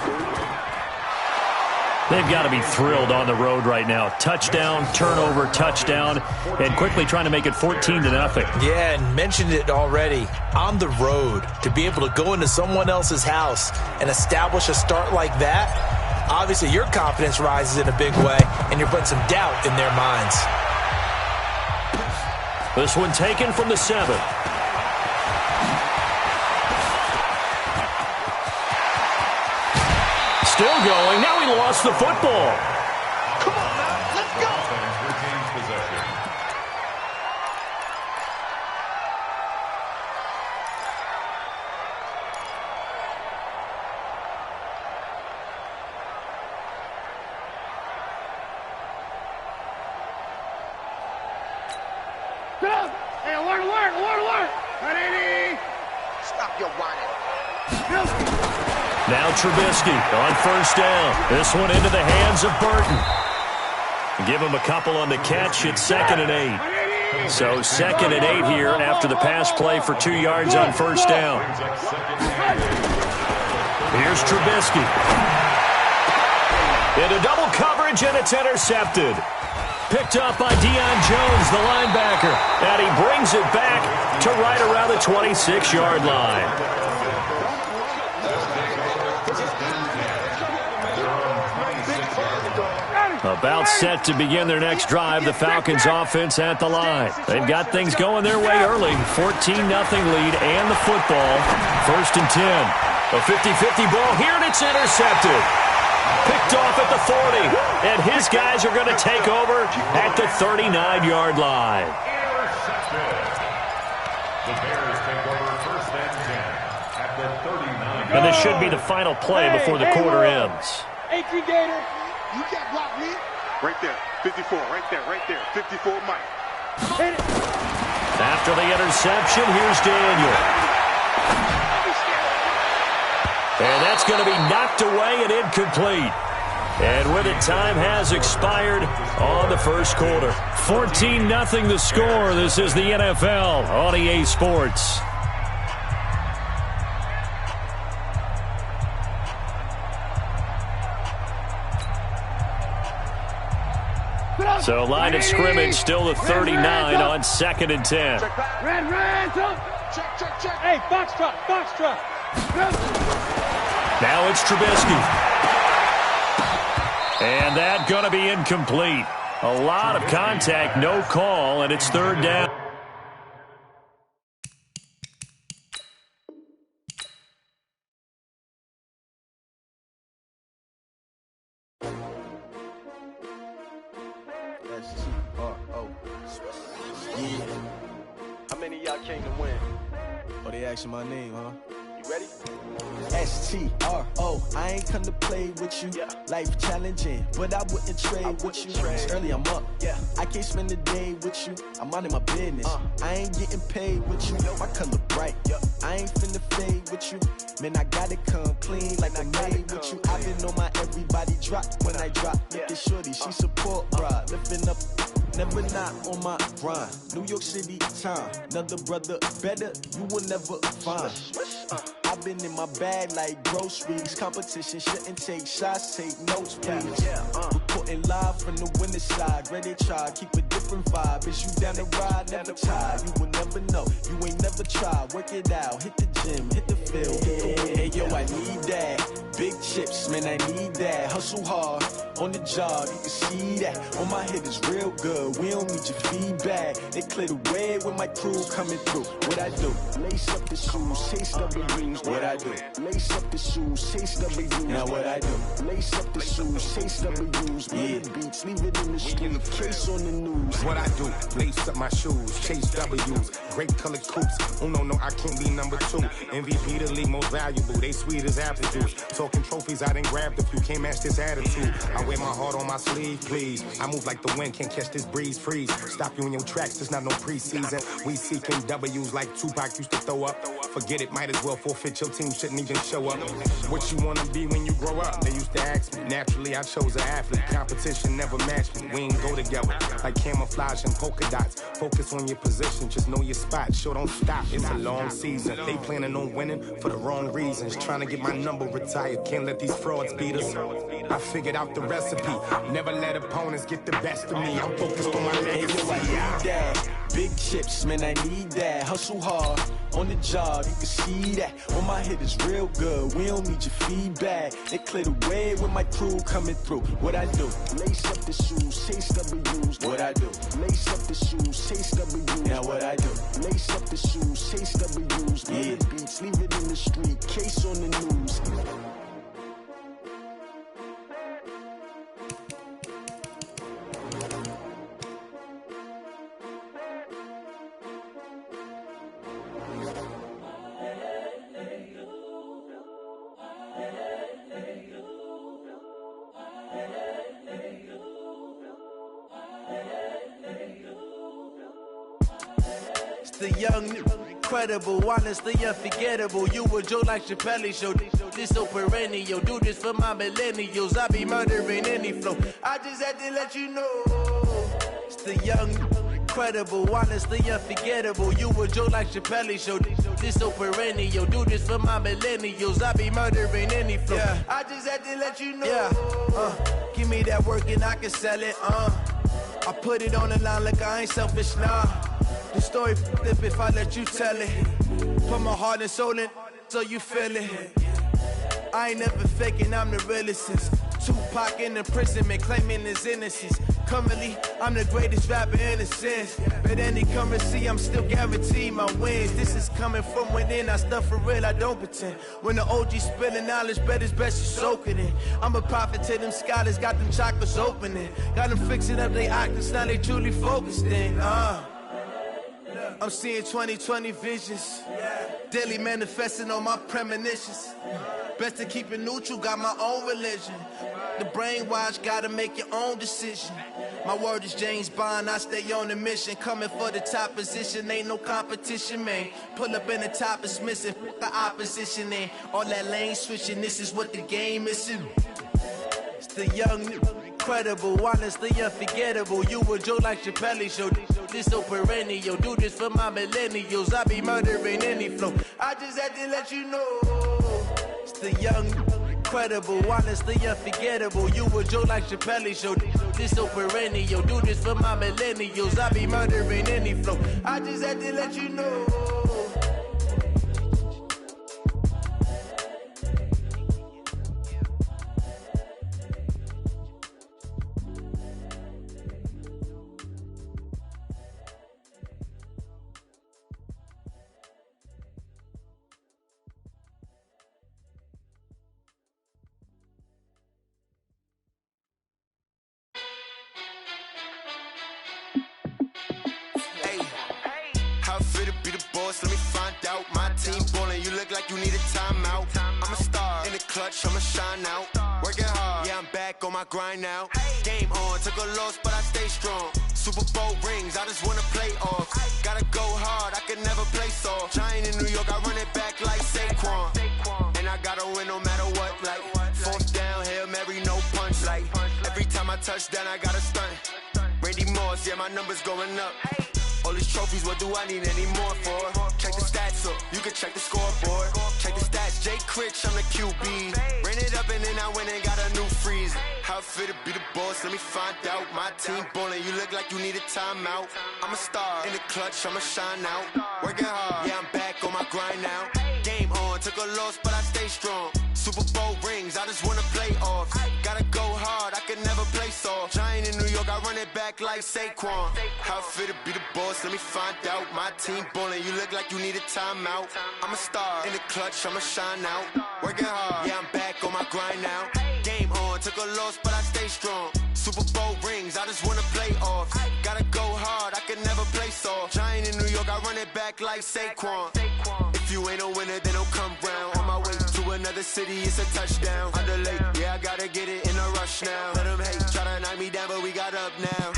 They've got to be thrilled on the road right now. Touchdown, turnover, touchdown, and quickly trying to make it 14-0. Yeah, and mentioned it already. On the road, to be able to go into someone else's house and establish a start like that, obviously your confidence rises in a big way, and you're putting some doubt in their minds. This one taken from the 7. Still going. Now he lost the football. Come on, man. Let's go. Offense retains possession. Get up. Hey, alert, alert, alert, alert. 180. Stop your whining. Now Trubisky on first down. This one into the hands of Burton. Give him a couple on the catch. It's 2nd and 8. So 2nd and 8 here after the pass play for 2 yards on first down. Here's Trubisky. Into double coverage, and it's intercepted. Picked up by Deion Jones, the linebacker. And he brings it back to right around the 26-yard line. About set to begin their next drive. The Falcons offense at the line. They've got things going their way early. 14-0 lead and the football. 1st and 10. A 50-50 ball here, and it's intercepted. Picked off at the 40. And his guys are going to take over at the 39-yard line. The Bears take over 1st and 10 at the 39. And this should be the final play before the quarter ends. 18 Gator. You can't block me. Right there. 54. Right there. Right there. 54 Mike. Hit it. After the interception, here's Daniel. And that's going to be knocked away and incomplete. And with it, time has expired on the first quarter. 14-0 the score. This is the NFL on EA Sports. So line of scrimmage still the 39 on 2nd and 10. Red, check. Hey, box truck. Now it's Trubisky. And that going to be incomplete. A lot of contact, no call, and it's 3rd down. Yeah. How many of y'all came to win? Oh, they asking my name, huh? You ready? S-T-R-O, I ain't come to play with you. Yeah. Life challenging, but I wouldn't trade with you. It's early, I'm up. Yeah. I can't spend the day with you. I'm minding my business. I ain't getting paid with you. My color bright. I ain't finna fade with you. Man, I gotta come clean like I made with you. I've been on my everybody drop when I drop. Look at shorty, she support ride. Lifting up, never not on my grind. New York City time, another brother better, you will never find. I've been in my bag like groceries. Competition shouldn't take shots, take notes, please. Reporting live from the winter side. Ready to try, keep a different vibe. Is you down the ride, never tired. You will never know, you ain't never tried. Work it out, hit the gym, hit the field. Hey yo, I need that. Big chips, man, I need that. Hustle hard, on the job, you can see that. On my head is real good, we don't need your feedback. They clear the way with my crew coming through. What I do? Lace up the shoes, chase W's. What I do? Lace up the shoes, chase W's. Now what I do? Lace up the shoes, chase W's. Yeah, beats, leave it in the street, case on the news. What I do? Lace up my shoes, chase W's. Great colored coops. Oh no, I can't be number 2. MVP the league most valuable. They sweet as apple juice. Talking trophies, I done grabbed a few. Can't match this attitude. I wear my heart on my sleeve, please. I move like the wind, can't catch this breeze. Freeze. Stop you in your tracks. There's not no preseason. We seeking W's like Tupac used to throw up. Forget it, might as well forfeit fit, your team shouldn't even show up. What you wanna be when you grow up? They used to ask me. Naturally, I chose an athlete. Competition never matched me. We ain't go together like camouflage and polka dots. Focus on your position, just know your spot. Sure, don't stop. It's a long season. They planning on winning for the wrong reasons. Trying to get my number retired. Can't let these frauds beat us. I figured out the recipe. Never let opponents get the best of me. I'm focused on my legacy. I need that. Big chips, man, I need that. Hustle hard on the job, you can see that. When my hit is real good, we don't need your feedback. They clear the way with my crew coming through. What I do? Lace up the shoes, chase W's. What I do? Lace up the shoes, chase W's. Now what I do? Lace up the shoes, chase W's. Yeah. The beats, leave it in the street, case on the news. The young, incredible, honestly unforgettable. You a Joe like Chappelle show. This so perennial. Do this for my millennials. I be murdering any flow. I just had to let you know. It's the young, incredible, honestly unforgettable. You a Joe like Chappelle show. This so perennial. Do this for my millennials. I be murdering any flow. Yeah. I just had to let you know. Yeah. Give me that work and I can sell it. I put it on the line like I ain't selfish, nah. The story flip if I let you tell it. Put my heart and soul in so you feel it. I ain't never faking, I'm the realest since Tupac in imprisonment, claiming his innocence. Currently, I'm the greatest rapper in a sense. But any currency, I'm still guaranteed my wins. This is coming from within, I stuff for real, I don't pretend. When the OG spilling knowledge, bet it's best you soak it in. I'm a prophet to them scholars, got them chakras opening. Got them fixing up they octaves, now they truly focused in. I'm seeing 2020 visions. Daily manifesting on my premonitions. Best to keep it neutral, got my own religion. The brainwash, gotta make your own decision. My word is James Bond, I stay on the mission. Coming for the top position, ain't no competition, man. Pull up in the top, it's missing, the opposition in. All that lane switching, this is what the game is. It's the young, incredible, honestly unforgettable. You a Joe like Chappelle show. This so perennial. Do this for my millennials. I be murdering any flow. I just had to let you know. It's the young, incredible, honestly unforgettable. You a Joe like Chappelle show. This so perennial. Do this for my millennials. I be murdering any flow. I just had to let you know. Let me find out. My team ballin', you look like you need a timeout. I'm a star in the clutch, I'ma shine out. Working hard, yeah, I'm back on my grind now. Game on, took a loss, but I stay strong. Super Bowl rings, I just wanna play off. Gotta go hard, I can never play soft. Giant in New York, I run it back like Saquon. And I gotta win no matter what, like fourth down, Hail Mary, no punch. Like every time I touch down, I gotta stunt. Randy Moss, yeah, my numbers going up. All these trophies, what do I need any more for? Check the stats up, you can check the scoreboard. Check the stats, Jay Critch, I'm the QB. Ran it up and then I went and got a new freeze. How it feel to be the boss, let me find out. My team ballin', you look like you need a timeout. I'm a star in the clutch, I'ma shine out. Working hard, yeah, I'm back on my grind now. Game on, took a loss, but I stay strong. Super Bowl rings, I just wanna play off. Gotta go hard, I can never play soft. Giant in New York, I run it back like Saquon. How it feel to be the boss, let me find out. My team ballin', you look like you need a timeout. I'm a star in the clutch, I'ma shine out. Working hard, yeah, I'm back on my grind now. Game on, took a loss, but I stay strong. Super Bowl rings, I just wanna play off. Gotta go hard, I can never play soft. Giant in New York, I run it back like Saquon. If you ain't a winner, then don't come round. On my way to another city, it's a touchdown. Under late, yeah, I gotta get it in a rush now. Let them hate, try to knock me down, but we got up now.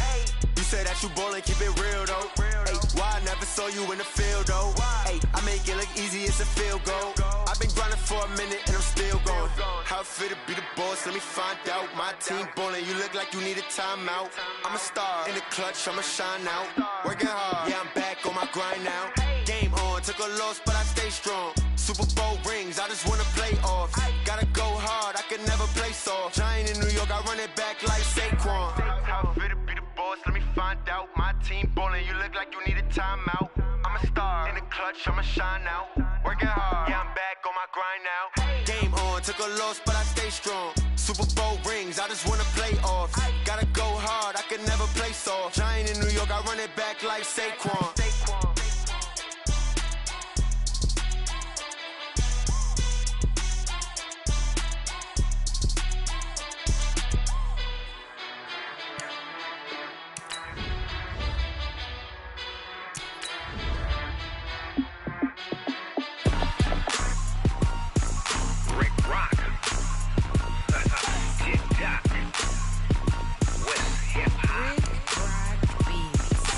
You say that you ballin', keep it real though. Hey, why I never saw you in the field though? Hey, I make it look easy, it's a field goal. I've been for a minute and I'm still going. How it feel to be the boss, let me find out. My team ballin', you look like you need a timeout. I'm a star, in the clutch, I'ma shine out. Working hard, yeah, I'm back on my grind now. Game on, took a loss, but I stay strong. Super Bowl rings, I just wanna play off. Gotta go hard, I can never play soft. Giant in New York, I run it back like Saquon. How it feel to be the boss, let me find out. My team ballin', you look like you need a timeout. I'm a star, in the clutch, I'ma shine out. Working hard, yeah, I'm back on my grind now. Game on, took a loss, but I stay strong. Super Bowl rings, I just wanna play off. Gotta go hard, I can never play soft. Giant in New York, I run it back like Saquon.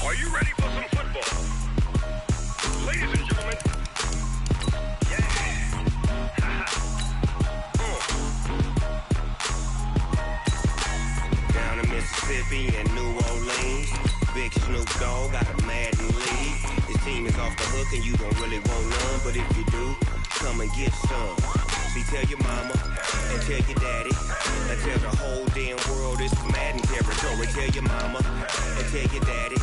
Are you ready for some football? Ladies and gentlemen. Yeah. Down in Mississippi and New Orleans, Big Snoop Dogg got a Madden lead. His team is off the hook and you don't really want none, but if you do, come and get some. See, tell your mama and tell your daddy and tell the whole damn world this is Madden territory. Tell your mama and tell your daddy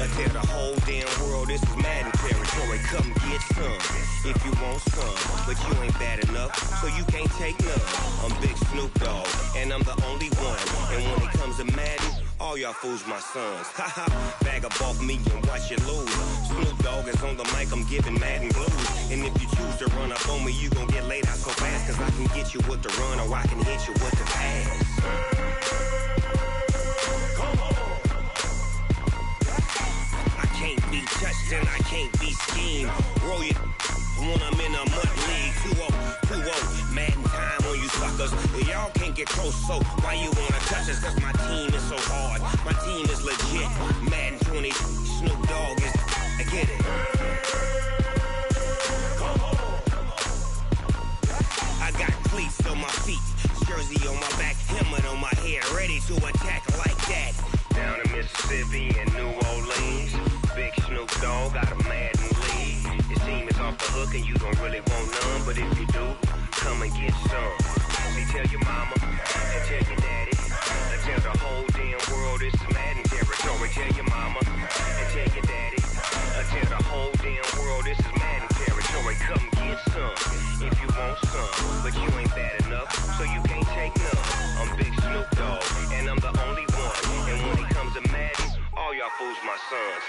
and tell the whole damn world this is Madden territory. Come get some if you want some, but you ain't bad enough, so you can't take none. I'm Big Snoop Dogg and I'm the only one. And when it comes to Madden, all y'all fools my sons. Haha, bag up off me and watch you lose. Snoop Dogg is on the mic, I'm giving Madden blues. And if you choose to run up on me, you gon' get laid out so fast. Cause I can get you with the run or I can hit you with the pass. I can't be touched and I can't be schemed. Roll you when I'm in a mud league. 2-0, Madden time on you suckers. Y'all can't get close, so why you wanna touch us? Cause my team is so hard, my team is legit. Madden 20, Snoop Dogg is, I get it. I got cleats on my feet, jersey on my back, helmet on my head, ready to attack like that. Down in Mississippi and New Orleans, Big Snoop Dogg got a Madden lead. His team is off the hook and you don't really want none, but if you do, come and get some. See, tell your mama and tell your daddy and tell the whole damn world this is Madden territory. Tell your mama and tell your daddy and tell the whole damn world this is Madden territory. Come get some if you want some, but you ain't bad enough, so you can't take none. I'm Big Snoop Dogg and I'm the only one. And when it comes to Madden, all y'all fools my sons.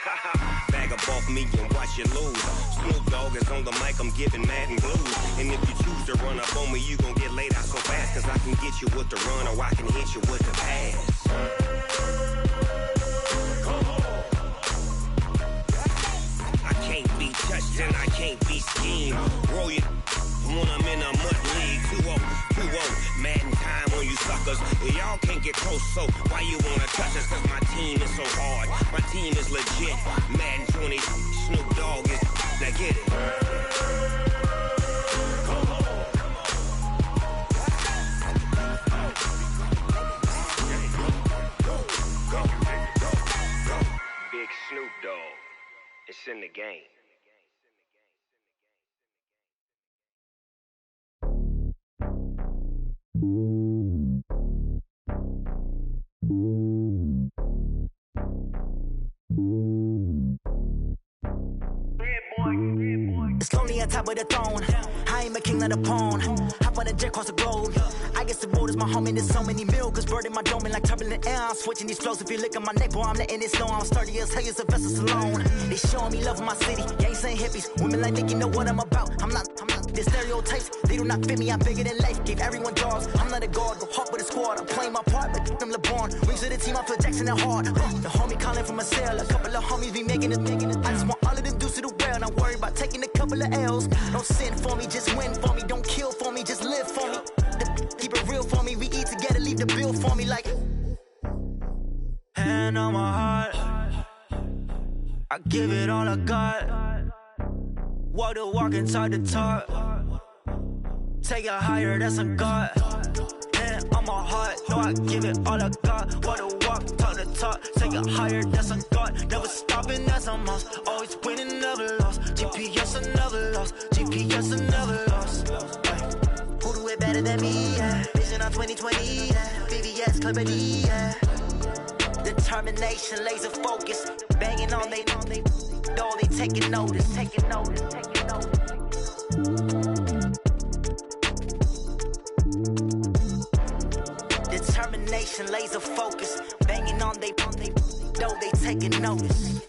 Bag up off me and watch you lose. Snoop Dogg is on the mic, I'm giving Madden blues. And if you choose to run up on me, you gon' get laid out so fast. Cause I can get you with the run or I can hit you with the pass. I can't be touched and I can't be schemed. Roll you when I'm in a mud league. 2-0, Madden time on you suckers. Y'all can't get close, so why you wanna touch us? Cause my team is so hard, my team is legit. Madden 20, Snoop Dogg is, now get it. Big Snoop Dogg, it's in the game. It's lonely on top of the throne. I am a king of the pawn. Hop on a jet across the globe. I guess the road is my home and there's so many miracles burning my dome like turbulent air. I'm switching these flows. If you look at my neck, boy, I'm letting it slow. I'm sturdy as hell as a vessel alone. They showing me love in my city. Gang saying hippies. Women like Nick, you know what I'm about. I'm not. The stereotypes, they do not fit me. I'm bigger than life. Gave everyone jobs. I'm not a guard. Go hard with a squad. I'm playing my part, but I'm LeBron. Wings of the team, I feel Jackson and hard. The homie calling from a cell. A couple of homies be making it. I just want all of them dudes to the well. Not worry about taking a couple of L's. Don't sin for me, just win for me. Don't kill for me, just live for me. Keep it real for me. We eat together, leave the bill for me like. Hand on my heart, I give it all I got. Walk the walk and talk the talk. Take it higher, that's a God. And on my heart, know I give it all I got. Wanna walk, talk the talk. Take it higher, that's a God. Never stopping, that's a must. Always winning, never lost. GPS, I never lost. GPS, I never lost. Who do it better than me? Yeah. Vision on 2020. Yeah. VVS, Clarity. Yeah. Determination, laser focus. Banging on they know they taking notice. Taking notice. Taking notice. Determination, laser focus. Banging on they know they taking notice.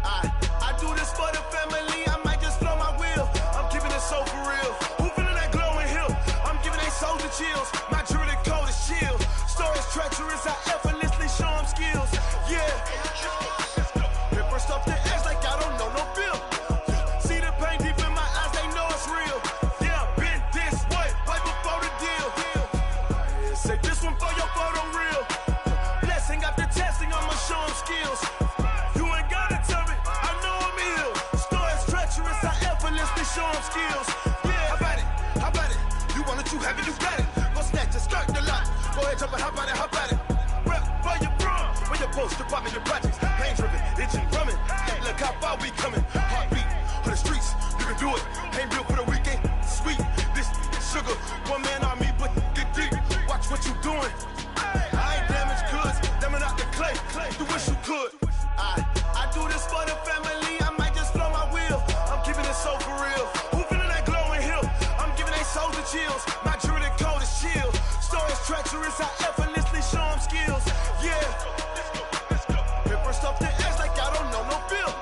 I do this for the family. I might just blow my wheel. I'm keeping it so for real. Who feeling that glowing hill? I'm giving they soldier chills. My jewelry cold as chill. Stories treacherous. I effortlessly show them skills. Yeah. Paper stuff the edge like I don't know no bill. See the pain deep in my eyes. They know it's real. Yeah, been this way right before the deal. Say this one for your photo reel. Blessing after testing, I'ma show them skills. You ain't gotta tell me, I know I'm ill. Stories treacherous, I effortlessly show them skills. Yeah, how about it? How about it? You want it, you have it, you got it. Go snatch it, skirt the lot. Go ahead, jump it, how about it? How about it? Rep for your bro, for your post, department, your projects. Pain driven, itching, drumming. Hey, look how far we coming. Heartbeat for the streets, you can do it. Ain't built for the weekend, sweet. This sugar, one man army, but get deep. Watch what you doing. I ain't damaged goods, damn it out the clay. You wish you could. I do this for the family. I might just blow my wheel. I'm keeping it so for real. Who feeling that glowing hill? I'm giving they soldier chills. My jewelry cold as chill. Stories treacherous. I effortlessly show them skills. Yeah. Paper stuff the edge like I don't know no bill.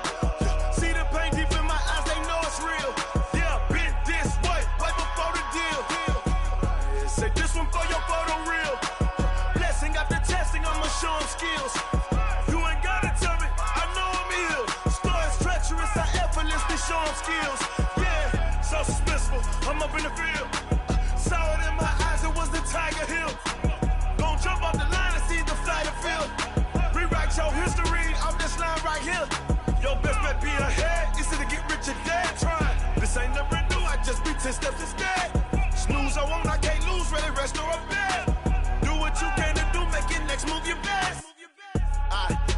See the pain deep in my eyes. They know it's real. Yeah, been this way right before the deal. Say this one for your photo reel. Blessing after testing, I'ma show them skills. You ain't gotta tell me, I know I'm ill. Stories treacherous, I effortlessly show them skills. Yeah, so suspenseful, I'm up in the field. Saw it in my eyes, it was the Tiger Hill. Gon' jump off the line and see the flight of field. Rewrite your history off this line right here. Your best bet be ahead, easy to get rich or dead trying. This ain't never new, I just be 10 steps instead. Snooze I won't, I can't lose, ready, rest or a bed. Do what you can to do, make your next move your best.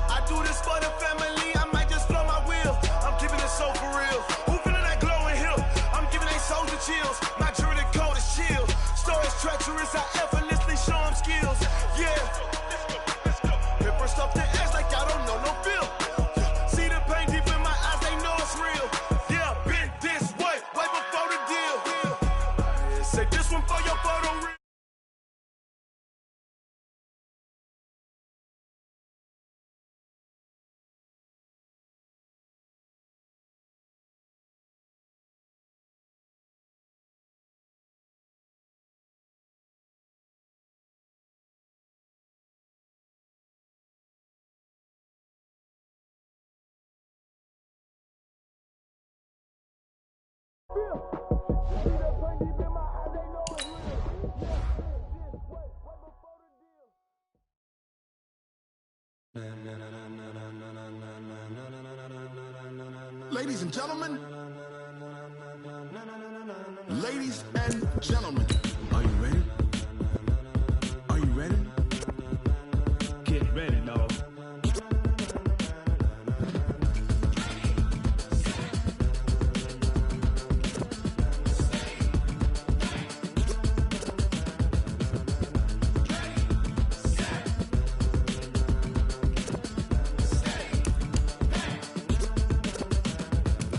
I do this for the family, I might just blow my wheel. I'm keeping it so for real. Who feeling that glowing hill? I'm giving they soldier chills. My jewelry cold as chill. Stories treacherous, I effortlessly show them skills. Yeah. Paper stuff the edge like I don't know no bill. See the pain deep in my eyes, they know it's real. Yeah, been this way, way before the deal. Say this one for your photo reel. Ladies and gentlemen, ladies and gentlemen, are you ready? Are you ready? Get ready, dog.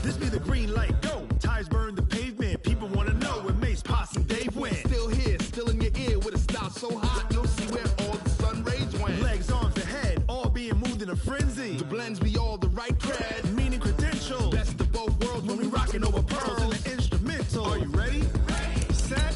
This be the green light, go. Tires burn the pavement. People wanna know where Mace, Posse, and Dave went. Still here, still in your ear with a style so hot, you'll see where all the sun rays went. Legs, arms, the head, all being moved in a frenzy. The blends be all the right cred, meaning credentials. Best of both worlds when we rockin' over pearls in the instrumental. Are you ready? Set.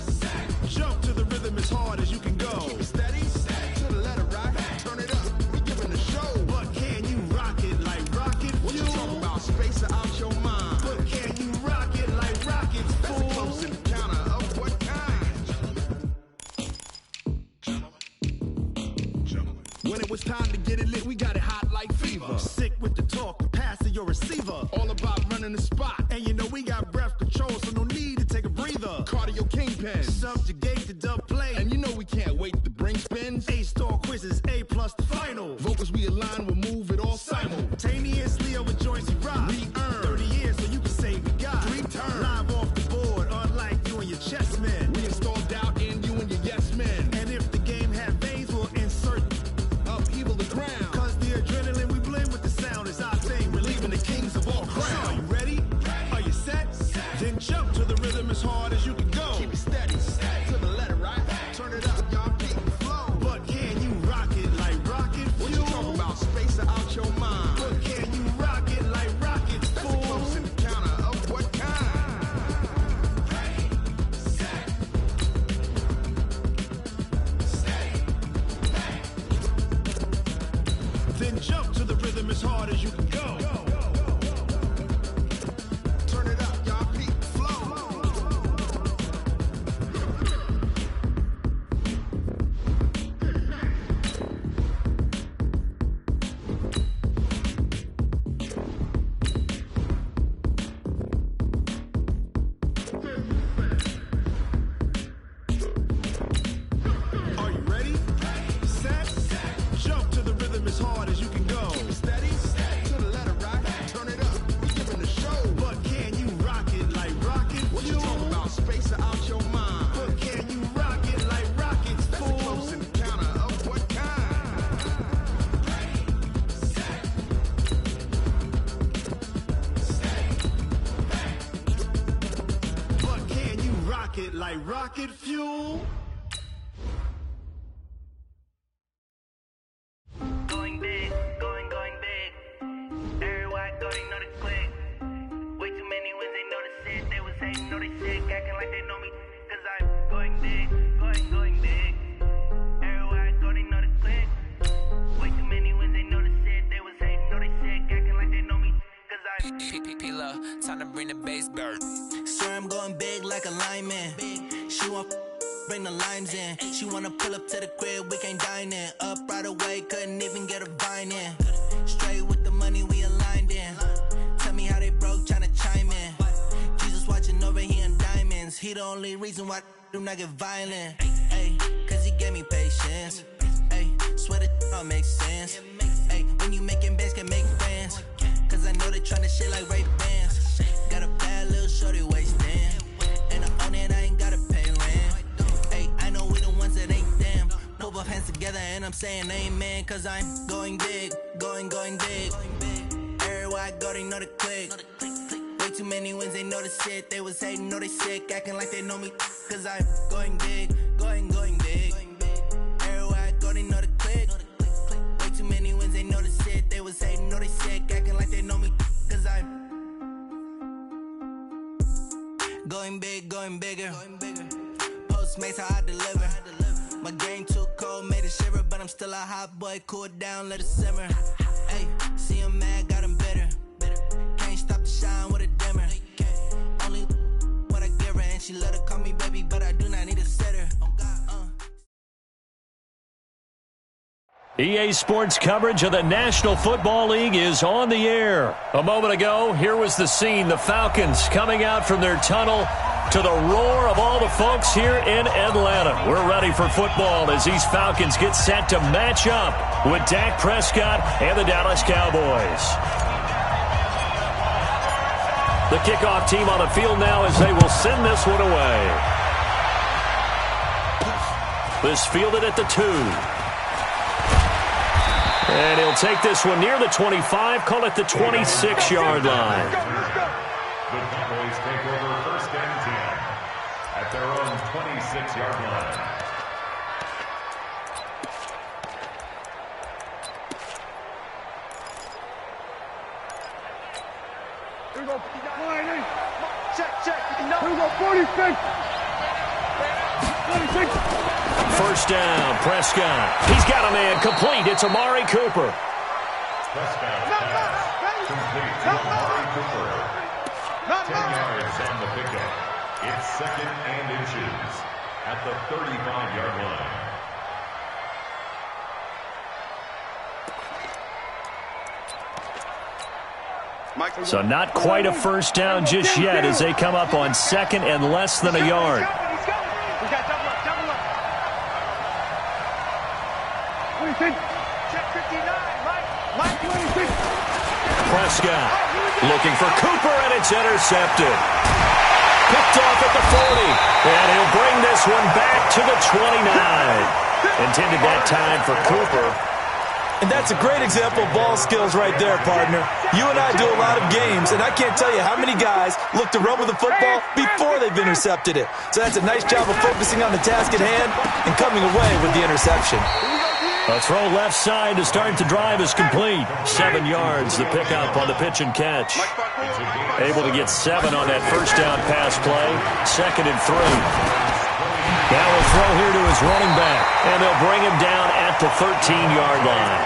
Jump to the rhythm as hard as you can go. Keep it steady, to the letter right. Turn it up, we giving the show. But can you rock it like rocket fuel? What you talking about? Space out your mind. But can you rock it like rockets, fool? That's a close encounter of what kind? When it was time to get it lit, we got it hot like fever. Sick with the talk, passing your receiver. All about running the spot. And you know we got breath control, so no need to take a breather. thug, cardio kingpin, subjugate the dub play, and you know we can't wait to bring spins. A-star quizzes, A+ the final. Vocals we align, we'll move it all simultaneously over joints we rock. We earn 30 years so you can say we got 3 turns live off the board, unlike you and your chess men. We install doubt in you and your yes men. And if the game had veins, we'll insert upheaval the ground. Cause the adrenaline we blend with the sound is our thing. We're leaving the kings of all ground. Are you ready? Are you set? Then jump to the rhythm as hard as you can go. Keep it steady, to the letter, right? Turn it up, y'all beat the flow. But can you rock it like rocket fuel? What you talking about? Space out your mind. But can you rock it like rocket fuel? That's a close encounter of what kind? Ready, set, steady, then jump to the rhythm as hard as you can go. Turn it up, y'all beat the flow. Are you ready? Set, jump to the rhythm as hard as you can go. Steady, to the letter, right? Turn it up, we giving the show. But can you rock it like rocket fuel? What you talking about? Space out your mind. But can you rock it like rockets, fool? That's a close encounter of what kind? Ready, set, steady, but can you rock it like rocket fuel? Going big, going big. Everywhere I go, they know the click. Way too many wins, they know the shit. They was hating, know they sick, acting like they know me. Cause I'm going big, going big. Everywhere I go, they know the click. Way too many wins, they know the shit. They was hating, know they sick, acting like they know me. Cause I'm P-P-P-Lo, time to bring the bass bird. Swear I'm going big like a lineman. She want bring the limes in. She wanna pull up to the crib, we can't dine in. Up right away, couldn't even get a vine in. Straight with the money we aligned in. Tell me how they broke, tryna chime in. Jesus watching over here in diamonds. He the only reason why I do not get violent. Ay, cause he gave me patience. Ay, swear that all makes sense. Ay, when you making bands, can make friends. Cause I know they tryna shit like Ray Bans. Got a bad little shorty wasting. And I own it, I ain't gotta pay rent. Ay, I know we the ones that ain't them. Move our hands together and I'm saying amen. Cause I'm going big, going big. Everywhere I go, they know the click. Way too many wins, they know the shit. They was hating, know they sick, acting like they know me. Cause I'm going big, going big. Everywhere I go, they know the click. Way too many wins, they know the shit. They was hating, know they sick, acting like they know me. Cause I'm going big, going bigger. Postmates how I deliver. My game too cold, made it shiver, but I'm still a hot boy. Cool it down, let it simmer. Hey, see him mad, got him bitter. Can't stop the shine with a dimmer. Only what I give her, and she let her call me baby, but I do not need a sitter. EA Sports coverage of the National Football League is on the air. A moment ago, here was the scene. The Falcons coming out from their tunnel to the roar of all the folks here in Atlanta. We're ready for football as these Falcons get set to match up with Dak Prescott and the Dallas Cowboys. The kickoff team on the field now as they will send this one away. This fielded at the 2. And he'll take this one near the 25, call it the 26-yard line. The Cowboys take over first and 10 at their own 26-yard line. Here we go. Check. Here we go. 46. First down, Prescott. He's got a man complete. It's Amari Cooper. Prescott pass complete to Amari Cooper. 10 yards on the pickup. It's second and inches at the 35-yard line. So not quite a first down just yet as they come up on second and less than a yard. Prescott looking for Cooper, and it's intercepted. Picked off at the 40, and he'll bring this one back to the 29. Intended that time for Cooper. And that's a great example of ball skills right there, partner. You and I do a lot of games, and I can't tell you how many guys look to run with the football before they've intercepted it. So that's a nice job of focusing on the task at hand and coming away with the interception. A throw left side to start the drive is complete. 7 yards, the pickup on the pitch and catch. Able to get 7 on that first down pass play. 2nd and 3. Now a throw here to his running back, and they'll bring him down at the 13-yard line.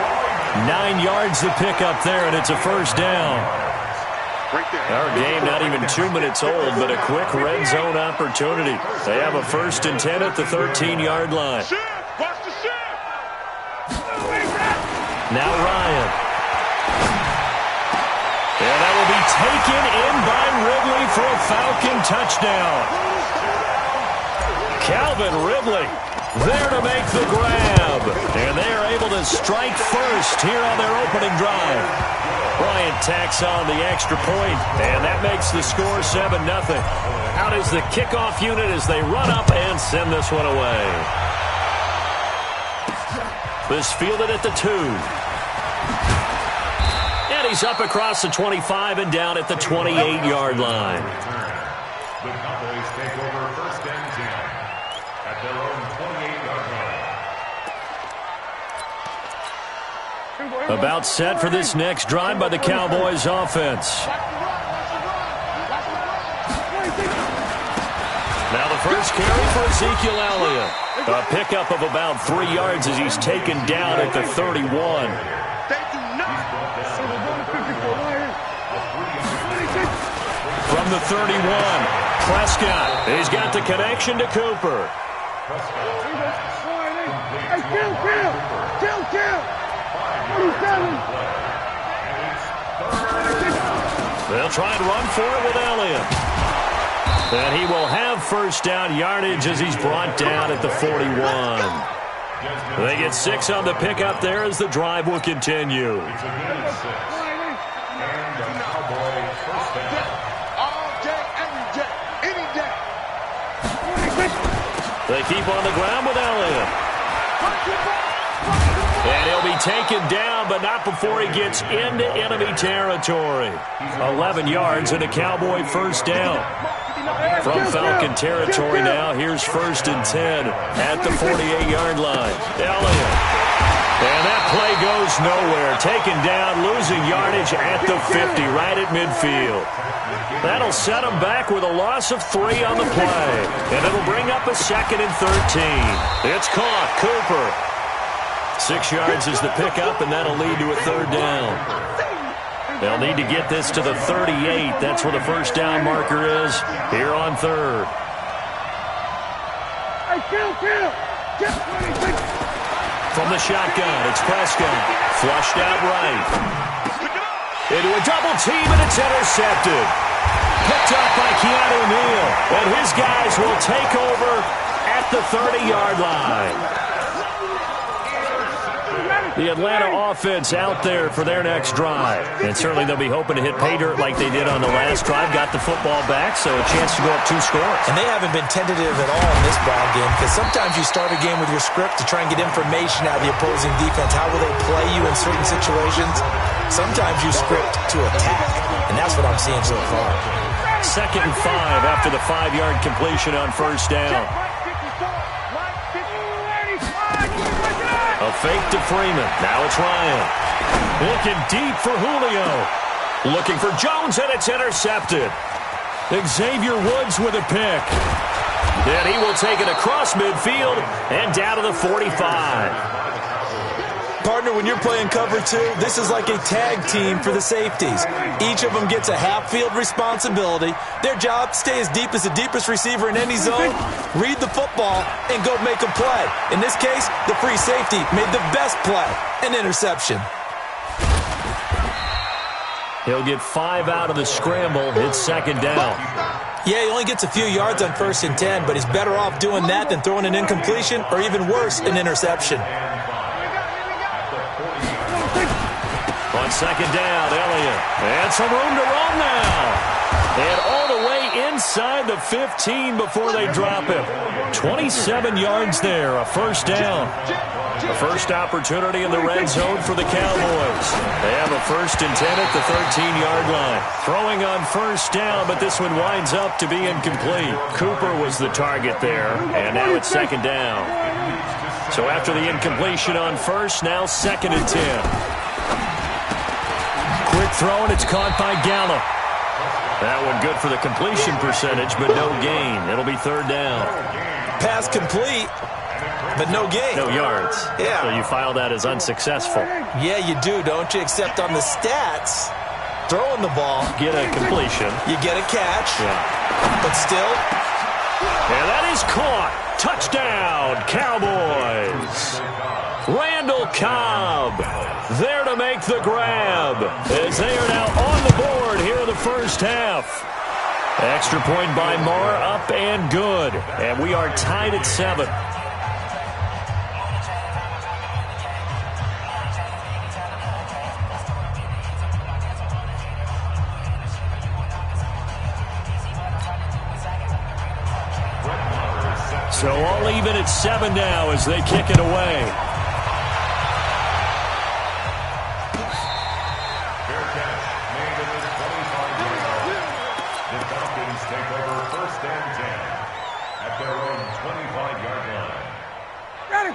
9 yards the pickup there, and it's a first down. Our game not even 2 minutes old, but a quick red zone opportunity. They have a 1st and 10 at the 13-yard line. Now Ryan. And that will be taken in by Ridley for a Falcon touchdown. Calvin Ridley there to make the grab. And they are able to strike first here on their opening drive. Bryant tacks on the extra point, and that makes the score 7-0. Out is the kickoff unit as they run up and send this one away. This fielded at the 2. And he's up across the 25 and down at the 28-yard line. The Cowboys take over 1st and 10 at their own 28-yard line. About set for this next drive by the Cowboys offense. Now the first carry for Ezekiel Elliott. A pickup of about 3 yards as he's taken down at the 31. From the 31, Prescott. He's got the connection to Cooper. They'll try and run for it with Elliott. And he will have first down yardage as he's brought down at the 41. They get 6 on the pickup there as the drive will continue. They keep on the ground with Elliott. And he'll be taken down, but not before he gets into enemy territory. 11 yards and a Cowboy first down. From Falcon territory now, here's 1st and 10 at the 48-yard line. Elliott. And that play goes nowhere. Taken down, losing yardage at the 50, right at midfield. That'll set him back with a loss of 3 on the play. And it'll bring up a 2nd and 13. It's caught. Cooper. 6 yards is the pickup, and that'll lead to a 3rd down. They'll need to get this to the 38. That's where the first down marker is here on 3rd. From the shotgun, it's Prescott. Flushed out right. Into a double team, and it's intercepted. Picked up by Keanu Neal. And his guys will take over at the 30-yard line. The Atlanta offense out there for their next drive. And certainly they'll be hoping to hit pay dirt like they did on the last drive. Got the football back, so a chance to go up 2 scores. And they haven't been tentative at all in this ball game, because sometimes you start a game with your script to try and get information out of the opposing defense. How will they play you in certain situations? Sometimes you script to attack, and that's what I'm seeing so far. 2nd and 5 after the 5-yard completion on first down. A fake to Freeman. Now it's Ryan. Looking deep for Julio. Looking for Jones, and it's intercepted. Xavier Woods with a pick. And he will take it across midfield and down to the 45. Partner, when you're playing cover 2, this is like a tag team for the safeties. Each of them gets a half-field responsibility. Their job, stay as deep as the deepest receiver in any zone, read the football, and go make a play. In this case, the free safety made the best play, an interception. He'll get 5 out of the scramble. It's second down. Yeah, he only gets a few yards on 1st and 10, but he's better off doing that than throwing an incompletion or even worse, an interception. On second down, Elliott. And some room to roam now. And all the way inside the 15 before they drop him. 27 yards there, a first down. A first opportunity in the red zone for the Cowboys. They have a 1st and 10 at the 13-yard line. Throwing on first down, but this one winds up to be incomplete. Cooper was the target there, and now it's second down. So after the incompletion on first, now 2nd and 10. Quick throw, and it's caught by Gallup. That one good for the completion percentage, but no gain. It'll be 3rd down. Pass complete, but no gain. No yards. Yeah. So you file that as unsuccessful. Yeah, you do, don't you? Except on the stats, throwing the ball. Get a completion. You get a catch. Yeah. But still. And that is caught. Touchdown, Cowboys. Randall Cobb there to make the grab as they are now on the board here in the first half. Extra point by Marr, up and good. And we are tied at 7. So all even at 7 now as they kick it away.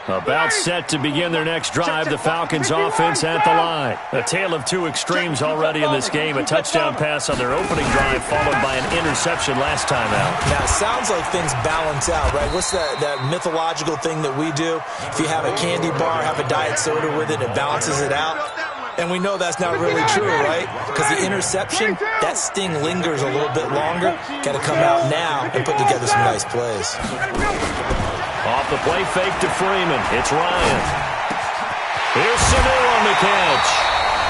About set to begin their next drive, the Falcons offense at the line. A tale of two extremes already in this game. A touchdown pass on their opening drive followed by an interception last time out. Now, it sounds like things balance out, right? What's that mythological thing that we do? If you have a candy bar, have a diet soda with it, it balances it out. And we know that's not really true, right? Because the interception, that sting lingers a little bit longer. Got to come out now and put together some nice plays. Off the play fake to Freeman. It's Ryan. Here's Sanu on the catch.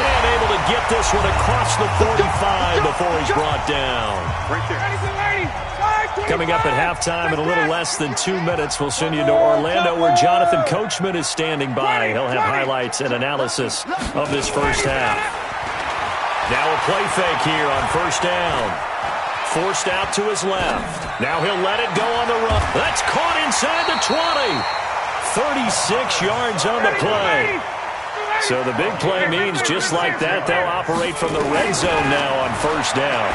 And able to get this one across the 45 before he's brought down. Coming up at halftime in a little less than 2 minutes, we'll send you to Orlando where Jonathan Coachman is standing by. He'll have highlights and analysis of this first half. Now a play fake here on first down. Forced out to his left. Now he'll let it go on the run. That's caught inside the 20. 36 yards on the play. So the big play means just like that, they'll operate from the red zone now on first down.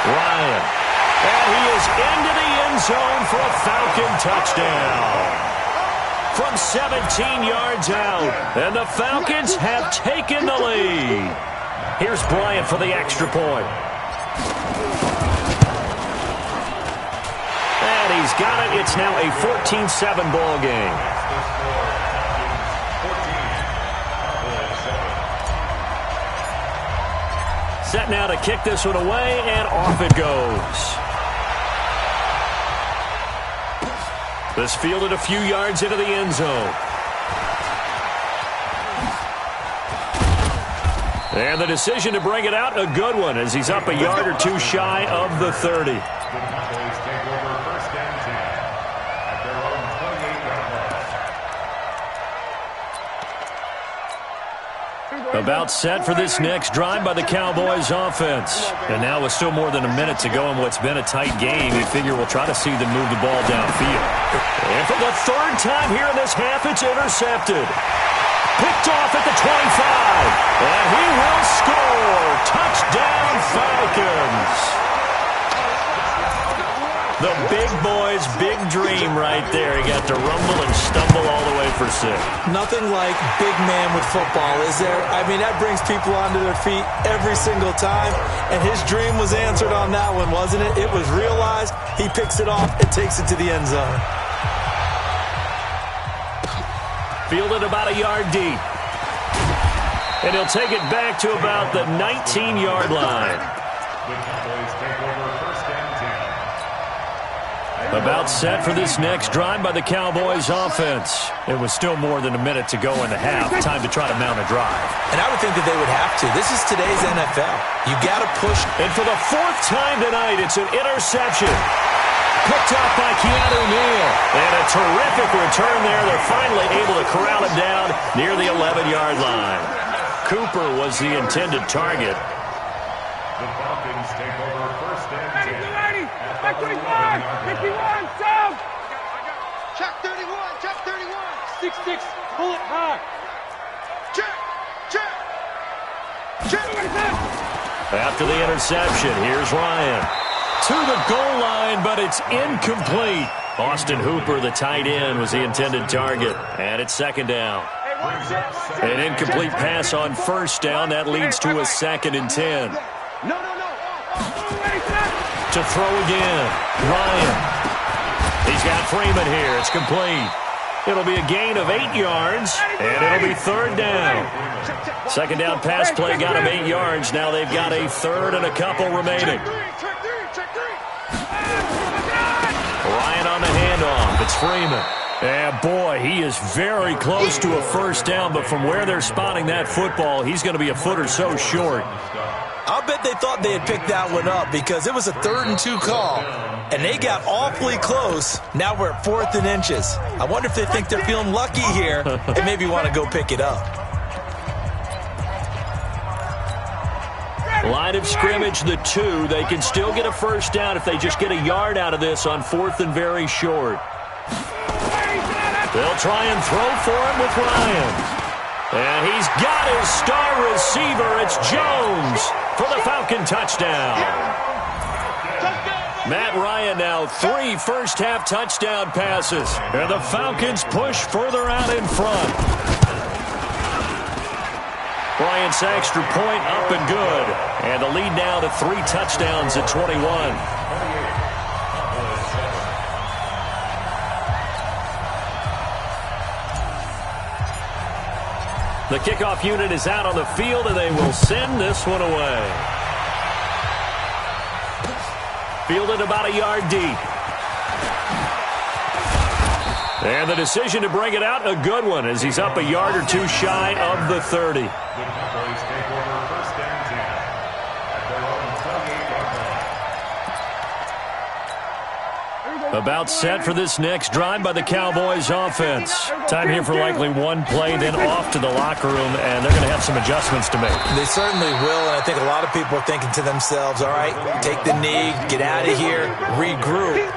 Ryan. And he is into the end zone for a Falcon touchdown. From 17 yards out. And the Falcons have taken the lead. Here's Bryant for the extra point. And he's got it. It's now a 14-7 ball game. Set now to kick this one away, and off it goes. This fielded a few yards into the end zone. And the decision to bring it out, a good one, as he's up a yard or two shy of the 30. About set for this next drive by the Cowboys offense. And now with still more than a minute to go in what's been a tight game, you figure we'll try to see them move the ball downfield. And for the 3rd time here in this half, it's intercepted. Picked off at the 25. And he will score. Touchdown, Falcons. The big boys, big dream right there. He got to rumble and stumble all the way for 6. Nothing like big man with football, is there? I mean, that brings people onto their feet every single time. And his dream was answered on that one, wasn't it? It was realized. He picks it off and takes it to the end zone. Fielded about a yard deep. And he'll take it back to about the 19-yard line. The Cowboys take over first and 10. About set for this next drive by the Cowboys offense. It was still more than a minute to go in the half. Time to try to mount a drive. And I would think that they would have to. This is today's NFL. You got to push. And for the fourth time tonight, it's an interception. Picked up by Keanu Neal. And a terrific return there. They're finally able to corral him down near the 11-yard line. Cooper was the intended target. The Falcons take over first and 10. Check 25, 51, Sam! Check 31, check 31. 6-6, pull it high. Check, check, check. After the interception, here's Ryan. To the goal line, but it's incomplete. Austin Hooper, the tight end, was the intended target. And it's second down. An incomplete pass on first down. That leads to a 2nd and 10. To throw again. Ryan. He's got Freeman here. It's complete. It'll be a gain of 8 yards, and it'll be third down. Second down pass play got him 8 yards. Now they've got a third and a couple remaining. Ryan on the handoff. It's Freeman. And boy, he is very close to a first down, but from where they're spotting that football, he's going to be a foot or so short. I'll bet they thought they had picked that one up because it was a 3rd and 2 call, and they got awfully close. Now we're at 4th and inches. I wonder if they think they're feeling lucky here and maybe want to go pick it up. Line of scrimmage, the 2. They can still get a first down if they just get a yard out of this on 4th and very short. They'll try and throw for him with Ryan. And he's got his star receiver. It's Jones for the Falcon touchdown. Matt Ryan now 3 first-half touchdown passes. And the Falcons push further out in front. Bryant's extra point up and good. And the lead now to 3 touchdowns at 21. The kickoff unit is out on the field, and they will send this one away. Fielded about a yard deep. And the decision to bring it out, a good one, as he's up a yard or 2 shy of the 30. The Cowboys take over first and 10 at their own 28-yard line. About set for this next drive by the Cowboys offense. Time here for likely one play, then off to the locker room, and they're going to have some adjustments to make. They certainly will, and I think a lot of people are thinking to themselves, all right, take the knee, get out of here, regroup.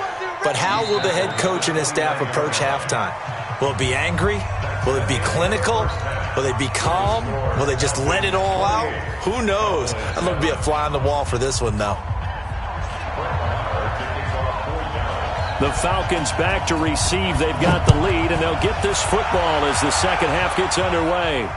But how will the head coach and his staff approach halftime? Will it be angry? Will it be clinical? Will they be calm? Will they just let it all out? Who knows? I'd love to be a fly on the wall for this one, though. The Falcons back to receive. They've got the lead, and they'll get this football as the second half gets underway.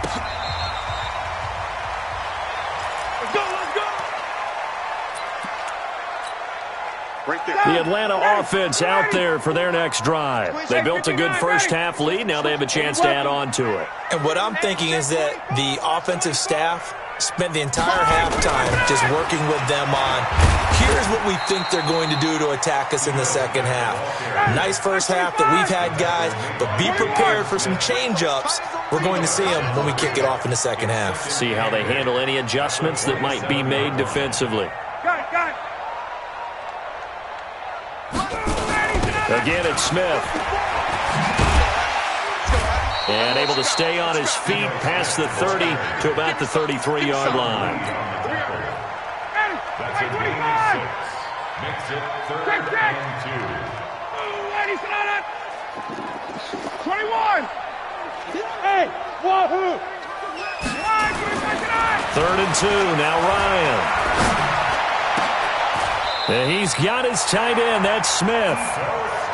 The Atlanta offense out there for their next drive. They built a good first-half lead. Now they have a chance to add on to it. And what I'm thinking is that the offensive staff spent the entire halftime just working with them on, here's what we think they're going to do to attack us in the second half. Nice first half that we've had, guys, but be prepared for some change-ups. We're going to see them when we kick it off in the second half. See how they handle any adjustments that might be made defensively. Again, it's Smith. And able to stay on his feet past the 30 to about the 33-yard line. That's a gain of 6. Makes it 3rd and 2. 21. Hey, wahoo. 3rd and 2. Now Ryan. And he's got his tight end. That's Smith.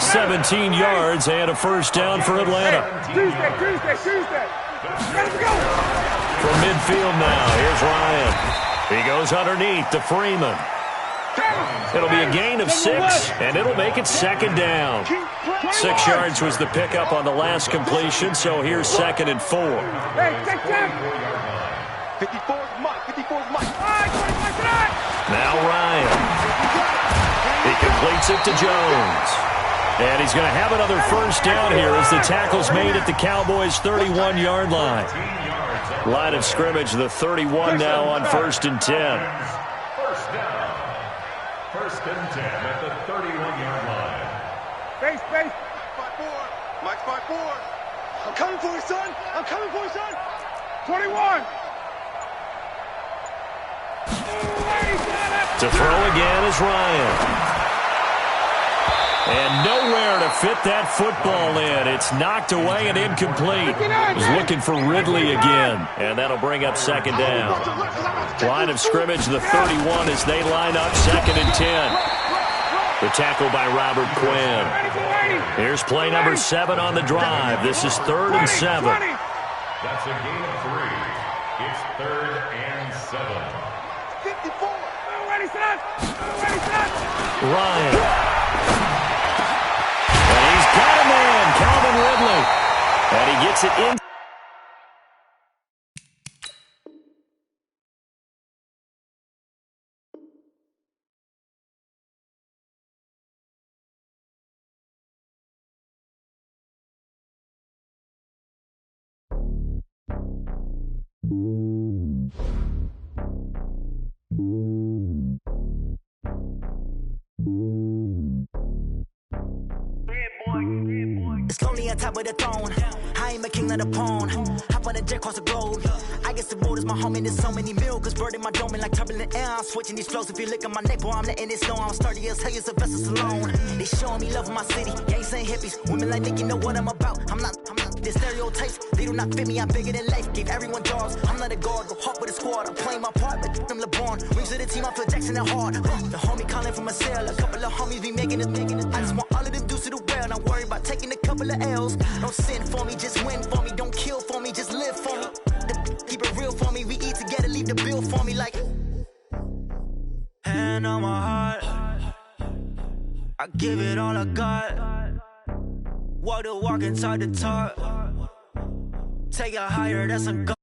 17 yards and a first down for Atlanta. Tuesday. Let's go. From midfield now, here's Ryan. He goes underneath to Freeman. It'll be a gain of 6, and it'll make it second down. 6 yards was the pickup on the last completion, so here's 2nd and 4. Hey, take 10. 54's Mike. Now Ryan. He completes it to Jones. And he's going to have another first down here as the tackle's made at the Cowboys' 31-yard line. Line of scrimmage, the 31 now on 1st and 10. First down. 1st and 10 at the 31-yard line. Face, face. 5-4. Mike 5-4. I'm coming for you, son. I'm coming for you, son. 21. To throw again is Ryan. And nowhere to fit that football in. It's knocked away and incomplete. Was looking for Ridley again. And that'll bring up 2nd down. Line of scrimmage, the 31 as they line up 2nd and 10. The tackle by Robert Quinn. Here's play number 7 on the drive. This is 3rd and 7. That's a gain of 3. It's 3rd and 7. 54. Ready, set. Ready, set. Ryan. And he's got a man, Calvin Ridley. And he gets it in. It's lonely on top of the throne. I ain't a king of the pawn. Hop on a jet across the globe. I guess the world is my home and there's so many miracles burning my dome like turbulent air. I'm switching these flows. If you look at my neck, boy, I'm letting it snow. I'm sturdy as hell, Sylvester Stallone. They showing me love in my city. Gangs ain't hippies. Women like think you know what I'm about. I'm not. The stereotypes, they do not fit me. I'm bigger than life. Gave everyone jobs. I'm not a guard. Go hard with a squad. I'm playing my part like them LeBron. Rings to the team. I feel Jackson and hard. The homie calling from a cell. A couple of homies be making it. I just want all of them dudes to do well. Not worry about taking a couple of L's. Don't sin for me, just win for me. Don't kill for me, just live for me. Keep it real for me. We eat together, leave the bill for me like. Hand on my heart, I give it all I got. Walk the walk and talk the talk. Take it higher, that's a go.